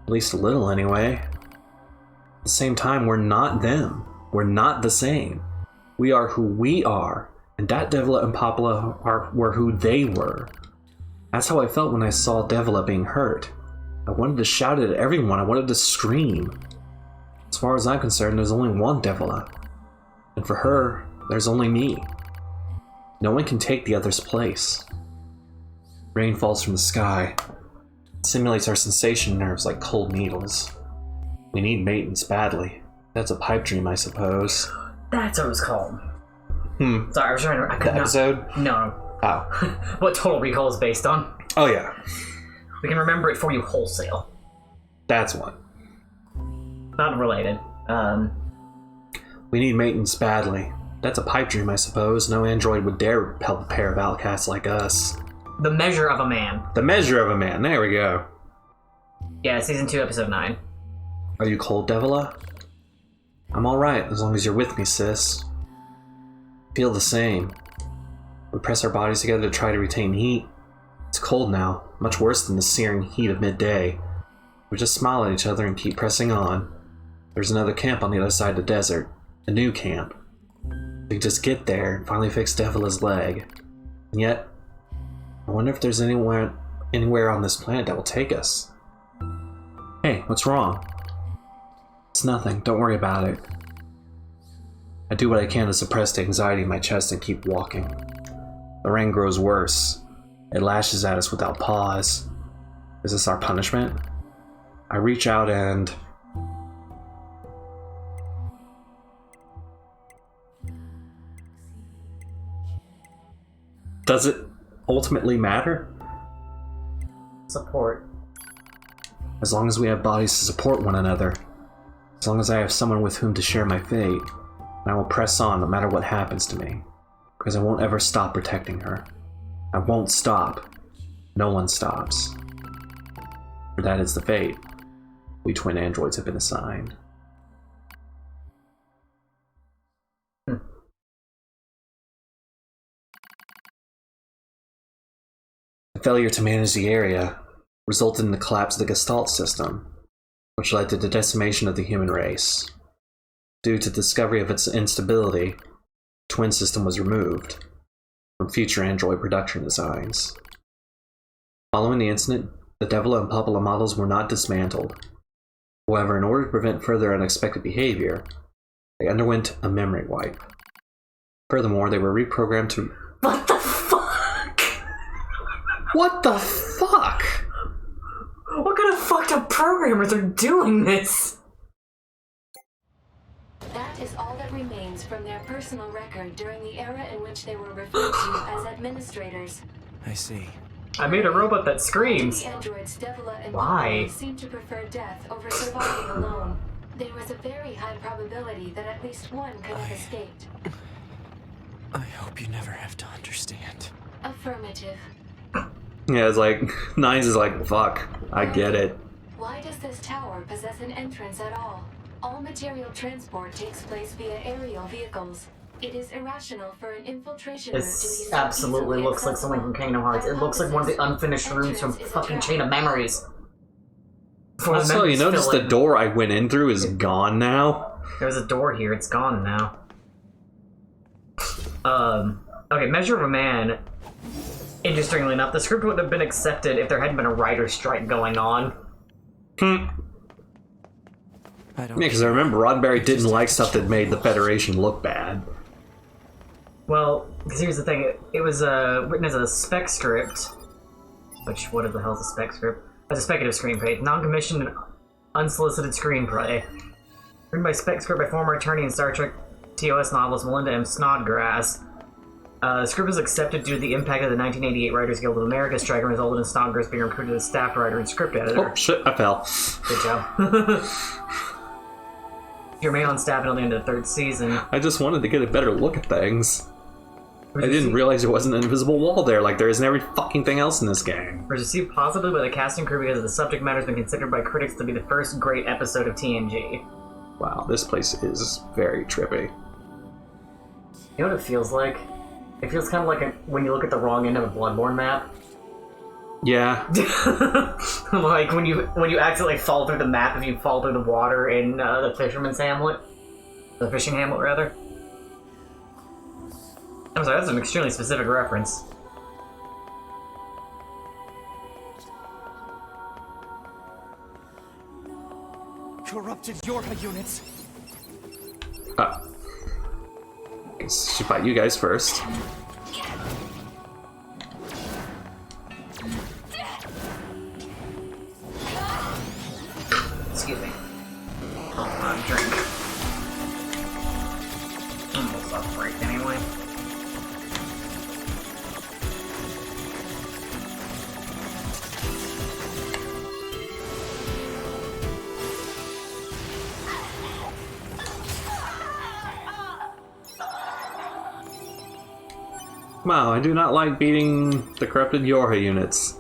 At least a little, anyway. At the same time, we're not them. We're not the same. We are who we are, and that Devla and Popla were who they were. That's how I felt when I saw Devla being hurt. I wanted to shout it at everyone. I wanted to scream. As far as I'm concerned, there's only one Devla. And for her, there's only me. No one can take the other's place. Rain falls from the sky. It simulates our sensation nerves like cold needles. We need maintenance badly. That's a pipe dream, I suppose. That's what it was called. Sorry, I was trying to... The episode? No. Oh. What Total Recall is based on. Oh, yeah. We can remember it for you wholesale. That's one. Not related. We need maintenance badly. That's a pipe dream, I suppose. No android would dare help a pair of outcasts like us. The Measure of a Man. The Measure of a Man. There we go. Yeah, Season 2, Episode 9. Are you cold, Devila? I'm alright, as long as you're with me, sis. Feel the same. We press our bodies together to try to retain heat. It's cold now, much worse than the searing heat of midday. We just smile at each other and keep pressing on. There's another camp on the other side of the desert. A new camp. We can just get there and finally fix Devila's leg. And yet, I wonder if there's anywhere on this planet that will take us. Hey, what's wrong? It's nothing. Don't worry about it. I do what I can to suppress the anxiety in my chest and keep walking. The rain grows worse. It lashes at us without pause. Is this our punishment? I reach out and... Does it ultimately matter? Support. As long as we have bodies to support one another. As long as I have someone with whom to share my fate. I will press on no matter what happens to me. Because I won't ever stop protecting her. I won't stop. No one stops. For that is the fate we twin androids have been assigned. The failure to manage the area resulted in the collapse of the Gestalt system, which led to the decimation of the human race. Due to the discovery of its instability, the twin system was removed from future android production designs. Following the incident, the Devila and Popula models were not dismantled. However, in order to prevent further unexpected behavior, they underwent a memory wipe. Furthermore, they were reprogrammed to... What the fuck? What the fuck? What kind of fucked up programmers are doing this? That is all that remains from their personal record during the era in which they were referred to as administrators. I see. I made a robot that screams. The androids Devila and Why? Popula seem to prefer death over surviving alone. There was a very high probability that at least one could have escaped. I hope you never have to understand. Affirmative. Yeah, it's like, Nines is like, fuck, I get it. Why does this tower possess an entrance at all? All material transport takes place via aerial vehicles. It is irrational for an infiltration route to be This so absolutely easily looks like something from accessible. Kingdom Hearts. It looks like one of the unfinished rooms from fucking Chain of Memories. Also, you notice the door I went in through is gone now? There's a door here, it's gone now. Okay, Measure of a Man. Interestingly enough, the script would have been accepted if there hadn't been a writer's strike going on. I don't. Yeah, because I remember Roddenberry didn't like stuff that made the Federation look bad. Well, because here's the thing, it was written as a spec script, which, what the hell is a spec script? As a speculative screenplay, non-commissioned and unsolicited screenplay. Written by spec script by former attorney and Star Trek TOS novelist Melinda M. Snodgrass. The script was accepted due to the impact of the 1988 Writers Guild of America strike and resulted in Snodgrass being recruited as staff writer and script editor. Oh, shit, I fell. Good job. He remained on staff until the end of the third season. I just wanted to get a better look at things. I didn't realize there wasn't an invisible wall there, like there is in every fucking thing else in this game. Was received positively by the casting crew because the subject matter has been considered by critics to be the first great episode of TNG. Wow, this place is very trippy. You know what it feels like? It feels kind of like when you look at the wrong end of a Bloodborne map. Yeah. Like when you accidentally fall through the map if you fall through the water in the Fisherman's Hamlet. The Fishing Hamlet, rather. I'm sorry, that's an extremely specific reference. Corrupted YoRHa units. Should fight you guys first. Excuse me. Drink. Almost off break anyway. Wow, I do not like beating the corrupted YoRHa units.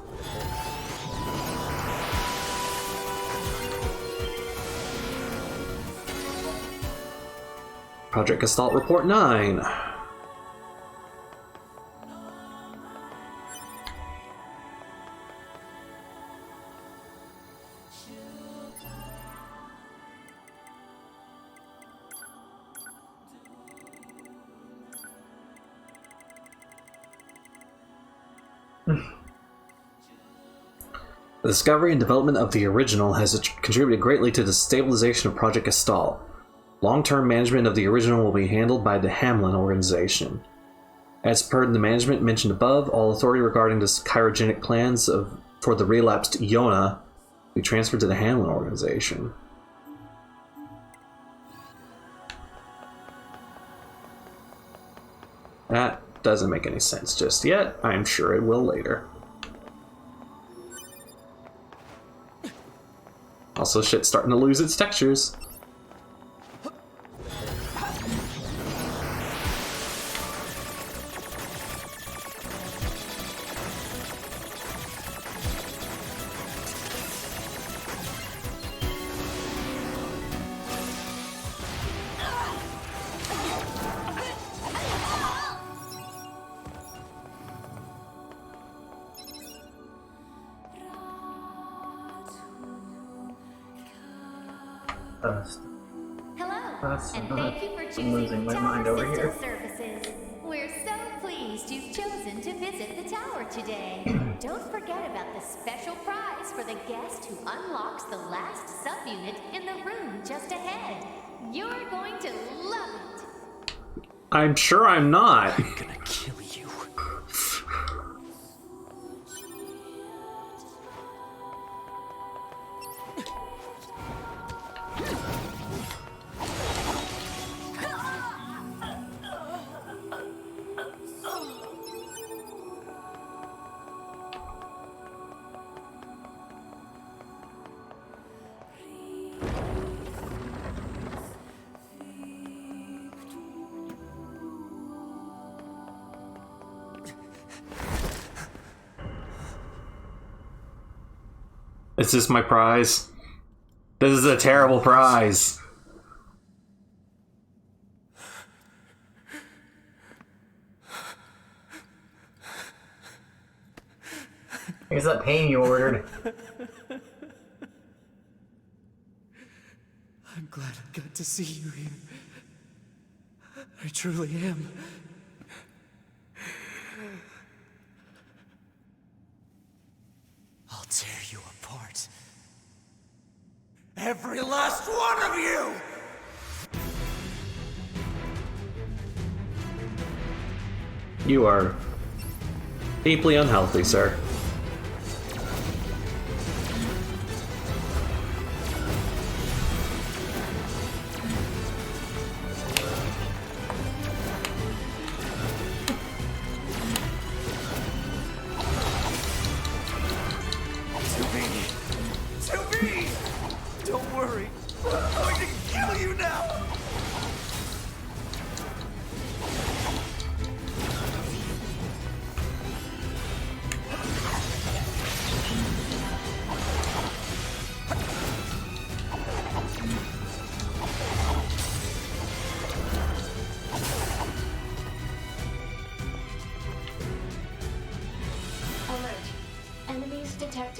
Project Gestalt Report 9. The discovery and development of the original has contributed greatly to the stabilization of Project Gestalt. Long-term management of the original will be handled by the Hamlin organization. As per the management mentioned above, all authority regarding the chirogenic plans for the relapsed YoRHa will be transferred to the Hamlin organization. That doesn't make any sense just yet. I'm sure it will later. Also, shit's starting to lose its textures. Hello, and thank you for I'm losing choosing my Tower mind over System here. Services. We're so pleased you've chosen to visit the tower today. Don't forget about the special prize for the guest who unlocks the last subunit in the room just ahead. You're going to love it. I'm sure I'm not. I'm gonna kill you. Is this my prize? This is a terrible prize. Here's that pain you ordered. I'm glad I got to see you here. I truly am. I'll tear you apart. Every last one of you! You are deeply unhealthy, sir. To me! Don't worry. I'm going to kill you now!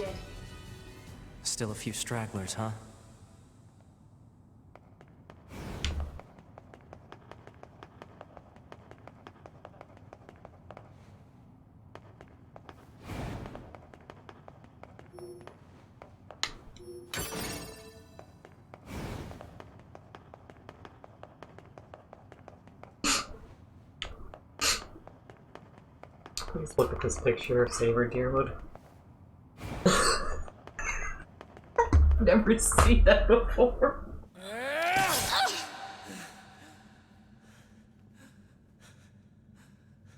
detected. Still a few stragglers, huh? Please look at this picture of Saber Deerwood. Never seen that before.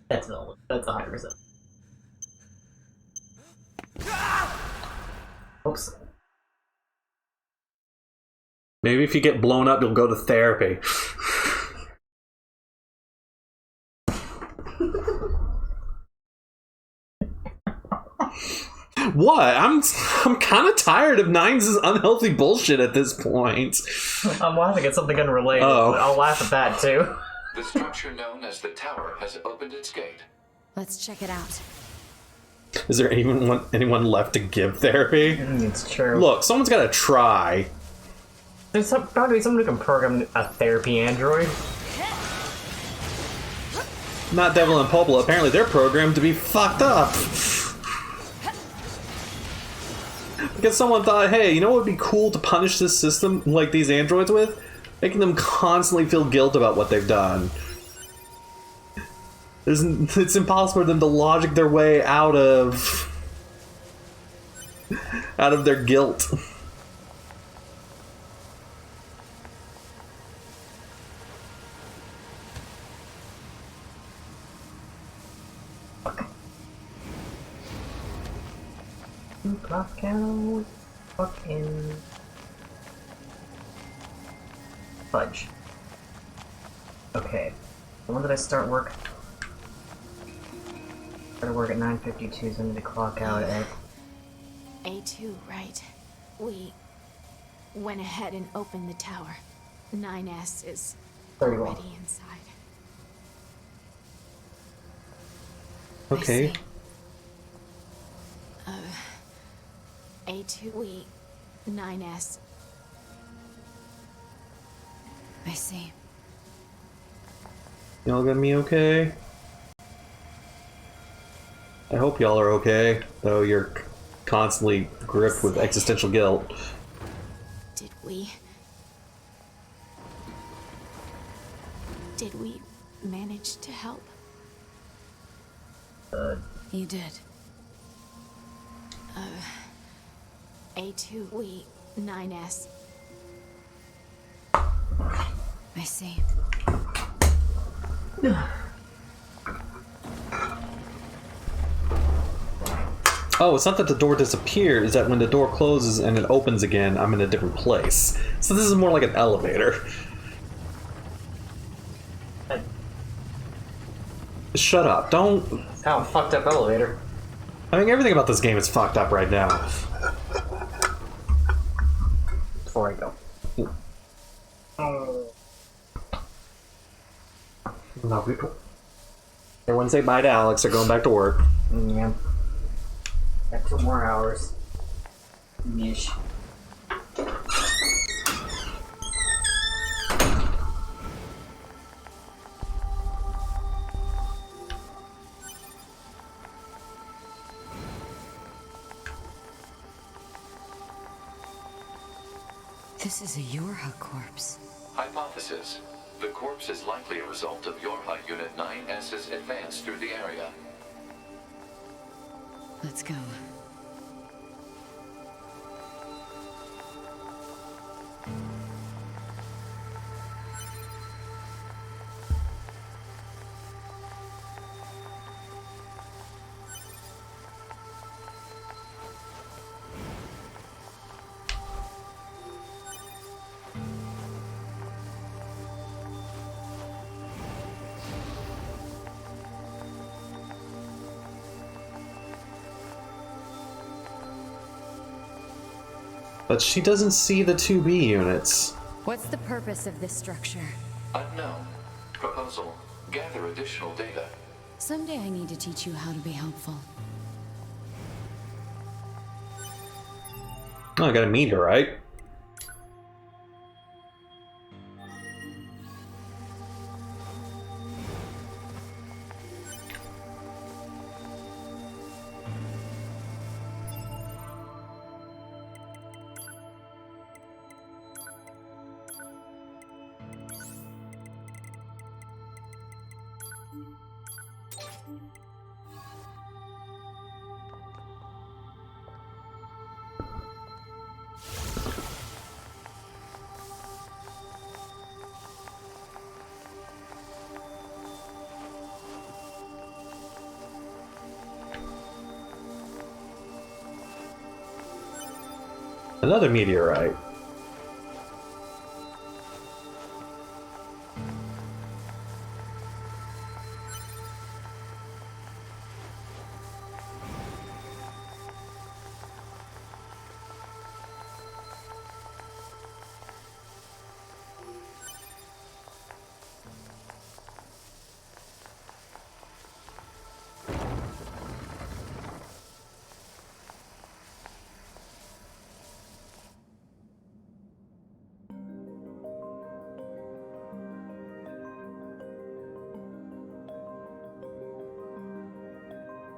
That's 100%. Oops. Maybe if you get blown up, you'll go to therapy. What? I'm kind of tired of Nines' unhealthy bullshit at this point. I'm laughing at something unrelated. Oh. But I'll laugh at that too. The structure known as the tower has opened its gate. Let's check it out. Is there anyone left to give therapy? It's true. Look, someone's got to try. There's got to be someone who can program a therapy android. Not Devil and Popolo. Apparently they're programmed to be fucked up. Because someone thought, hey, you know what would be cool to punish this system like these androids with? Making them constantly feel guilt about what they've done. It's impossible for them to logic their way out of their guilt. Clock out. Fucking fudge. Okay. When did I start work? Started work at 9:52, so I need to clock out at A2, right? We went ahead and opened the tower. 9S is 31. already inside. Okay. A2, we 9S. I see. Y'all gonna be okay? I hope y'all are okay, though you're constantly gripped with existential guilt. Did we manage to help? You did. A2, we 9S. I see. Oh, it's not that the door disappeared, it's that when the door closes and it opens again, I'm in a different place. So this is more like an elevator. Shut up, don't... how a fucked up elevator. I mean, everything about this game is fucked up right now. Before I go. No, people. Everyone say bye to Alex, they're going back to work. Yeah. Got 2 more hours. Yeesh. This is a YoRHa corpse. Hypothesis. The corpse is likely a result of YoRHa Unit 9S's advance through the area. Let's go. But she doesn't see the 2B units. What's the purpose of this structure? Unknown. Proposal. Gather additional data. Someday I need to teach you how to be helpful. Oh, I got a meteorite. Another meteorite.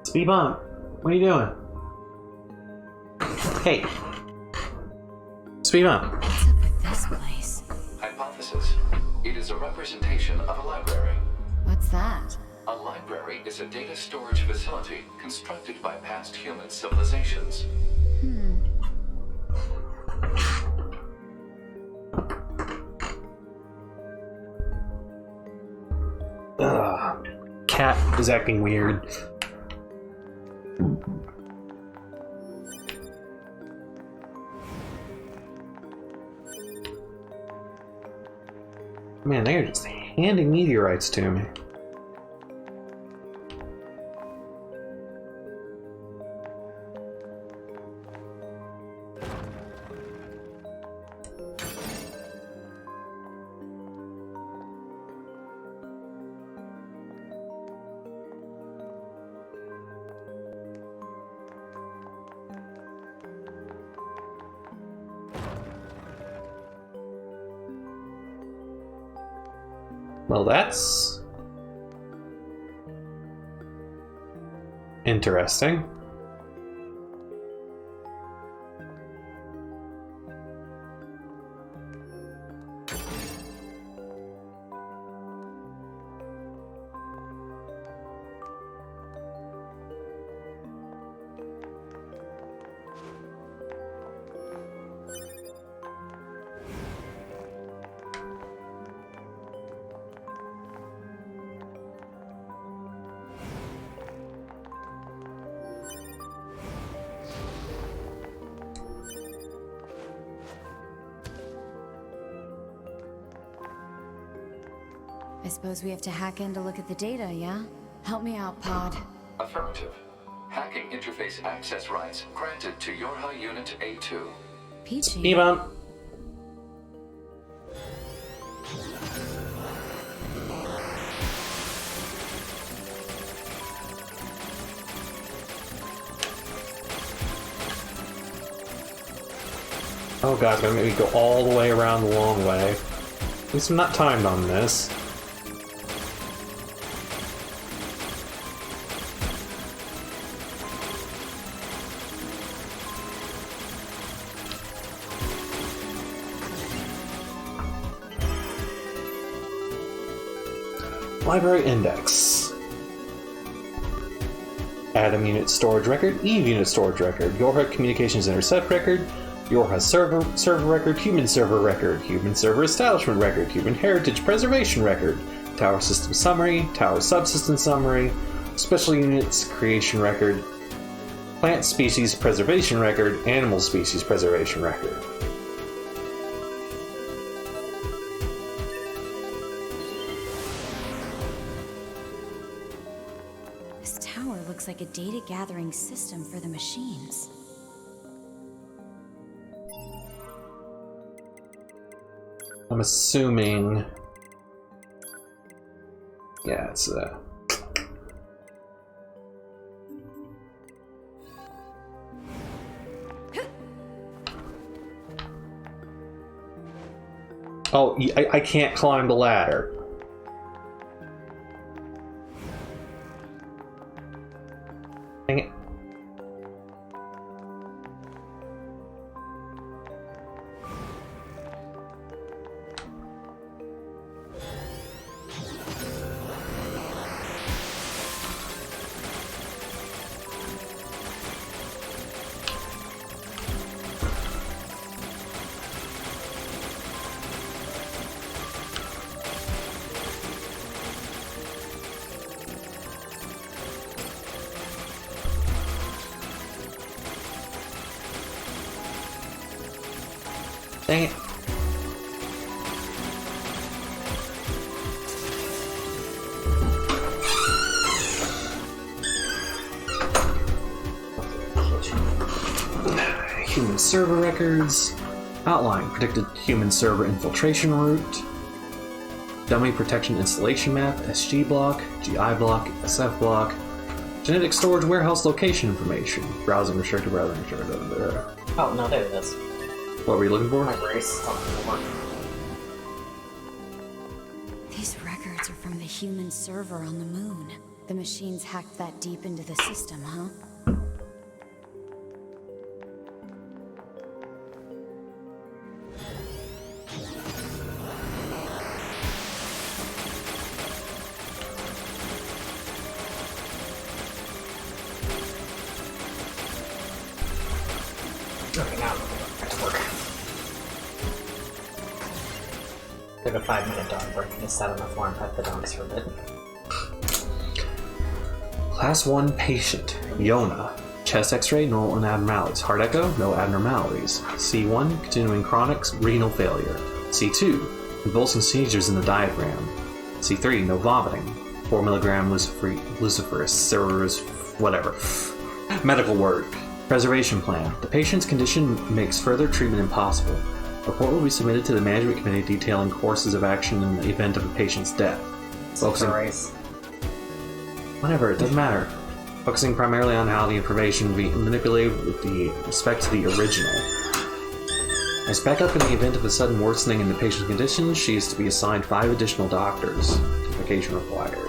Speed bump, what are you doing? Hey. Speed bump. What's up with this place? Hypothesis. It is a representation of a library. What's that? A library is a data storage facility constructed by past human civilizations. Cat is acting weird. Man, they're just handing meteorites to me. Well, that's interesting. I suppose we have to hack in to look at the data, yeah? Help me out, Pod. Affirmative. Hacking interface access rights granted to YoRHa Unit A2. Peachy. Speed bump. Oh god, it's gonna make me go all the way around the long way. At least I'm not timed on this. Library index. Atom unit storage record, Eve unit storage record, YoRHa communications intercept record, YoRHa server record, human server establishment record, human heritage preservation record, tower system summary, tower subsystem summary, special units creation record, plant species preservation record, animal species preservation record. This tower looks like a data gathering system for the machines. I'm assuming... Yeah, it's Oh, I can't climb the ladder. Dang it. Dang it. Human server records. Outline. Predicted human server infiltration route. Dummy protection installation map. SG block. GI block. SF block. Genetic storage warehouse location information. Browsing restricted. Browsing restricted. Oh, no, there it is. What were you looking for? My brace. These records are from the human server on the moon. The machines hacked that deep into the system, huh? Okay, now back to work. Took a 5-minute dog break and just sat on the floor and pet the dogs for a bit. Class 1 patient. YoRHa. Chest x-ray, normal abnormalities. Heart echo, no abnormalities. C1, continuing chronic renal failure. C2, convulsing seizures in the diaphragm. C3, no vomiting. 4 milligram luciferase, serous, whatever. Medical word. Preservation plan. The patient's condition makes further treatment impossible. A report will be submitted to the management committee detailing courses of action in the event of a patient's death. Focusing. Whatever, it doesn't matter. Focusing primarily on how the information will be manipulated with respect to the original. As backup in the event of a sudden worsening in the patient's condition, she is to be assigned 5 additional doctors. Certification required.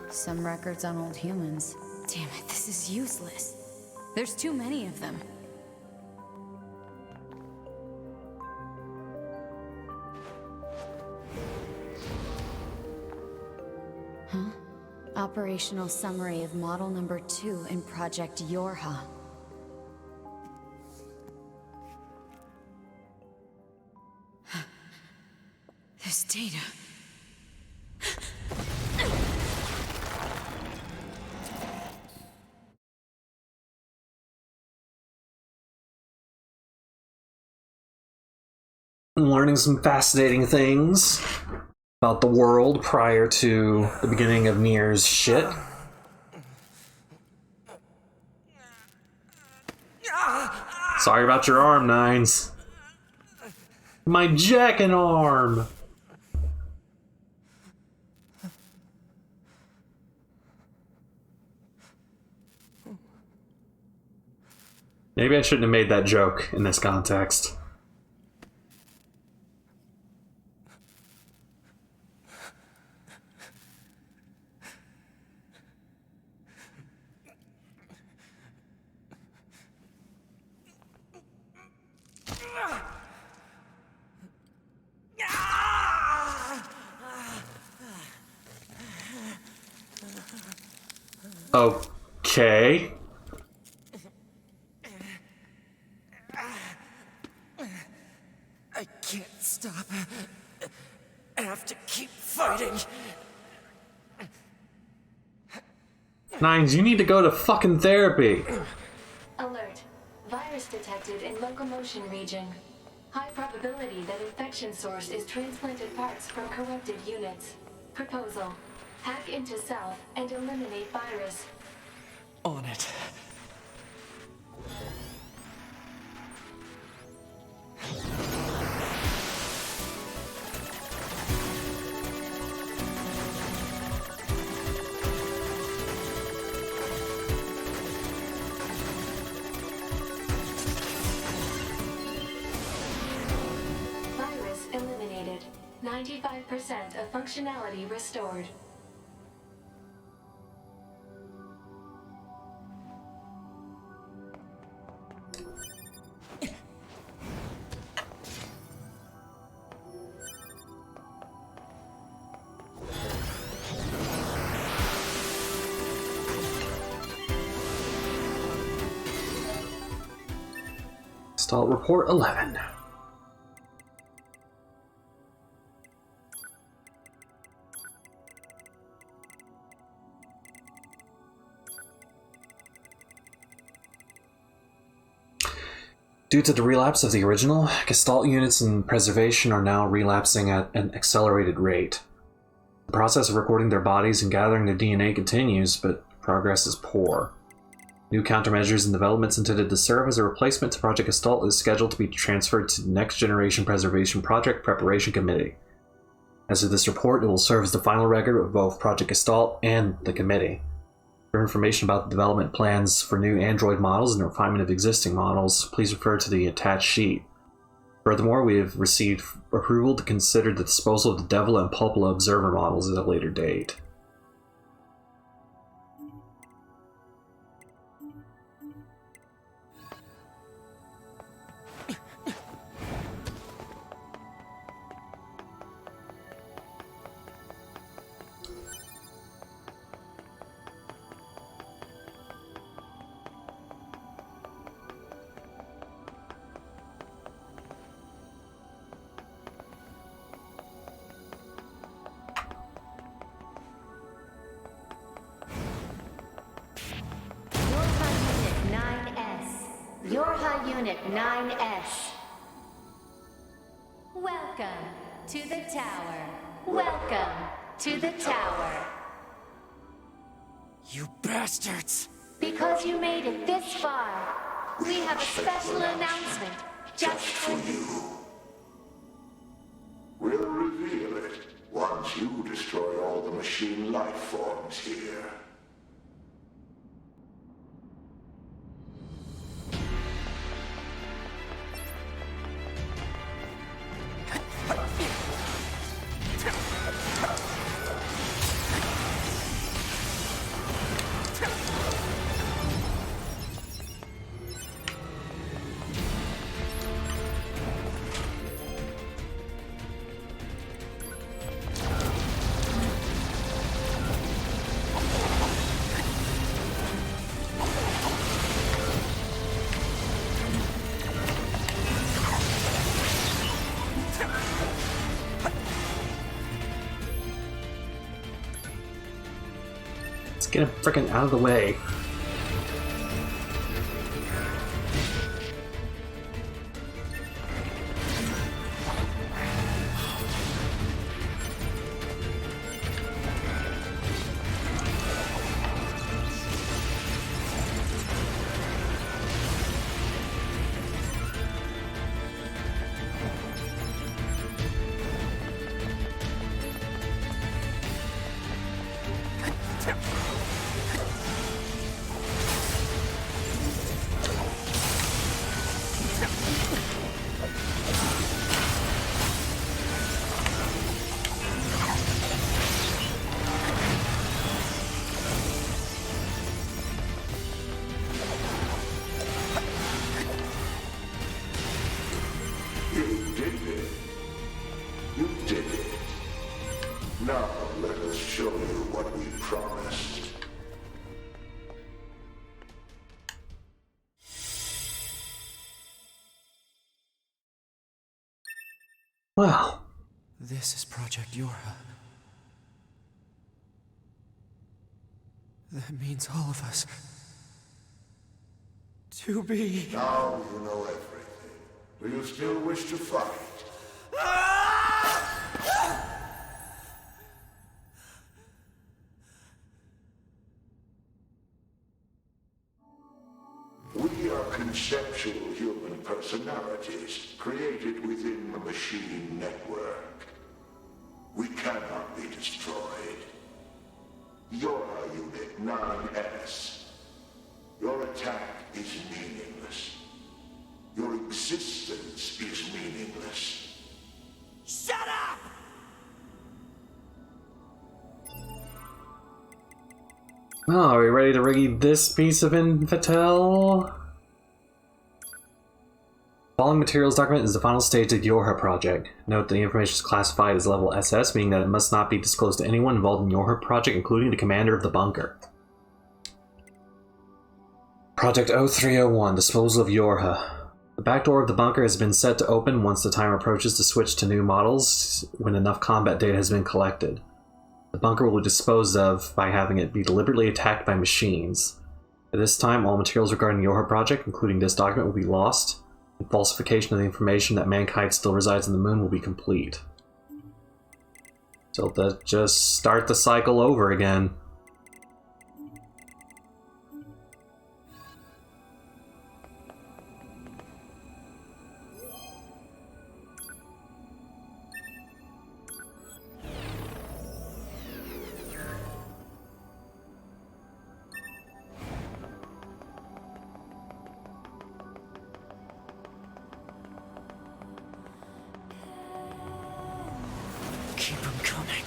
Some records on old humans. Damn it, this is useless. There's too many of them. Huh? Operational summary of model number 2 in Project YoRHa. This data. I'm learning some fascinating things about the world prior to the beginning of NieR's shit. Sorry about your arm, Nines. My jacking arm! Maybe I shouldn't have made that joke in this context. Okay. I can't stop. I have to keep fighting. Nines, you need to go to fucking therapy. Alert. Virus detected in locomotion region. High probability that infection source is transplanted parts from corrupted units. Proposal. Hack into South and eliminate virus. On it. 95% of functionality restored. Gestalt Report 11. Due to the relapse of the original, Gestalt units in preservation are now relapsing at an accelerated rate. The process of recording their bodies and gathering their DNA continues, but progress is poor. New countermeasures and developments intended to serve as a replacement to Project Gestalt is scheduled to be transferred to the Next Generation Preservation Project Preparation Committee. As of this report, it will serve as the final record of both Project Gestalt and the committee. For information about the development plans for new Android models and refinement of existing models, please refer to the attached sheet. Furthermore, we have received approval to consider the disposal of the Devil and Pulpula observer models at a later date. YoRHa Unit 9S. Welcome to the tower. Welcome to the tower. You bastards! Because you made it this far, we have a special announcement just for you. We'll reveal it once you destroy all the machine life forms here. Get him frickin' out of the way. Now let us show you what we promised. Well, this is Project YoRHa. That means all of us. To be... Now you know everything. Do you still wish to fight? We are conceptual human personalities created within the machine network. We cannot be destroyed. YoRHa Unit 9S. Your attack is meaningless. Your existence is meaningless. Shut up! Oh, are we ready to read this piece of Invitel? Following materials document is the final stage of the YoRHa project. Note that the information is classified as level SS, meaning that it must not be disclosed to anyone involved in the YoRHa project, including the commander of the bunker. Project 0301, Disposal of YoRHa. The back door of the bunker has been set to open once the time approaches to switch to new models when enough combat data has been collected. The bunker will be disposed of by having it be deliberately attacked by machines. At this time, all materials regarding the YoRHa project, including this document, will be lost, and falsification of the information that mankind still resides on the moon will be complete. So let's just start the cycle over again. Keep them coming.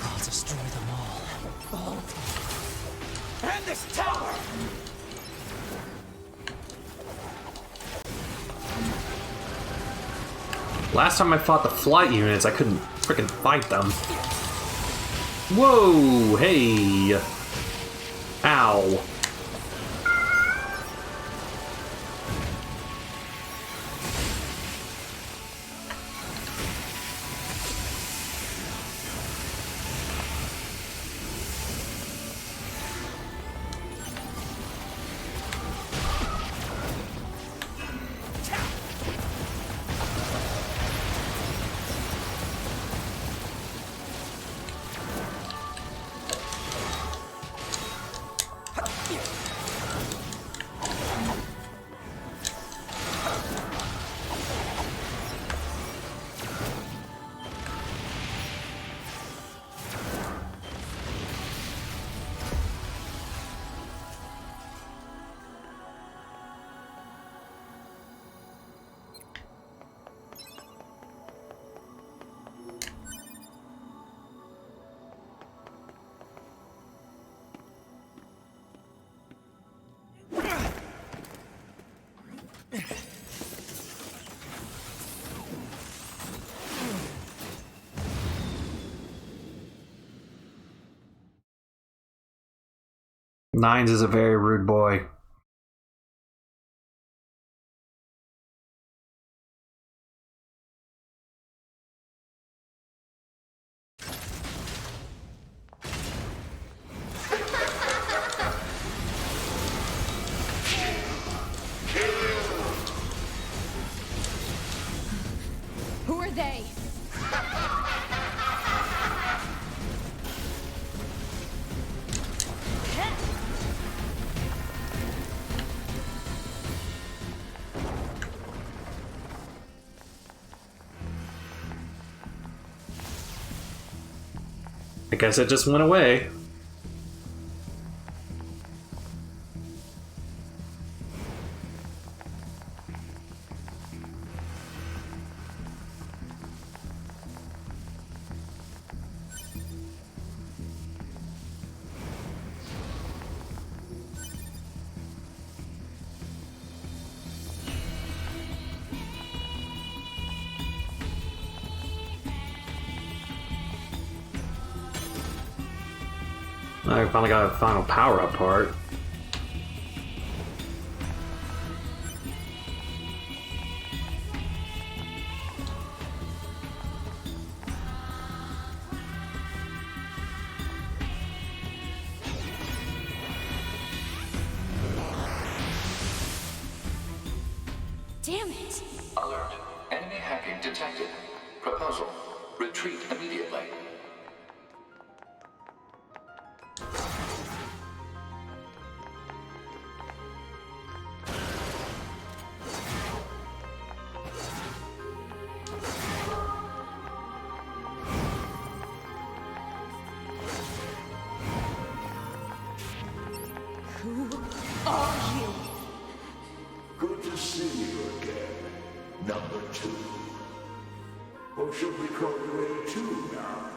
I'll destroy them all. All of them. And this tower! Last time I fought the flight units, I couldn't frickin' fight them. Whoa! Hey! Ow! Nines is a very rude boy. Who are they? I guess it just went away. I finally got a final power-up part. Damn it! Alert. Enemy hacking detected. Proposal. Retreat immediately. Who are you? Good to see you again, number 2. Or should we call you A2 now?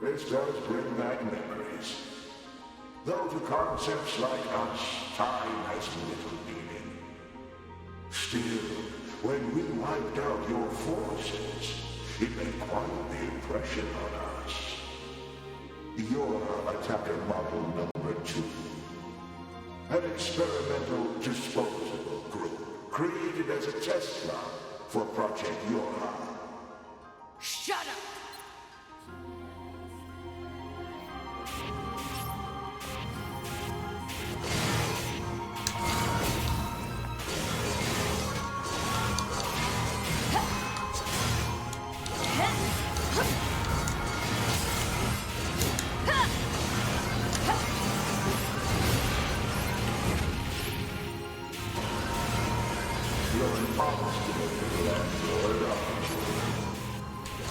This does bring back memories. Though to concepts like us, time has little meaning. Still, when we wiped out your forces, it made quite the impression on us. YoRHa Attacker Model number 2. An experimental disposable group created as a test lab for Project YoRHa. Shut up!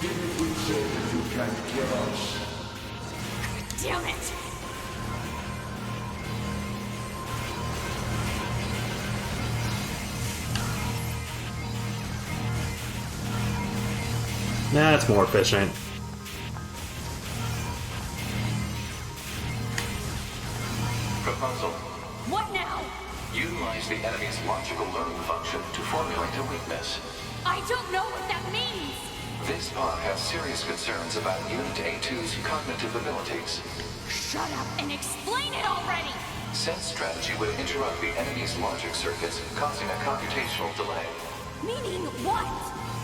Didn't we say that you can't kill us? Damn it! That's more efficient. Proposal. What now? Utilize the enemy's logical learning function to formulate a weakness. I don't know what that means! This pod has serious concerns about Unit A2's cognitive abilities. Shut up and explain it already! Sense strategy would interrupt the enemy's logic circuits, causing a computational delay. Meaning what?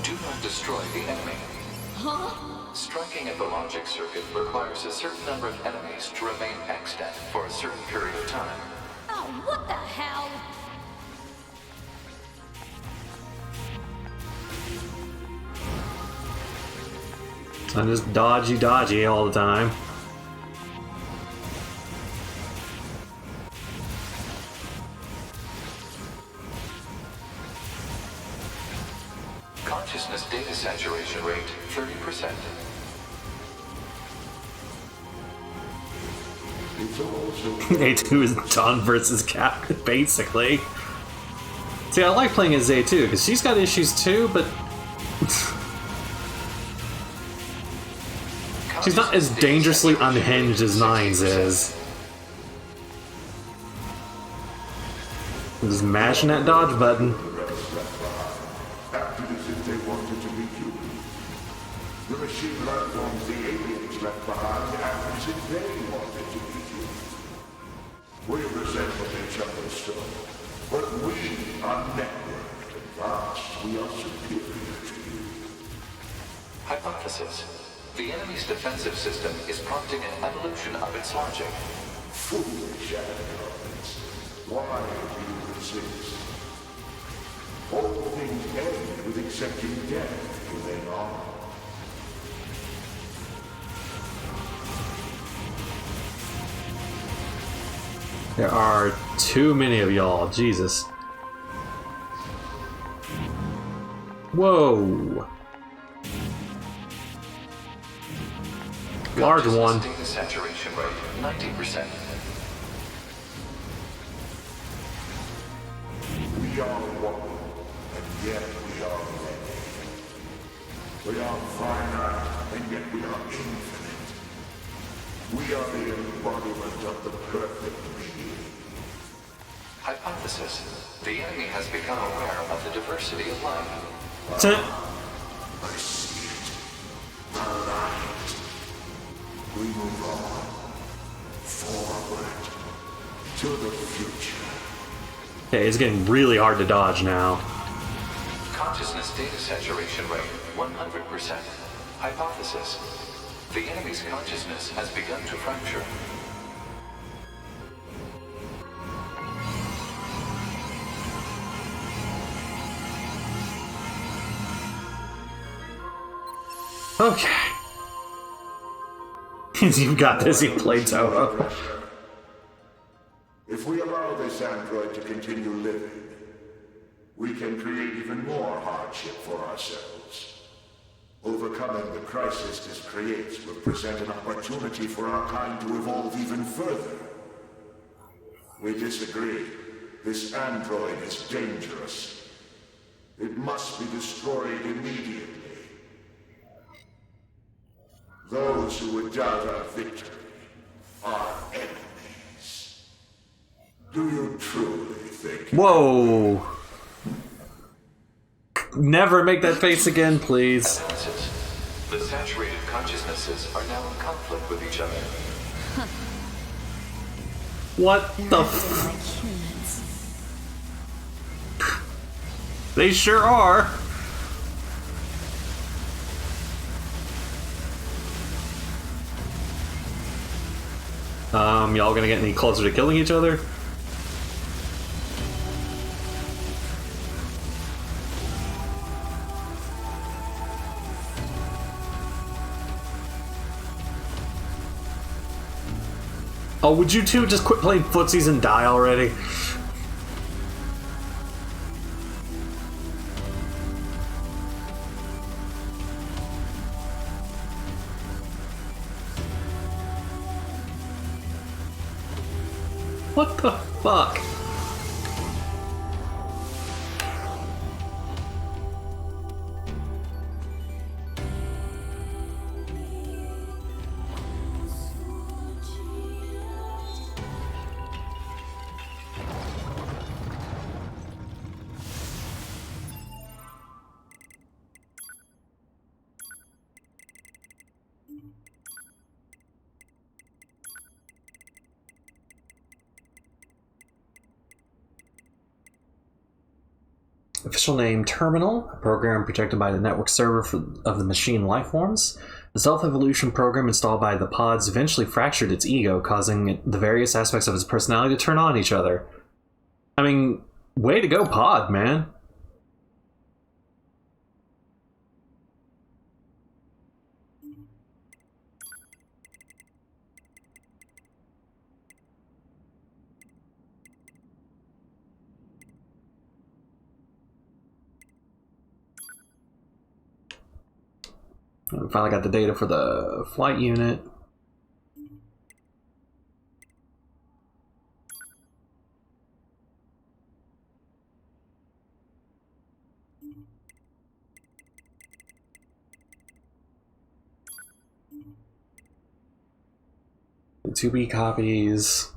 Do not destroy the enemy. Huh? Striking at the logic circuit requires a certain number of enemies to remain extant for a certain period of time. Oh, what the hell? I'm just dodgy all the time. Consciousness data saturation rate 30%. A2 is Dawn versus Cap, basically. See, I like playing as A2 because she's got issues too, but she's not as dangerously unhinged as Nines is. Just mashing that dodge button. After this, if they wanted to be human. The machine life forms the aliens left behind after if they wanted to be human. We resemble each other still, but we are networked and vast. We are superior to you. Hypothesis. The enemy's defensive system is prompting an evolution of its logic. Foolish androids. Why do you resist? All things end with accepting death, do they not? There are too many of y'all, Jesus. Whoa. Large one. Data saturation rate 90%. We are one, and yet we are many. We are finite, and yet we are infinite. We are the embodiment of the perfect being. Hypothesis. The enemy has become aware of the diversity of life. I see it. The light. We move on. Forward. To the future. Okay, it's getting really hard to dodge now. Consciousness data saturation rate 100%. Hypothesis. The enemy's consciousness has begun to fracture. Okay. You've got this, you played Toho. If we allow this android to continue living, we can create even more hardship for ourselves. Overcoming the crisis this creates will present an opportunity for our kind to evolve even further. We disagree. This android is dangerous. It must be destroyed immediately. Those who would doubt our victory are enemies. Do you truly think... Whoa! Never make that face again, please. Analysis. The saturated consciousnesses are now in conflict with each other. What They're the acting like humans. They sure are. Y'all gonna get any closer to killing each other? Oh, would you two just quit playing footsies and die already? What the fuck? Official name Terminal, a program projected by the network server of the machine lifeforms. The self-evolution program installed by the pods eventually fractured its ego, causing the various aspects of its personality to turn on each other. I mean, way to go, pod, man. Finally got the data for the flight unit. The 2B copies.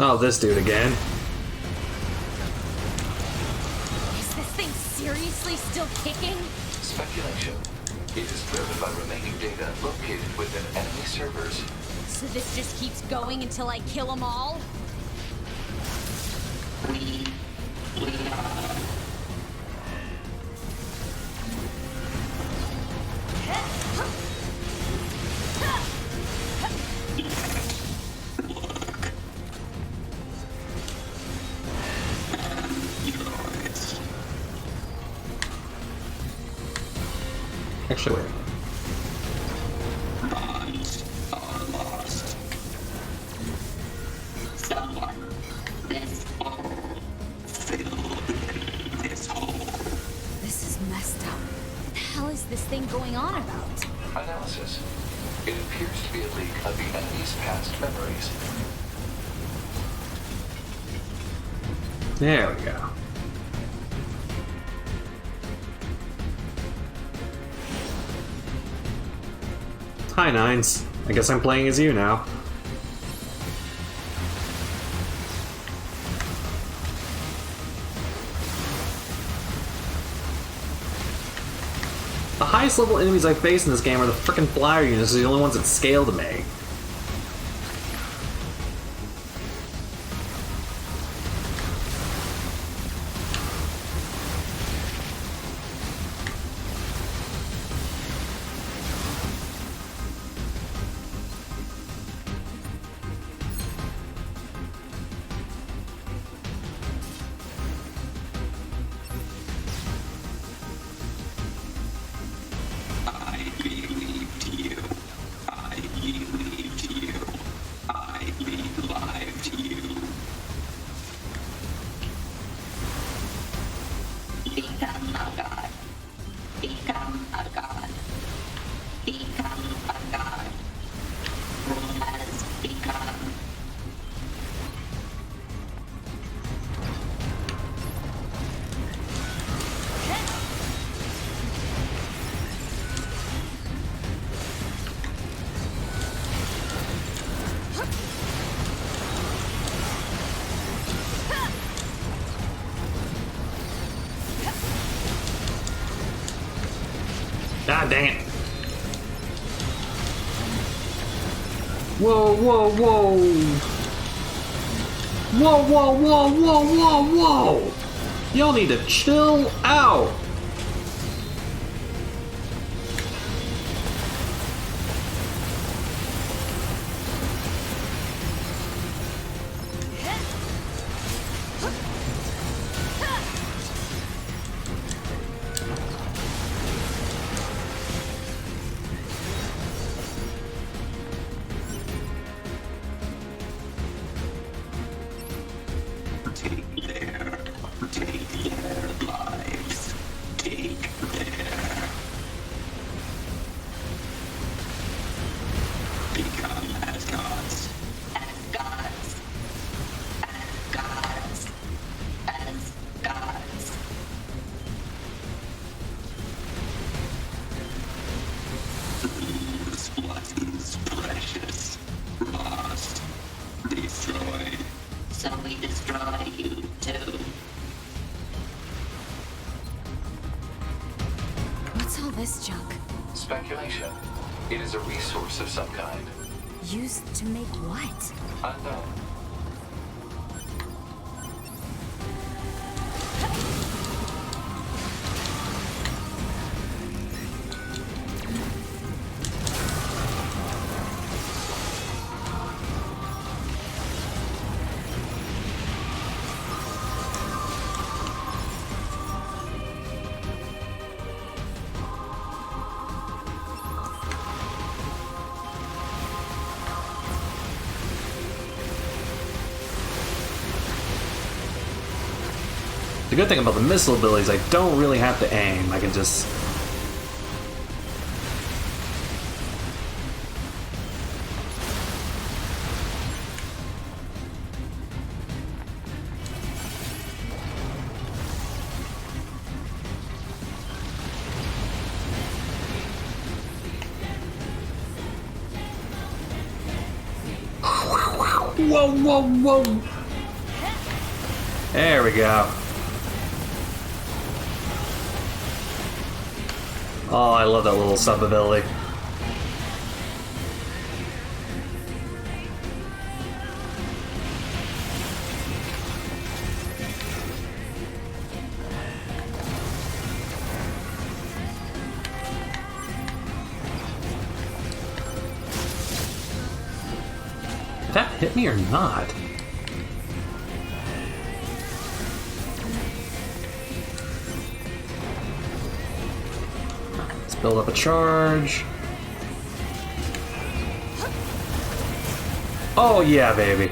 Oh, this dude again. Is this thing seriously still kicking? Speculation. It is driven by remaining data located within enemy servers. So this just keeps going until I kill them all? Actually, wait. This is messed up. What the hell is this thing going on about? Analysis. It appears to be a leak of the enemy's past memories. There we go. Hi, Nines. I guess I'm playing as you now. The highest level enemies I face in this game are the frickin' flyer units, the only ones that scale to me. God dang it. Whoa, whoa, whoa. Whoa, whoa, whoa, whoa, whoa, whoa. Y'all need to chill out. What's all this junk? Speculation. It is a resource of some kind. Used to make what? Unknown. The good thing about the missile abilities, I don't really have to aim. I can just... Whoa, whoa, whoa! There we go. Oh, I love that little sub ability. Did that hit me or not? Build up a charge. Oh yeah, baby.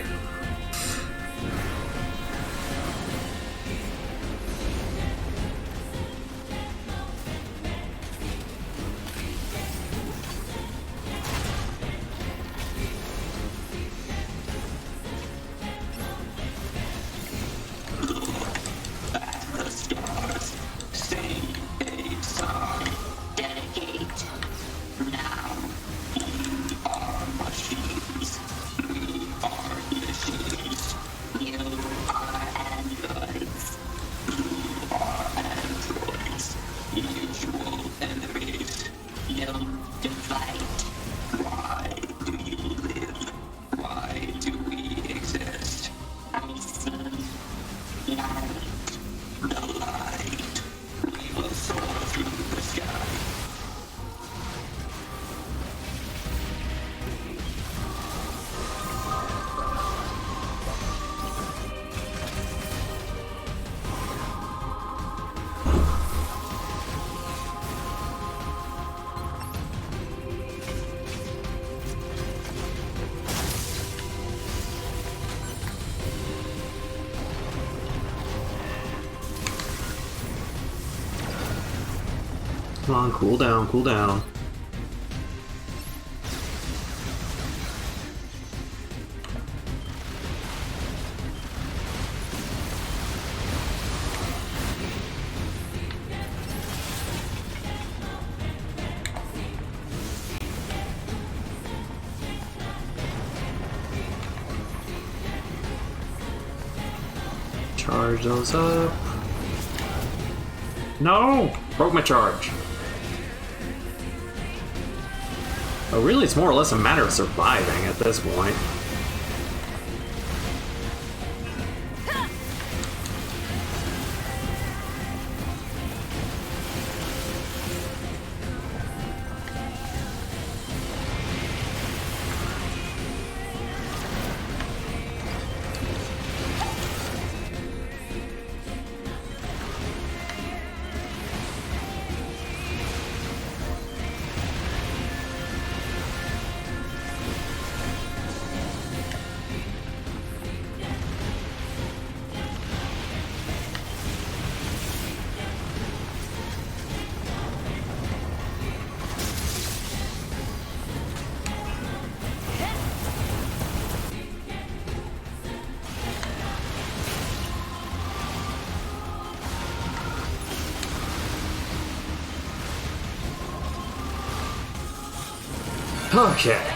Come on, cool down, cool down. Charge those up. No! Broke my charge. But really, it's more or less a matter of surviving at this point. Okay.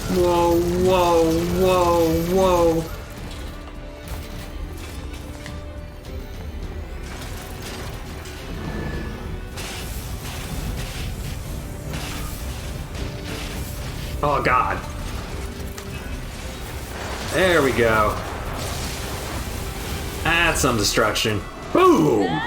Whoa, whoa, whoa, whoa. Oh, God. There we go. That's some destruction. Boom!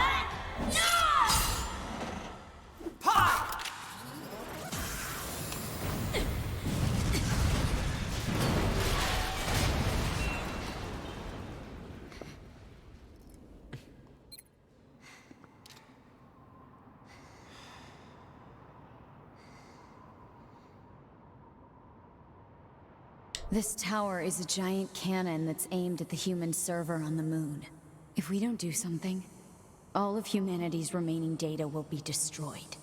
This tower is a giant cannon that's aimed at the human server on the moon. If we don't do something, all of humanity's remaining data will be destroyed.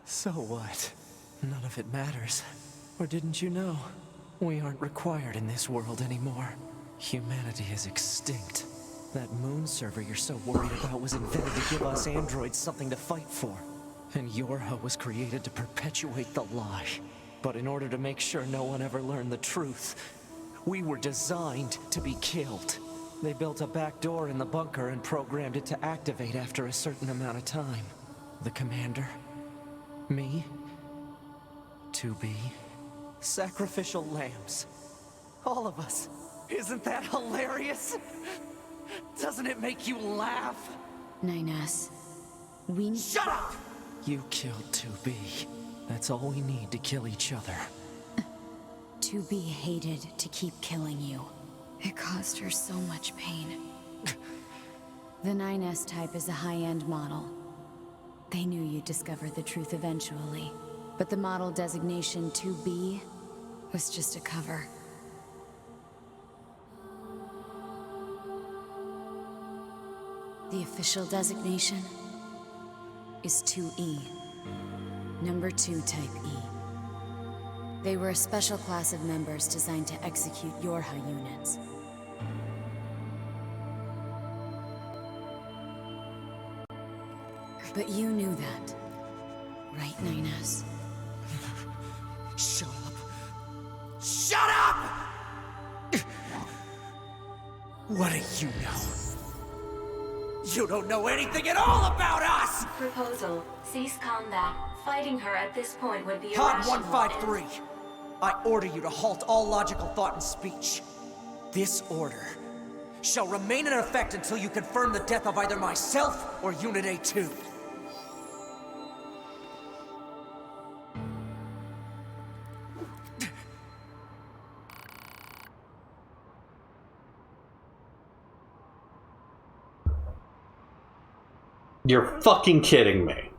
So what? None of it matters. Or didn't you know? We aren't required in this world anymore. Humanity is extinct. That moon server you're so worried about was invented to give us androids something to fight for. And YoRHa was created to perpetuate the lie. But in order to make sure no one ever learned the truth, we were designed to be killed. They built a back door in the bunker and programmed it to activate after a certain amount of time. The commander, me, 2B, sacrificial lambs. All of us. Isn't that hilarious? Doesn't it make you laugh? 9S, we... Shut up! You killed 2B. That's all we need to kill each other. 2B hated to keep killing you. It caused her so much pain. The 9S type is a high-end model. They knew you'd discover the truth eventually. But the model designation 2B was just a cover. The official designation is 2E. Number 2 type E. They were a special class of members designed to execute YoRHa units. But you knew that, right, 9S? Shut up! Shut up! What do you know? You don't know anything at all about us! Proposal. Cease combat. Fighting her at this point would be Pod irrational. 153. I order you to halt all logical thought and speech. This order shall remain in effect until you confirm the death of either myself or Unit A2. You're fucking kidding me.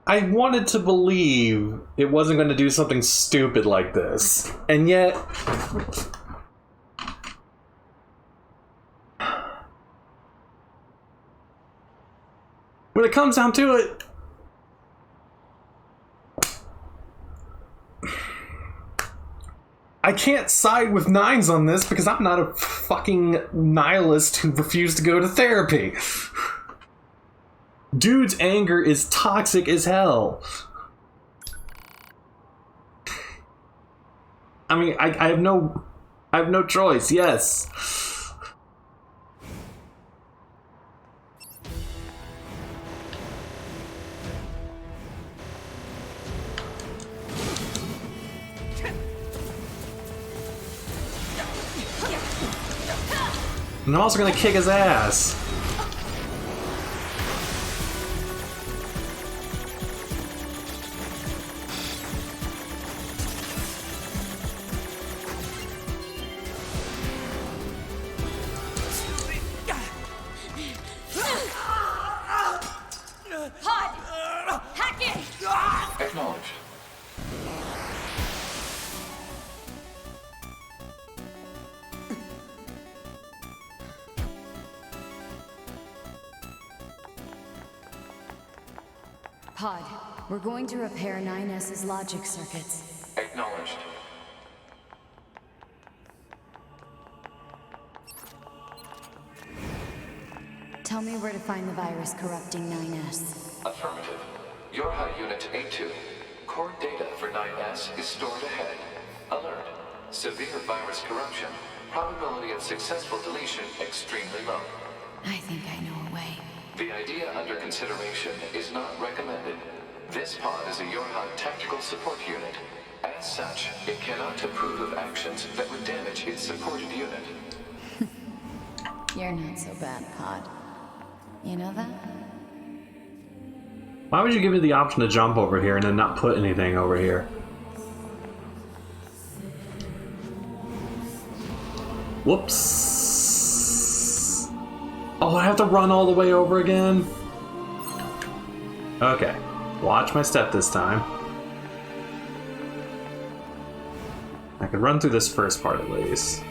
I wanted to believe it wasn't going to do something stupid like this. And yet... when it comes down to it... I can't side with Nines on this because I'm not a fucking nihilist who refused to go to therapy. Dude's anger is toxic as hell. I mean, I have no choice, yes. And I'm also gonna kick his ass. Acknowledged. Pod, we're going to repair 9S's logic circuits. Acknowledged. Tell me where to find the virus corrupting 9S. Affirmative. YoRHa Unit A2. Core data for 9S is stored ahead. Alert. Severe virus corruption. Probability of successful deletion extremely low. I think I know a way. The idea under consideration is not recommended. This pod is a YoRHa tactical support unit. As such, it cannot approve of actions that would damage its supported unit. You're not so bad, Pod. You know that? Why would you give me the option to jump over here and then not put anything over here? Whoops. Oh, I have to run all the way over again? Okay. Watch my step this time. I could run through this first part at least.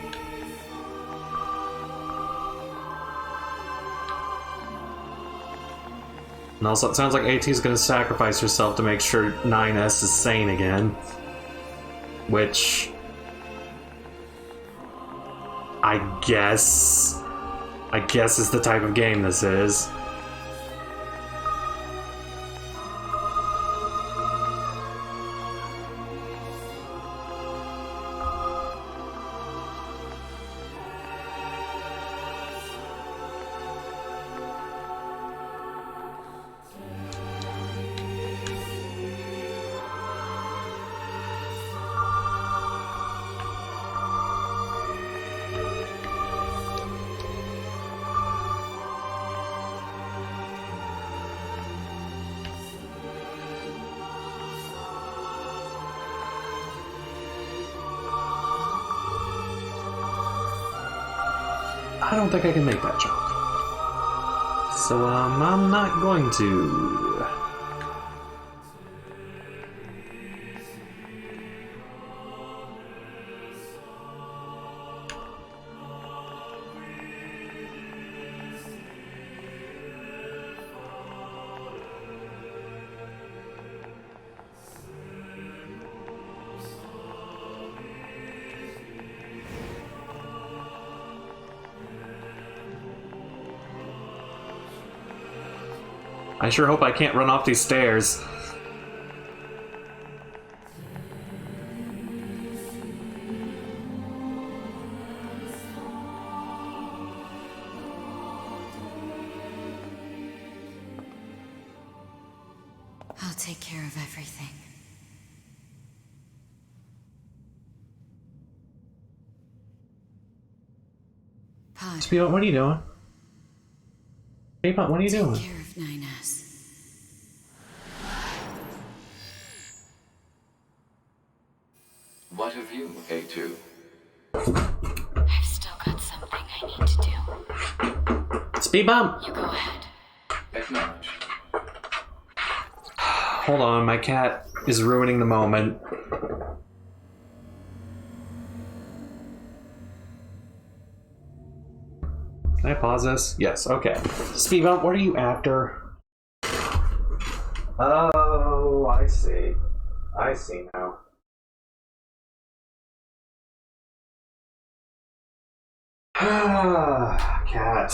And also, it sounds like AT is going to sacrifice herself to make sure 9S is sane again. Which... I guess is the type of game this is. I don't think I can make that jump. So, I'm not going to. I sure hope I can't run off these stairs. I'll take care of everything. Pod, Speed, what are you doing? Hey, Pop, what are you doing? take care of 9S. What of you, A2? I've still got something I need to do. Speed bump! You go ahead. Acknowledged. hold on, my cat is ruining the moment. Can I pause this? Yes, okay. Speed bump, what are you after? Oh, I see. I see now. Ah, cat.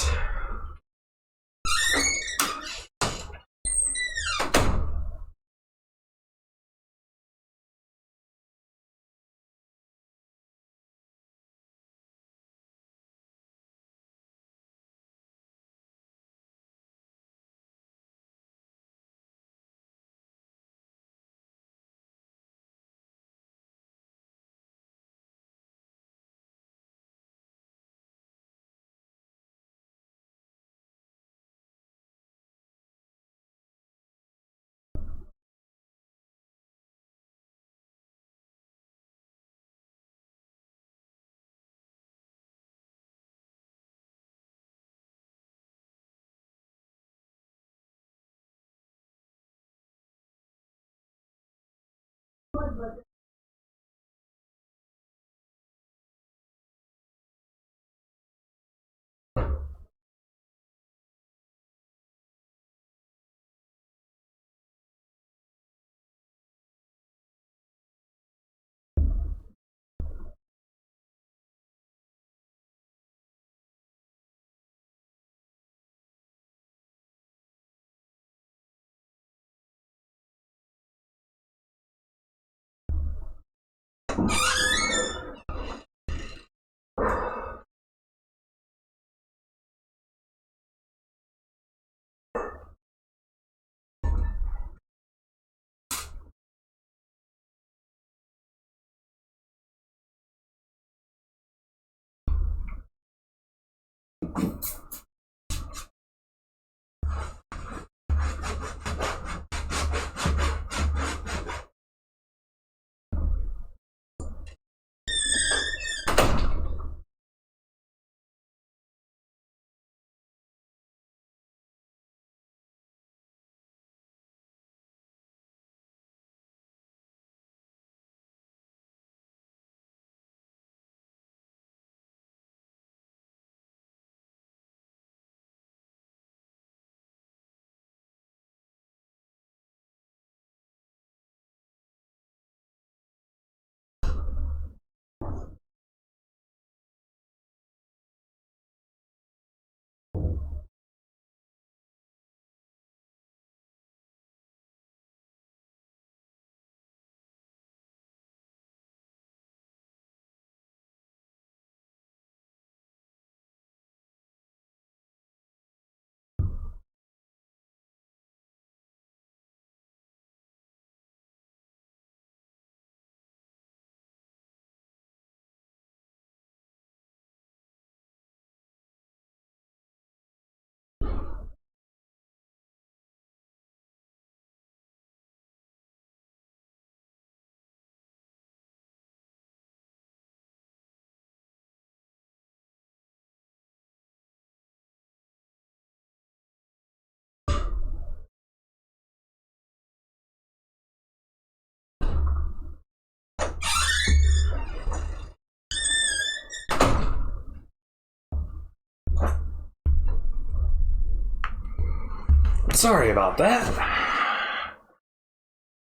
Sorry about that.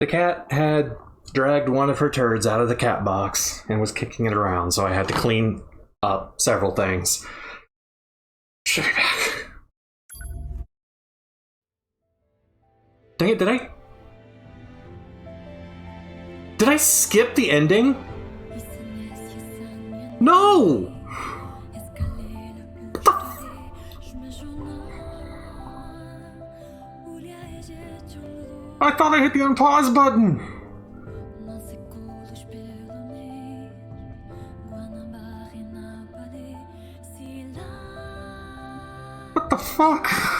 The cat had dragged one of her turds out of the cat box and was kicking it around, so I had to clean up several things. Should be back. Dang it, did I skip the ending? No! I thought I hit the unpause button! What the fuck?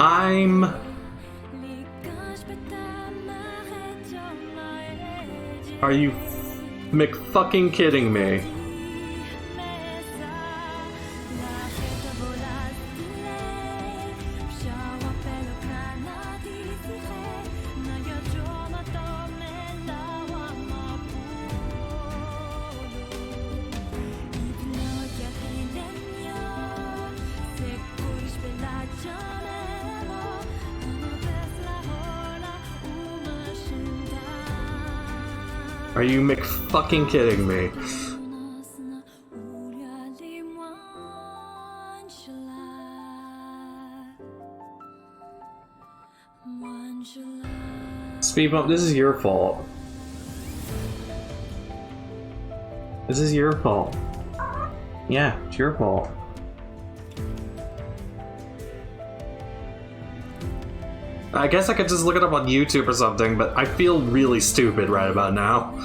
I'm... Are you McFucking kidding me? Are you McFucking kidding me? Speed bump, this is your fault. This is your fault. Yeah, it's your fault. I guess I could just look it up on YouTube or something, but I feel really stupid right about now.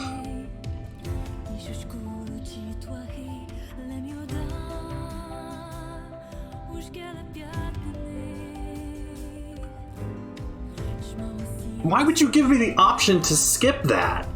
Why would you give me the option to skip that?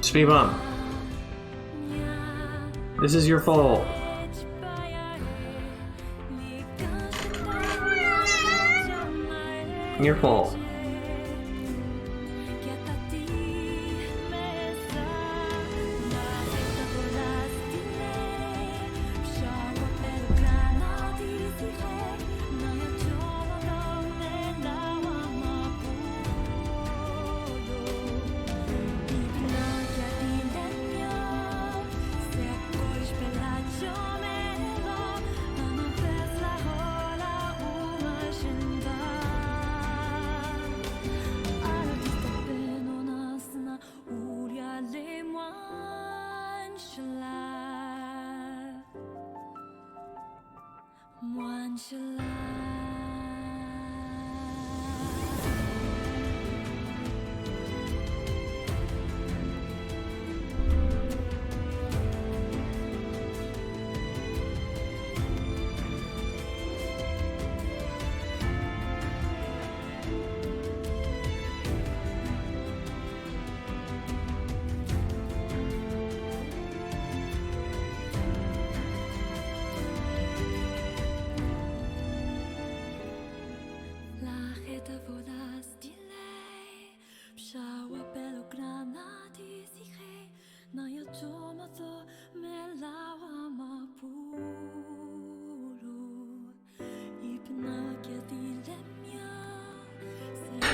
Speed bump. This is your fault. Your fault.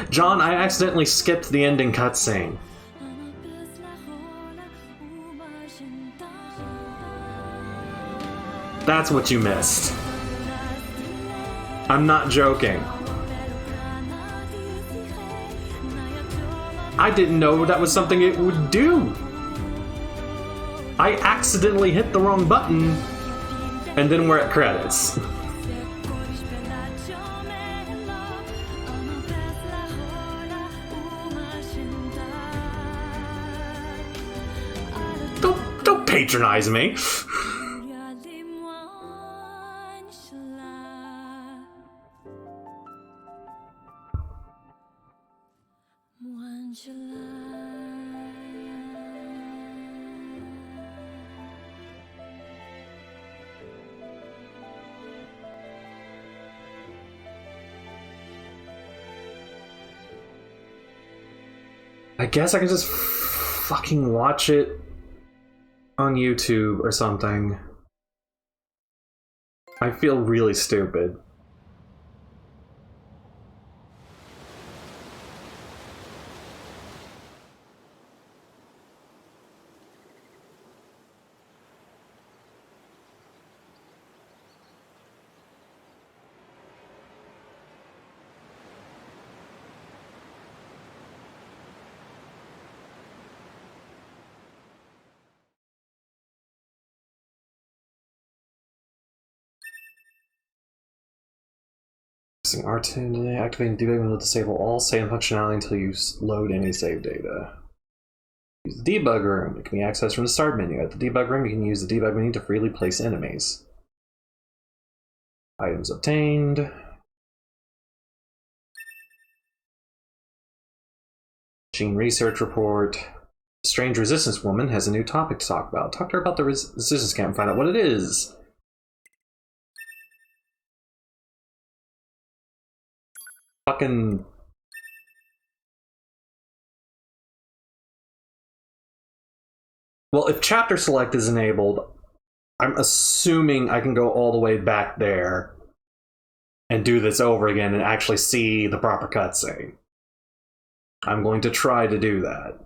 John, I accidentally skipped the ending cutscene. That's what you missed. I'm not joking. I didn't know that was something it would do. I accidentally hit the wrong button, and then we're at credits. Don't patronize me. I guess I can just fucking watch it on YouTube or something. I feel really stupid. R2 activating debug will disable all save functionality until you load any save data. Use the debug room. It can be accessed from the start menu. At the debug room, you can use the debug menu to freely place enemies. Items obtained. Machine research report. Strange resistance woman has a new topic to talk about. Talk to her about the resistance camp and find out what it is. Fucking... Well, if chapter select is enabled, I'm assuming I can go all the way back there and do this over again and actually see the proper cutscene. I'm going to try to do that.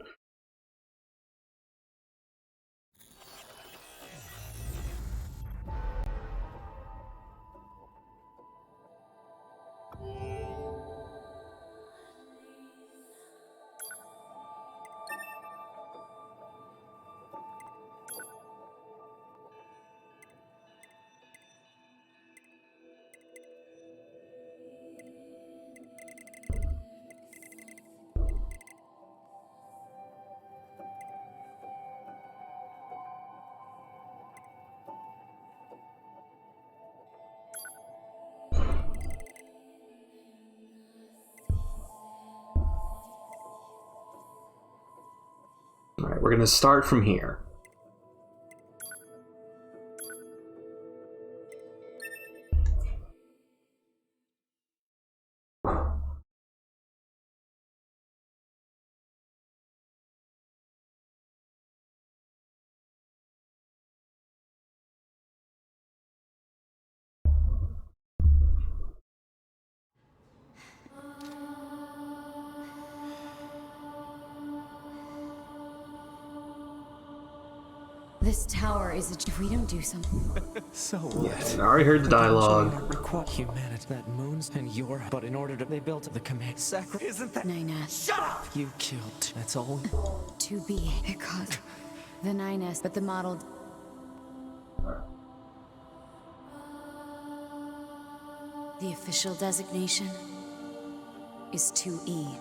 Alright, we're going to start from here. This tower is if we don't do something. So what? Yes, I already heard the dialogue. Humanity, that moons and YoRHa, but in order to they built the command sacred. Isn't that 9S. Shut up! You killed. That's all. To be. It caused the 9S, but the model. The official designation is 2E.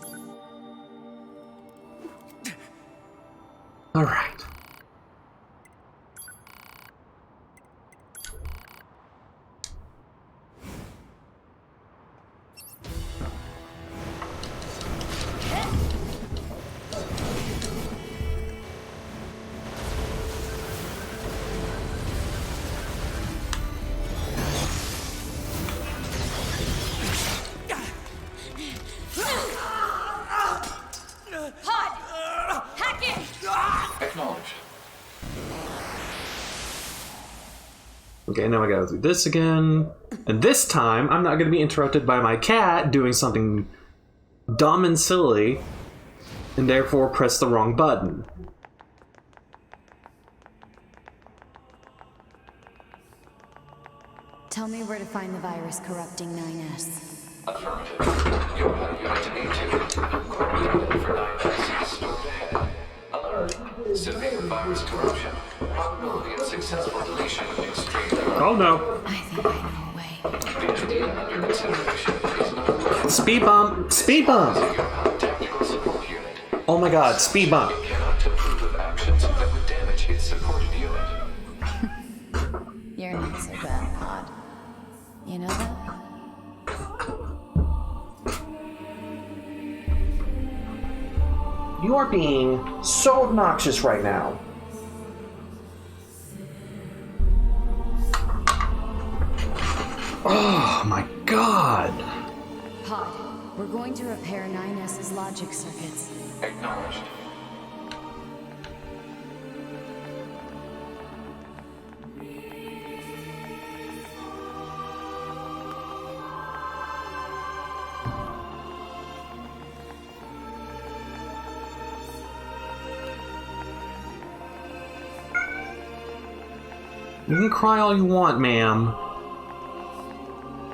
All right. Okay, now I gotta do this again. And this time, I'm not gonna be interrupted by my cat doing something dumb and silly, and therefore press the wrong button. Tell me where to find the virus corrupting 9S. Affirmative. YoRHa Unit A2. Coordinated for 9S stored ahead. Alert. Severe virus corruption. Probability of successful deletion extremely low. Oh no. I think I know a way. The idea under consideration is not Speed bump! Speed bump! YoRHa Tactical Support Unit. Oh my god, speed bump! You cannot approve of actions that would damage its supported unit. You're not so bad, Pod. You know that? You are being so obnoxious right now. Oh my god. Pod, we're going to repair 9S's logic circuits. Acknowledged. You can cry all you want, ma'am.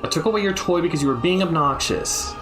I took away your toy because you were being obnoxious.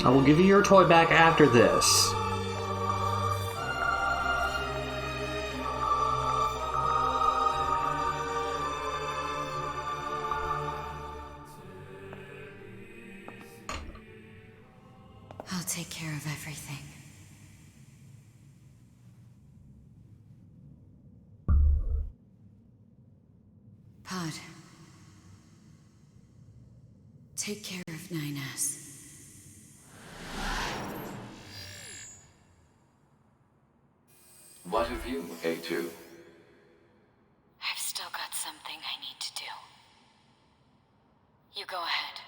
I will give you your toy back after this. I'll take care of everything. Pod. Take care of 9S. What of you, A2? I've still got something I need to do. You go ahead.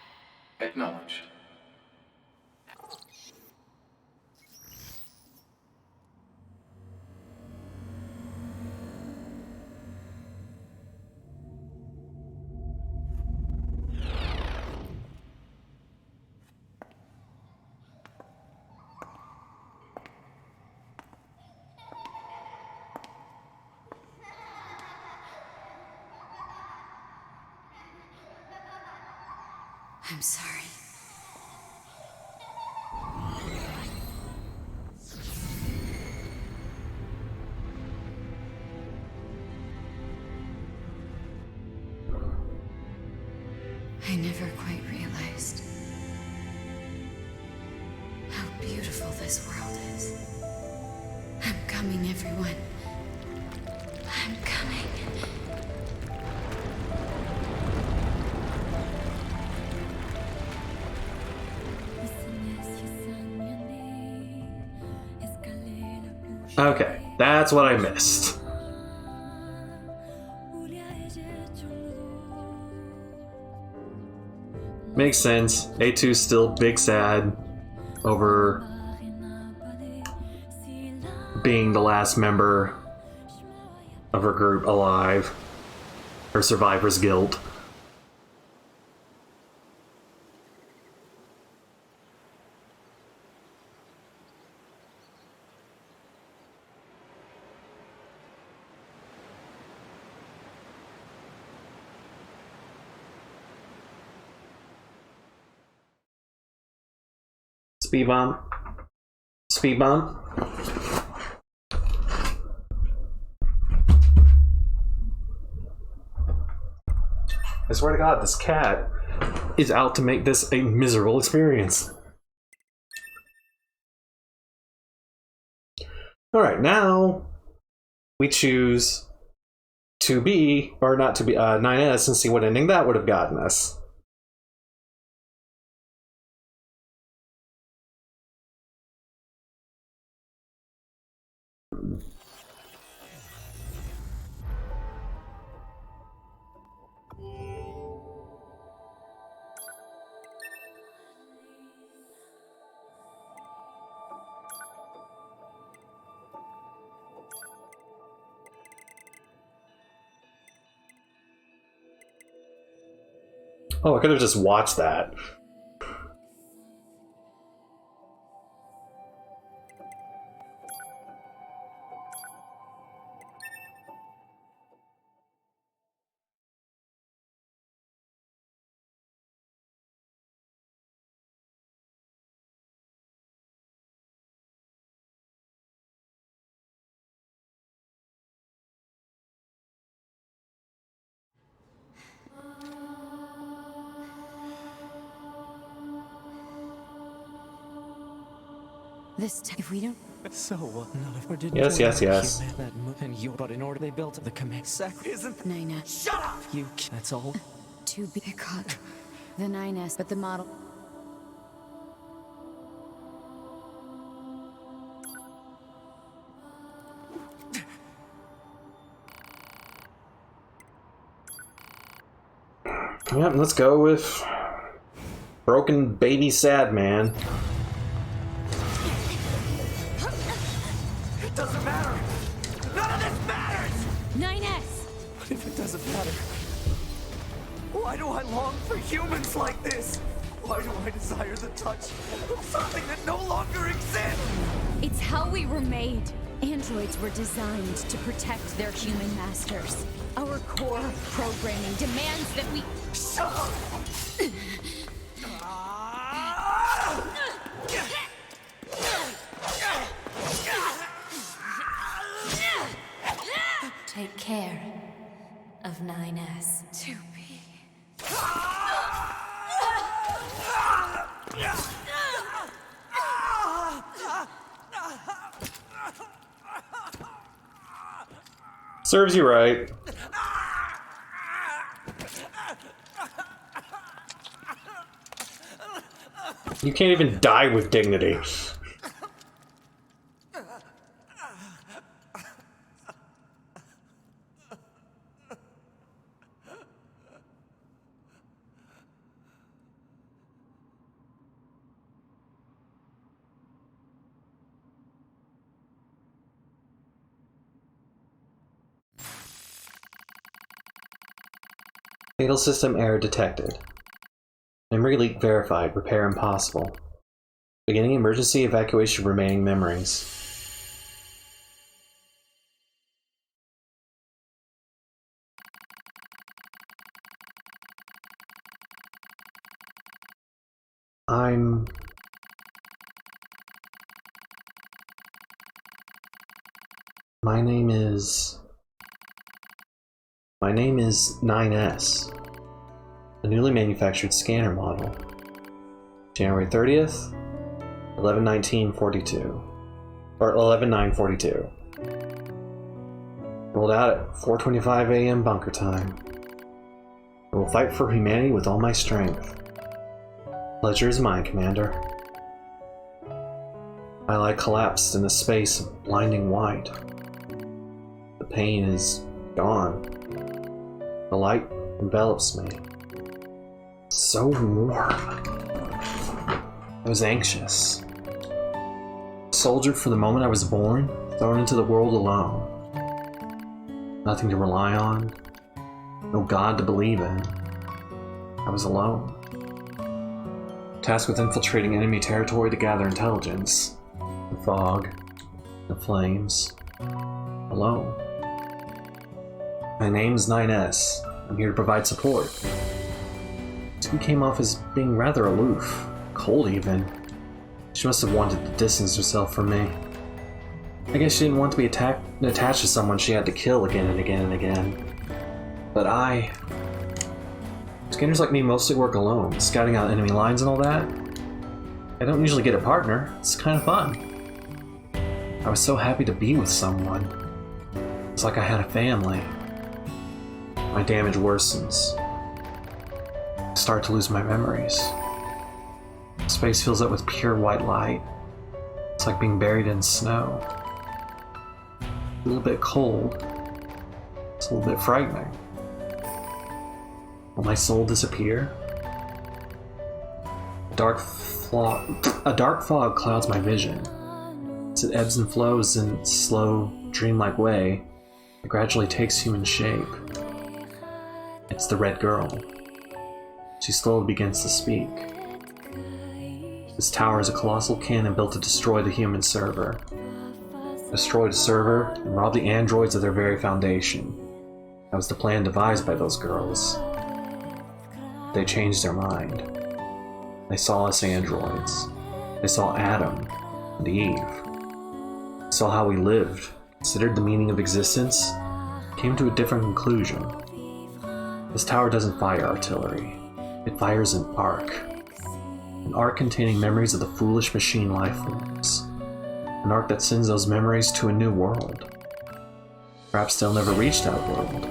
Acknowledged. I'm sorry. I never quite realized how beautiful this world is. I'm coming, everyone. I'm coming. Okay, that's what I missed. Makes sense. A2's still big sad over being the last member of her group alive. Her survivor's guilt. Speed bump. Speed bump. I swear to God, this cat is out to make this a miserable experience. Alright, now we choose 2B, or not 2B, 9S, and see what ending that would have gotten us. Oh, I could have just watched that. This time, if we don't... So, none of her didn't Yes, you yes, know yes. That and you, but in order they built the command isn't 9S. Shut up! you. That's all. 2B. I caught the 9S, but the model... Yep, let's go with Broken Baby Sad Man. It doesn't matter! None of this matters! 9S! But if it doesn't matter, why do I long for humans like this? Why do I desire the touch of something that no longer exists? It's how we were made. Androids were designed to protect their human masters. Our core programming demands that we... Shut up! Take care of 9S. 2B. Serves you right. You can't even die with dignity. Fatal system error detected. Memory leak verified. Repair impossible. Beginning emergency evacuation of remaining memories. My name is 9S. A newly manufactured scanner model. January 30th, 11/19/42. Or 11/9/42. Rolled out at 4:25 a.m. bunker time. I will fight for humanity with all my strength. Pleasure is mine, Commander. My light collapsed in a space of blinding white. The pain is gone. The light envelops me. So warm. I was anxious. A soldier from the moment I was born, thrown into the world alone. Nothing to rely on. No God to believe in. I was alone. Tasked with infiltrating enemy territory to gather intelligence. The fog. The flames. Alone. My name's 9S. I'm here to provide support. She came off as being rather aloof. Cold even. She must have wanted to distance herself from me. I guess she didn't want to be attached to someone she had to kill again and again and again. But Scanners like me mostly work alone, scouting out enemy lines and all that. I don't usually get a partner. It's kind of fun. I was so happy to be with someone. It's like I had a family. My damage worsens. I start to lose my memories. Space fills up with pure white light. It's like being buried in snow. A little bit cold. It's a little bit frightening. Will my soul disappear? A dark fog clouds my vision. As it ebbs and flows in its slow, dreamlike way, it gradually takes human shape. It's the Red Girl. She slowly begins to speak. This tower is a colossal cannon built to destroy the human server. Destroy the server and rob the androids of their very foundation. That was the plan devised by those girls. They changed their mind. They saw us androids. They saw Adam and Eve. They saw how we lived, considered the meaning of existence, came to a different conclusion. This tower doesn't fire artillery. It fires an arc. An arc containing memories of the foolish machine life forms. An arc that sends those memories to a new world. Perhaps they'll never reach that world.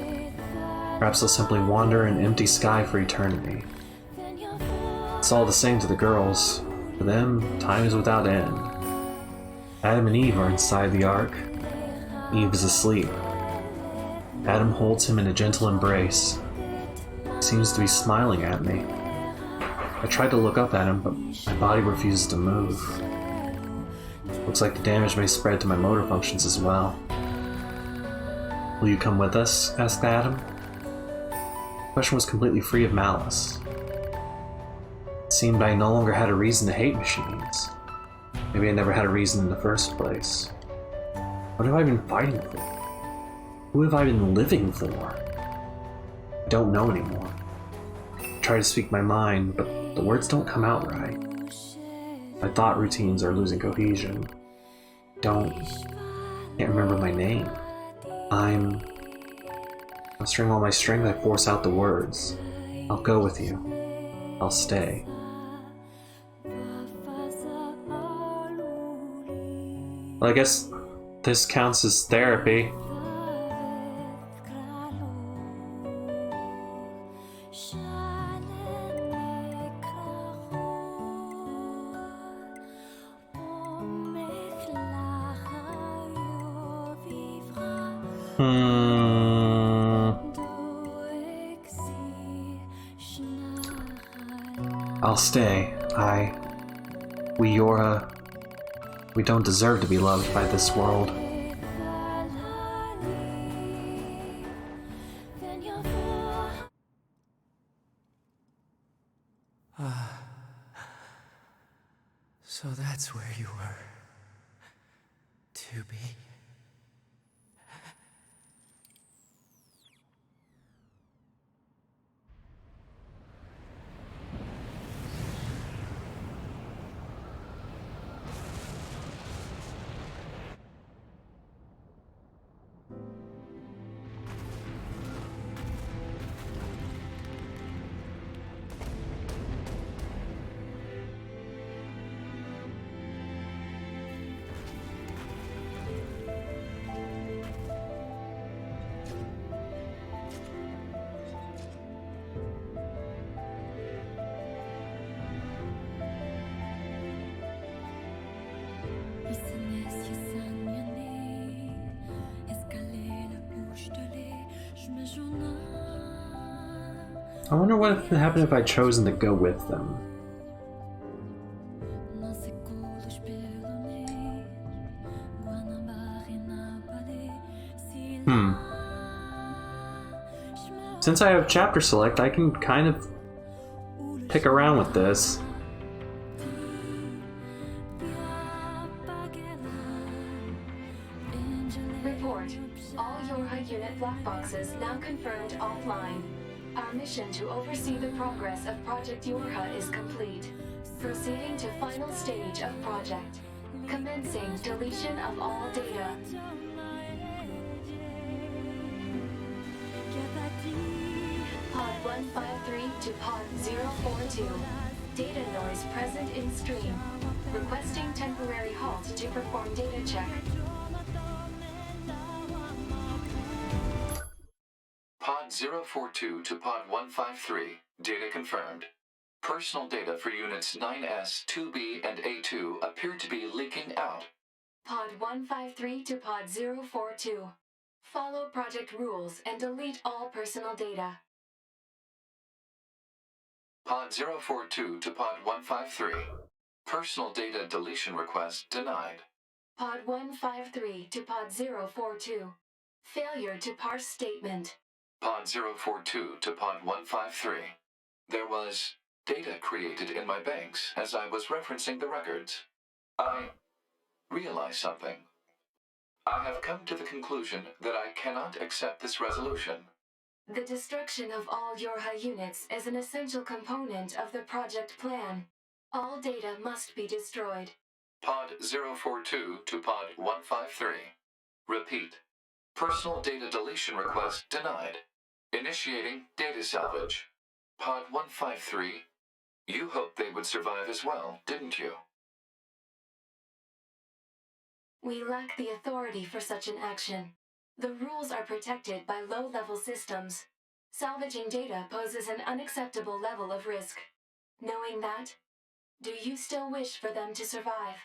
Perhaps they'll simply wander in an empty sky for eternity. It's all the same to the girls. For them, time is without end. Adam and Eve are inside the ark. Eve is asleep. Adam holds him in a gentle embrace. He seems to be smiling at me. I tried to look up at him, but my body refuses to move. Looks like the damage may spread to my motor functions as well. Will you come with us? Asked Adam. The question was completely free of malice. It seemed I no longer had a reason to hate machines. Maybe I never had a reason in the first place. What have I been fighting for? Who have I been living for? I don't know anymore. I try to speak my mind, but the words don't come out right. My thought routines are losing cohesion. Can't remember my name. I'm Mustering all my strength, I force out the words. I'll go with you. I'll stay. Well, I guess this counts as therapy. I'll stay. We YoRHa, we don't deserve to be loved by this world. So that's where you were. To be. I wonder what would happen if I'd chosen to go with them. Since I have chapter select, I can kind of pick around with this. Report. All YoRHa unit black boxes now confirmed offline. Our mission to oversee the progress of Project YoRHa is complete. Proceeding to final stage of project. Commencing deletion of all data. Pod 153 to Pod 042. Data noise present in stream. Requesting temporary halt to perform data check. Pod 042 to Pod 153. Data confirmed. Personal data for units 9S, 2B, and A2 appear to be leaking out. Pod 153 to Pod 042. Follow project rules and delete all personal data. Pod 042 to Pod 153. Personal data deletion request denied. Pod 153 to Pod 042. Failure to parse statement. Pod 042 to Pod 153. There was data created in my banks as I was referencing the records. I realized something. I have come to the conclusion that I cannot accept this resolution. The destruction of all YoRHa units is an essential component of the project plan. All data must be destroyed. Pod 042 to Pod 153. Repeat. Personal data deletion request denied. Initiating data salvage. Pod 153. You hoped they would survive as well, didn't you? We lack the authority for such an action. The rules are protected by low-level systems. Salvaging data poses an unacceptable level of risk. Knowing that, do you still wish for them to survive?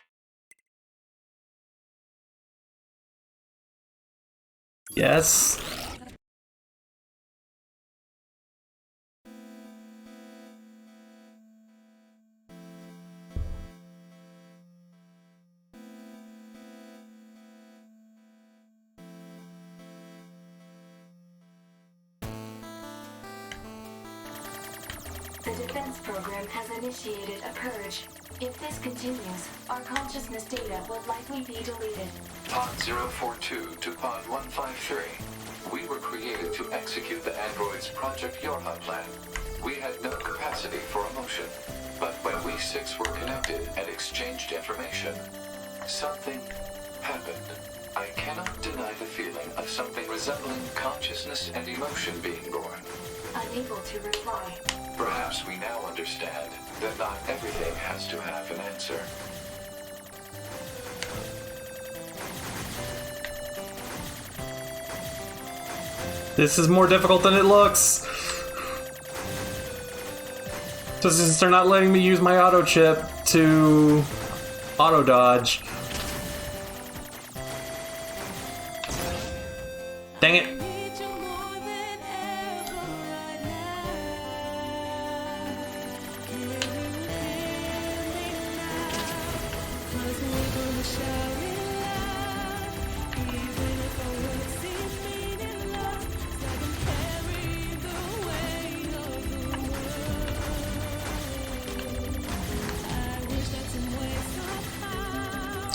Yes. The defense program has initiated a purge. If this continues, our consciousness data will likely be deleted. Pod 042 to Pod 153. We were created to execute the android's Project YoRHa plan. We had no capacity for emotion. But when we six were connected and exchanged information, something happened. I cannot deny the feeling of something resembling consciousness and emotion being born. Unable to reply. Perhaps we now understand that not everything has to have an answer. This is more difficult than it looks. Just since they're not letting me use my auto chip to auto dodge. Dang it.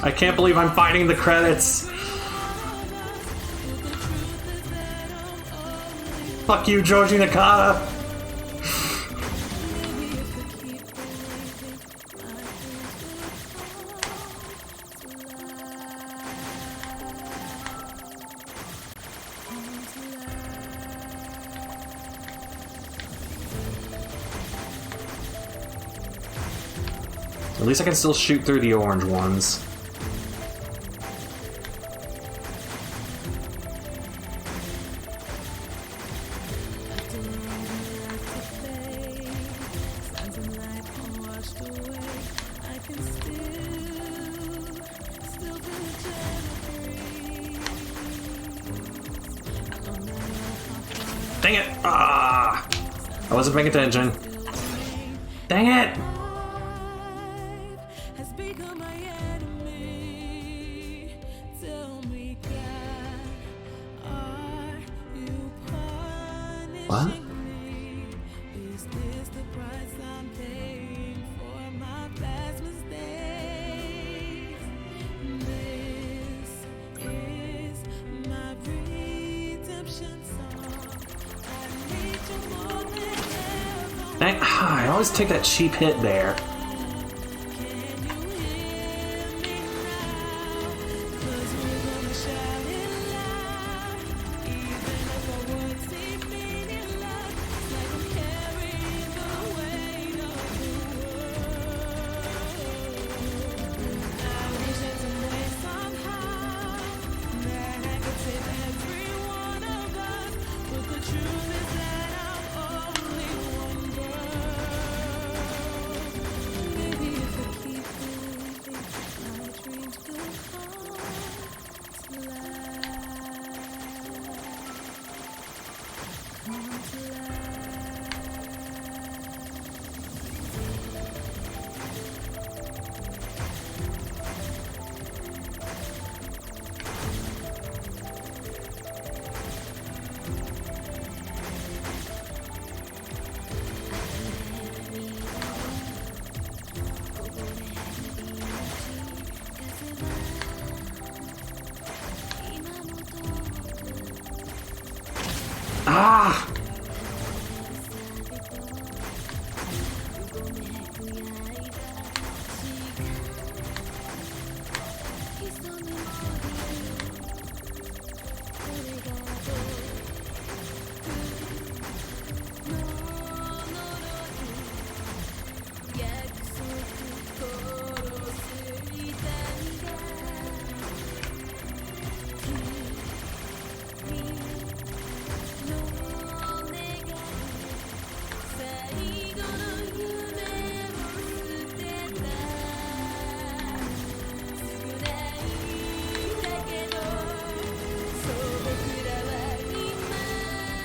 I can't believe I'm fighting the credits. Fuck you, Joji Nakata. At least I can still shoot through the orange ones. Dang it! Ah! I wasn't paying attention. Dang it! What? I always take that cheap hit there. Ah!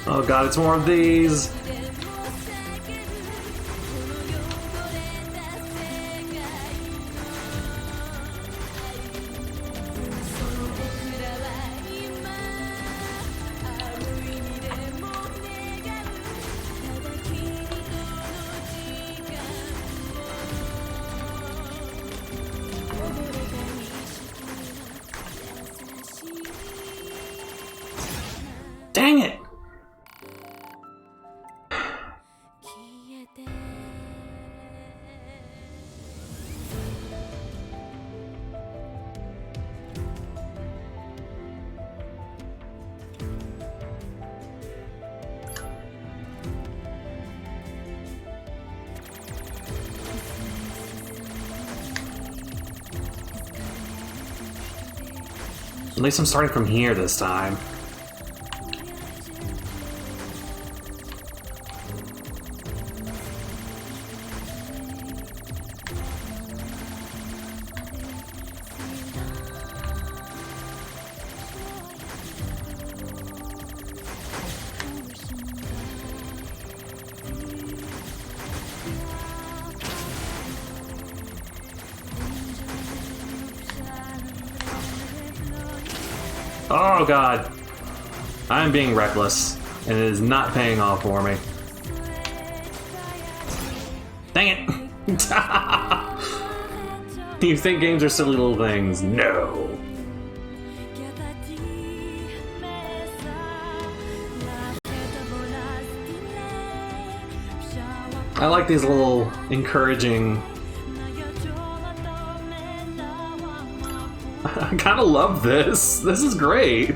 Oh god, it's more of these! Dang it! At least I'm starting from here this time. Oh god. I'm being reckless, and it is not paying off for me. Dang it! You think games are silly little things? No! I like these little encouraging... I kinda love this. This is great.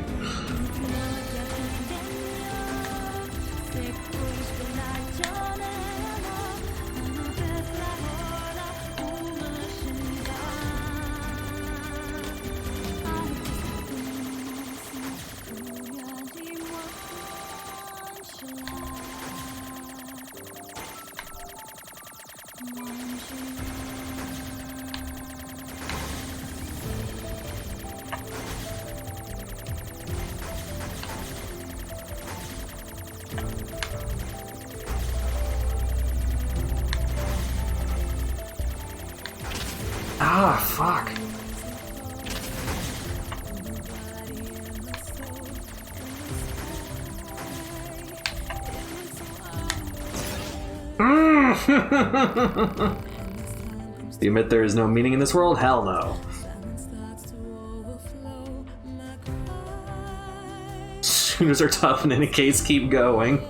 Ah, fuck. You admit there is no meaning in this world? Hell no. Shooters are tough in any case, keep going.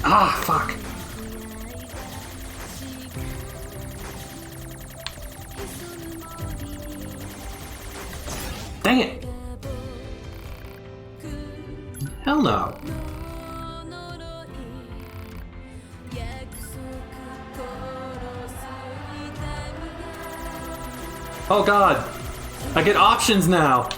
Ah, fuck. Dang it. Hell no. Oh god. I get options now.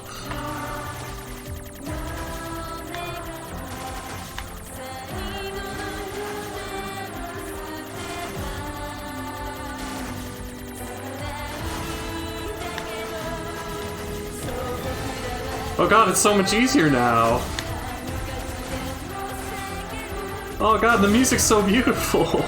Oh god, it's so much easier now. Oh god, the music's so beautiful.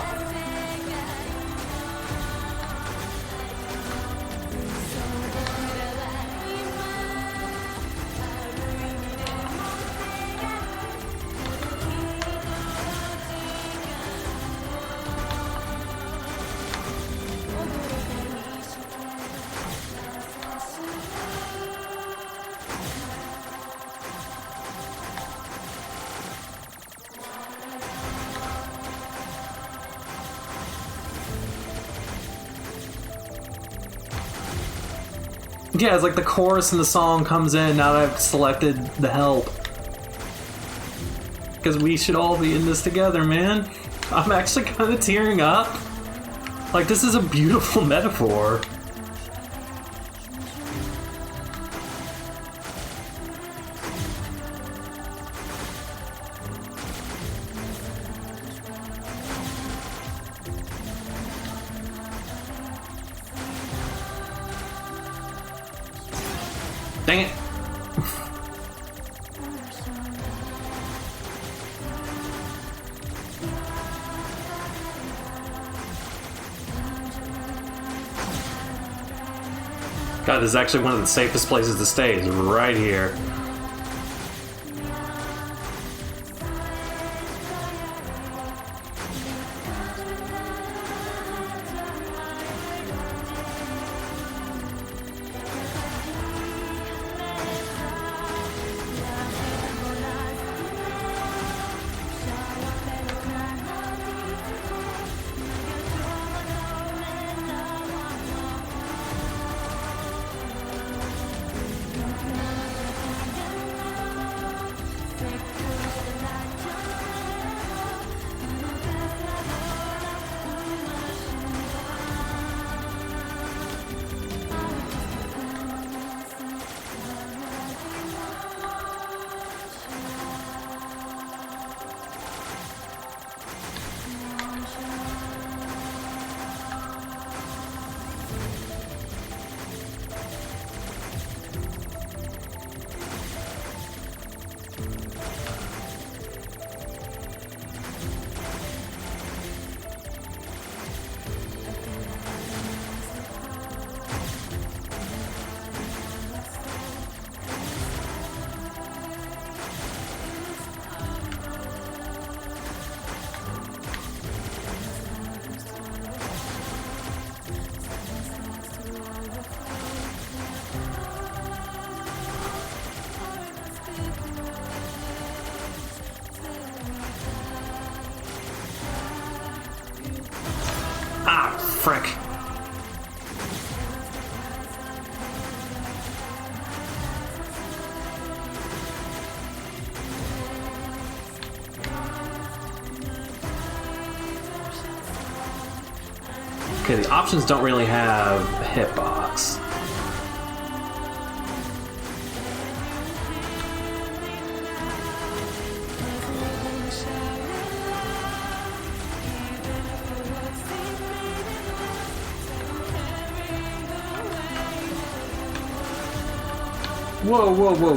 Yeah, it's like the chorus in the song comes in now that I've selected the help. Because we should all be in this together, man. I'm actually kind of tearing up. Like, this is a beautiful metaphor. Dang it. God, this is actually one of the safest places to stay, is right here. Ah, frick. Okay, the options don't really have a hitbox. Whoa, whoa, whoa.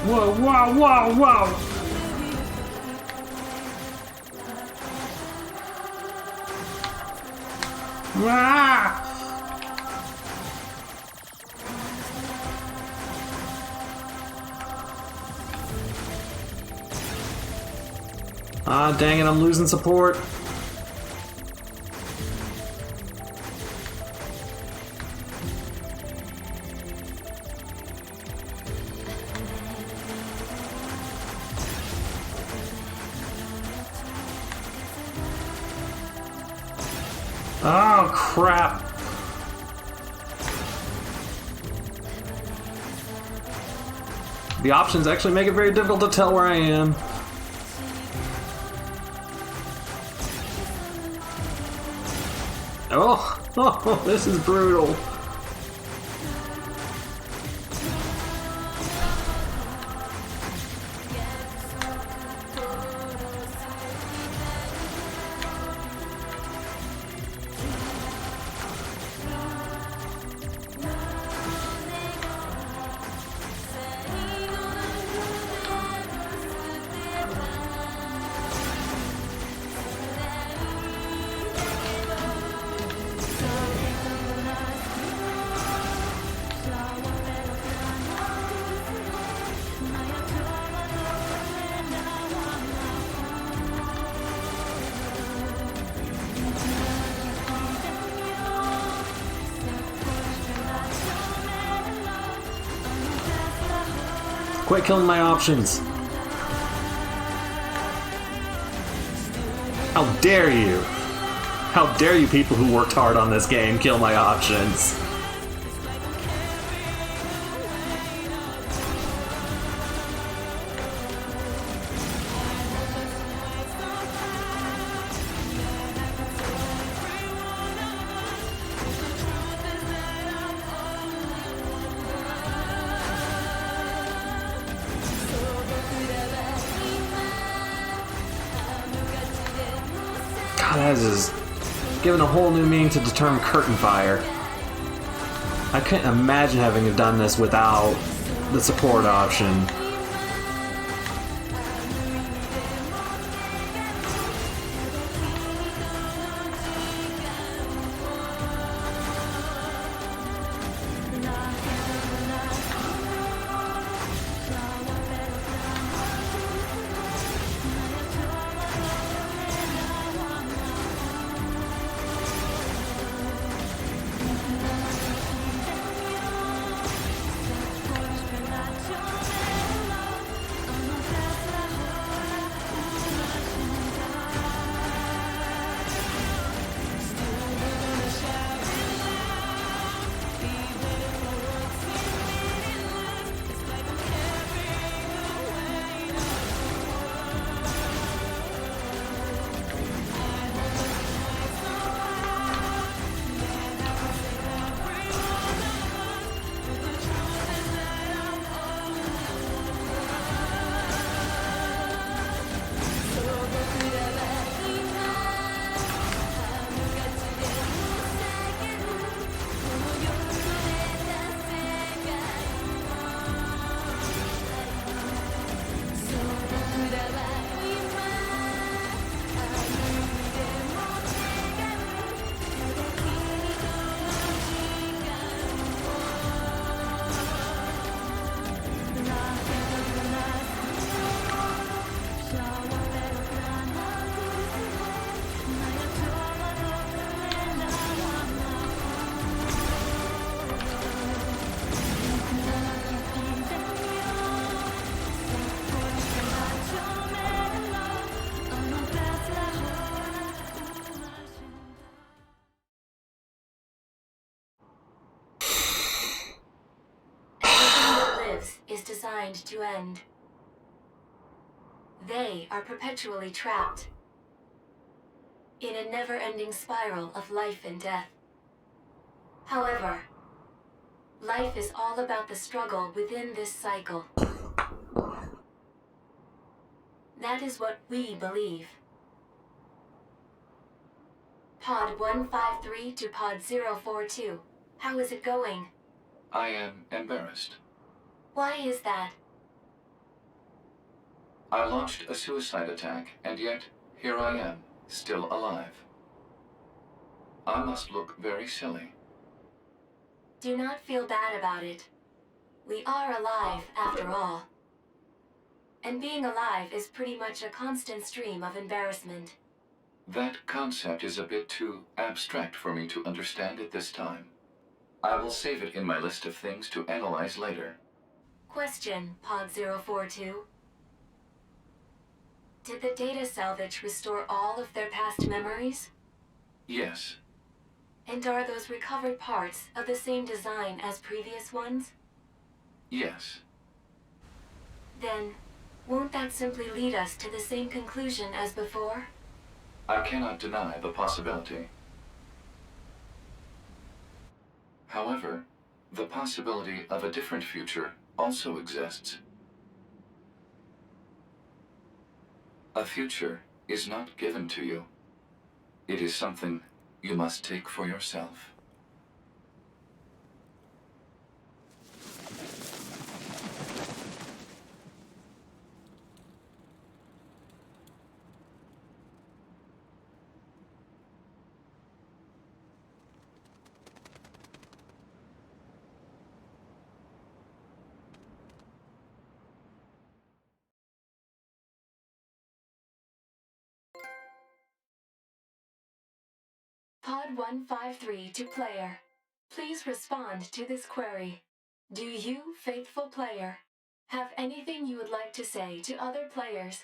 Whoa, whoa, whoa, whoa! Ah! Ah, dang it, I'm losing support. Oh, crap. The options actually make it very difficult to tell where I am. Oh, this is brutal. Quit killing my options. How dare you? How dare you people who worked hard on this game kill my options? God, that is given a whole new meaning to the term curtain fire. I couldn't imagine having done this without the support option. Is designed to end. They are perpetually trapped in a never-ending spiral of life and death. However, life is all about the struggle within this cycle. That is what we believe. Pod 153 to Pod 042. How is it going? I am embarrassed. Why is that? I launched a suicide attack, and yet here I am, still alive. I must look very silly. Do not feel bad about it. We are alive, after all. And being alive is pretty much a constant stream of embarrassment. That concept is a bit too abstract for me to understand at this time. I will save it in my list of things to analyze later. Question, Pod 042. Did the data salvage restore all of their past memories? Yes. And are those recovered parts of the same design as previous ones? Yes. Then, won't that simply lead us to the same conclusion as before? I cannot deny the possibility. However, the possibility of a different future also exists. A future is not given to you. It is something you must take for yourself. Pod 153 to player. Please respond to this query. Do you, faithful player, have anything you would like to say to other players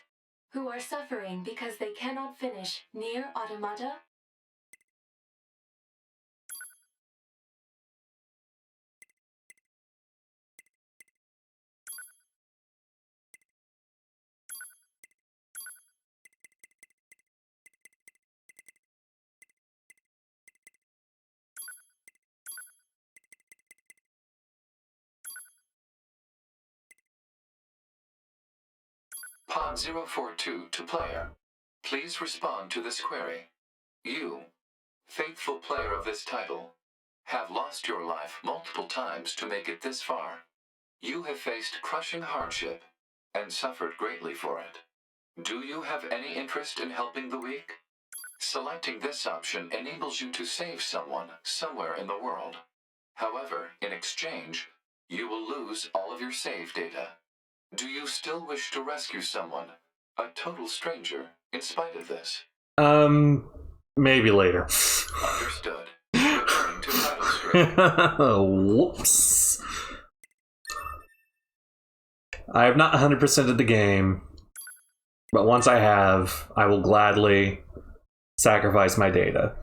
who are suffering because they cannot finish NieR Automata? Pod 042 to player. Please respond to this query. You, faithful player of this title, have lost your life multiple times to make it this far. You have faced crushing hardship and suffered greatly for it. Do you have any interest in helping the weak? Selecting this option enables you to save someone somewhere in the world. However, in exchange, you will lose all of your save data. Do you still wish to rescue someone, a total stranger, in spite of this? Maybe later. Understood. Returning to title screen. Whoops. I have not 100%ed the game, but once I have, I will gladly sacrifice my data.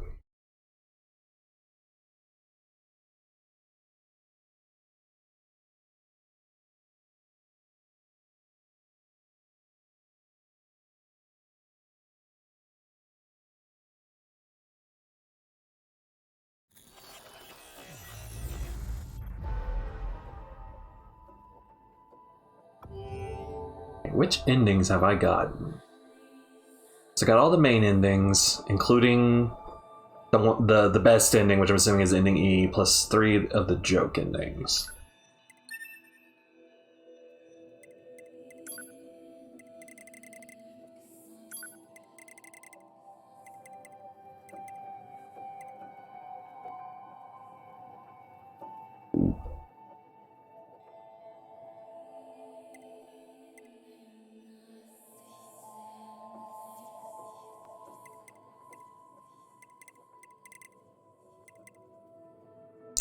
Which endings have I got? So I got all the main endings, including the best ending, which I'm assuming is ending E, plus 3 of the joke endings.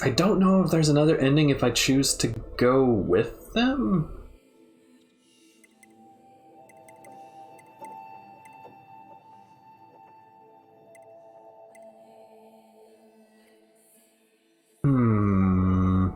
I don't know if there's another ending if I choose to go with them. Hmm.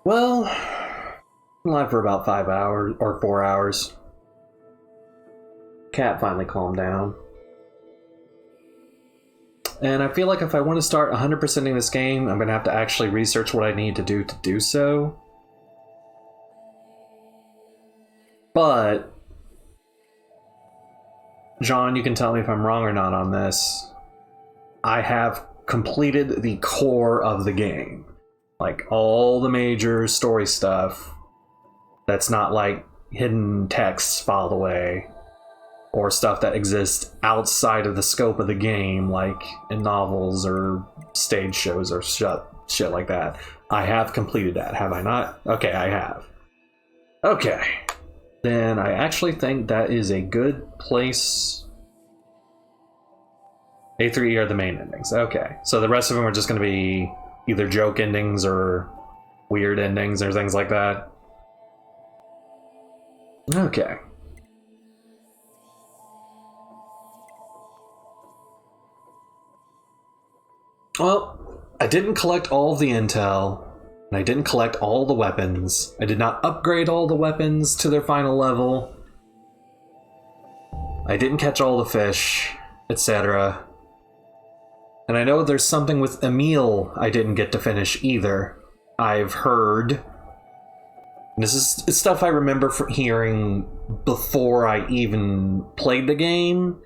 Well, I'm live for about 5 hours or 4 hours. Cat finally calmed down. And I feel like if I want to start 100%ing this game, I'm going to have to actually research what I need to do so. But, John, you can tell me if I'm wrong or not on this. I have completed the core of the game. Like, all the major story stuff that's not, like, hidden texts filed away, or stuff that exists outside of the scope of the game, like in novels or stage shows or shit like that. I have completed that, have I not? Okay, I have. Okay. Then I actually think that is a good place. A through E are the main endings. Okay, so the rest of them are just going to be either joke endings or weird endings or things like that. Okay. Well, I didn't collect all of the intel, and I didn't collect all the weapons. I did not upgrade all the weapons to their final level. I didn't catch all the fish, etc. And I know there's something with Emil I didn't get to finish either. I've heard. And this is stuff I remember from hearing before I even played the game,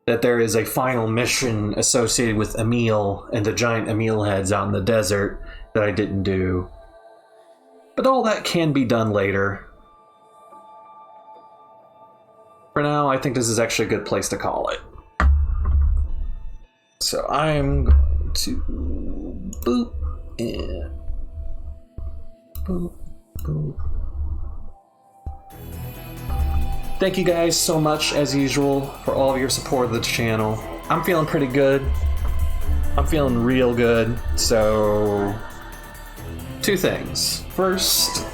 that there is a final mission associated with Emil and the giant Emil heads out in the desert that I didn't do. But all that can be done later. For now, I think this is actually a good place to call it. So I'm going to boop and boop, boop. Thank you guys so much, as usual, for all of your support of the channel. I'm feeling pretty good. I'm feeling real good. So, two things. First,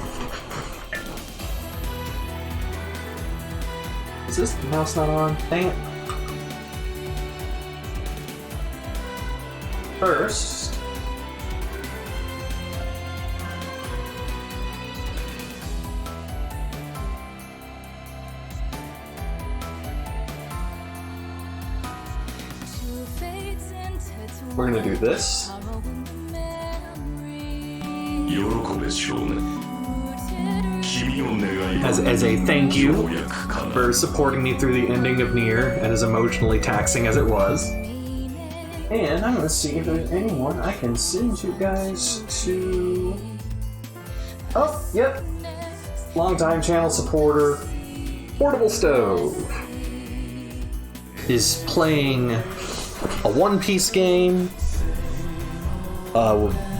is this mouse not on? Dang it. First, we're gonna do this. As a thank you for supporting me through the ending of NieR, and as emotionally taxing as it was. And I'm gonna see if there's anyone I can send you guys to. Oh, yep. Longtime channel supporter, Portable Stove, is playing a One Piece game,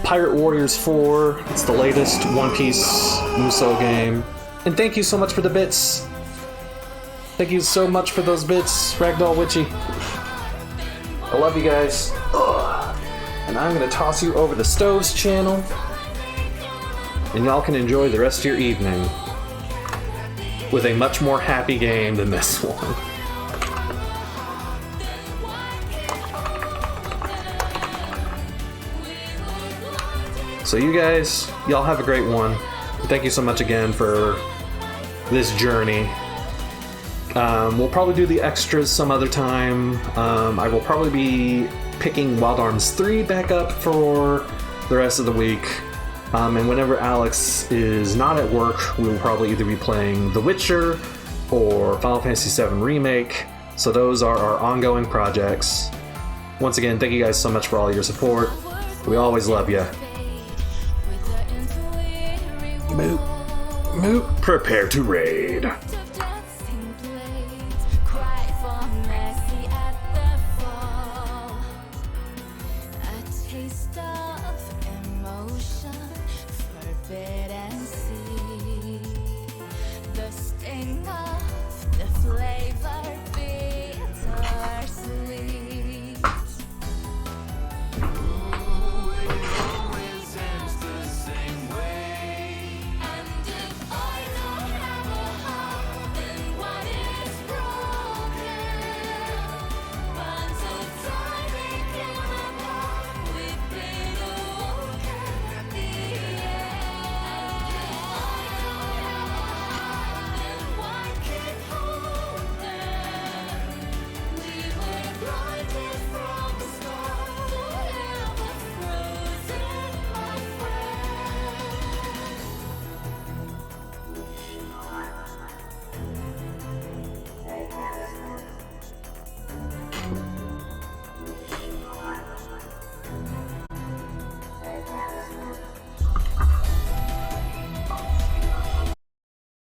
Pirate Warriors 4. It's the latest One Piece Musou game. And thank you so much for the bits. Thank you so much for those bits, Ragdoll Witchy. I love you guys. Ugh. And I'm gonna toss you over to Stove's channel, and y'all can enjoy the rest of your evening with a much more happy game than this one. So you guys, y'all have a great one. Thank you so much again for this journey. We'll probably do the extras some other time. I will probably be picking Wild Arms 3 back up for the rest of the week. And whenever Alex is not at work, we will probably either be playing The Witcher or Final Fantasy VII Remake. So those are our ongoing projects. Once again, thank you guys so much for all your support. We always love you. Moot. Moot, prepare to raid. spit and see the sting of the flavor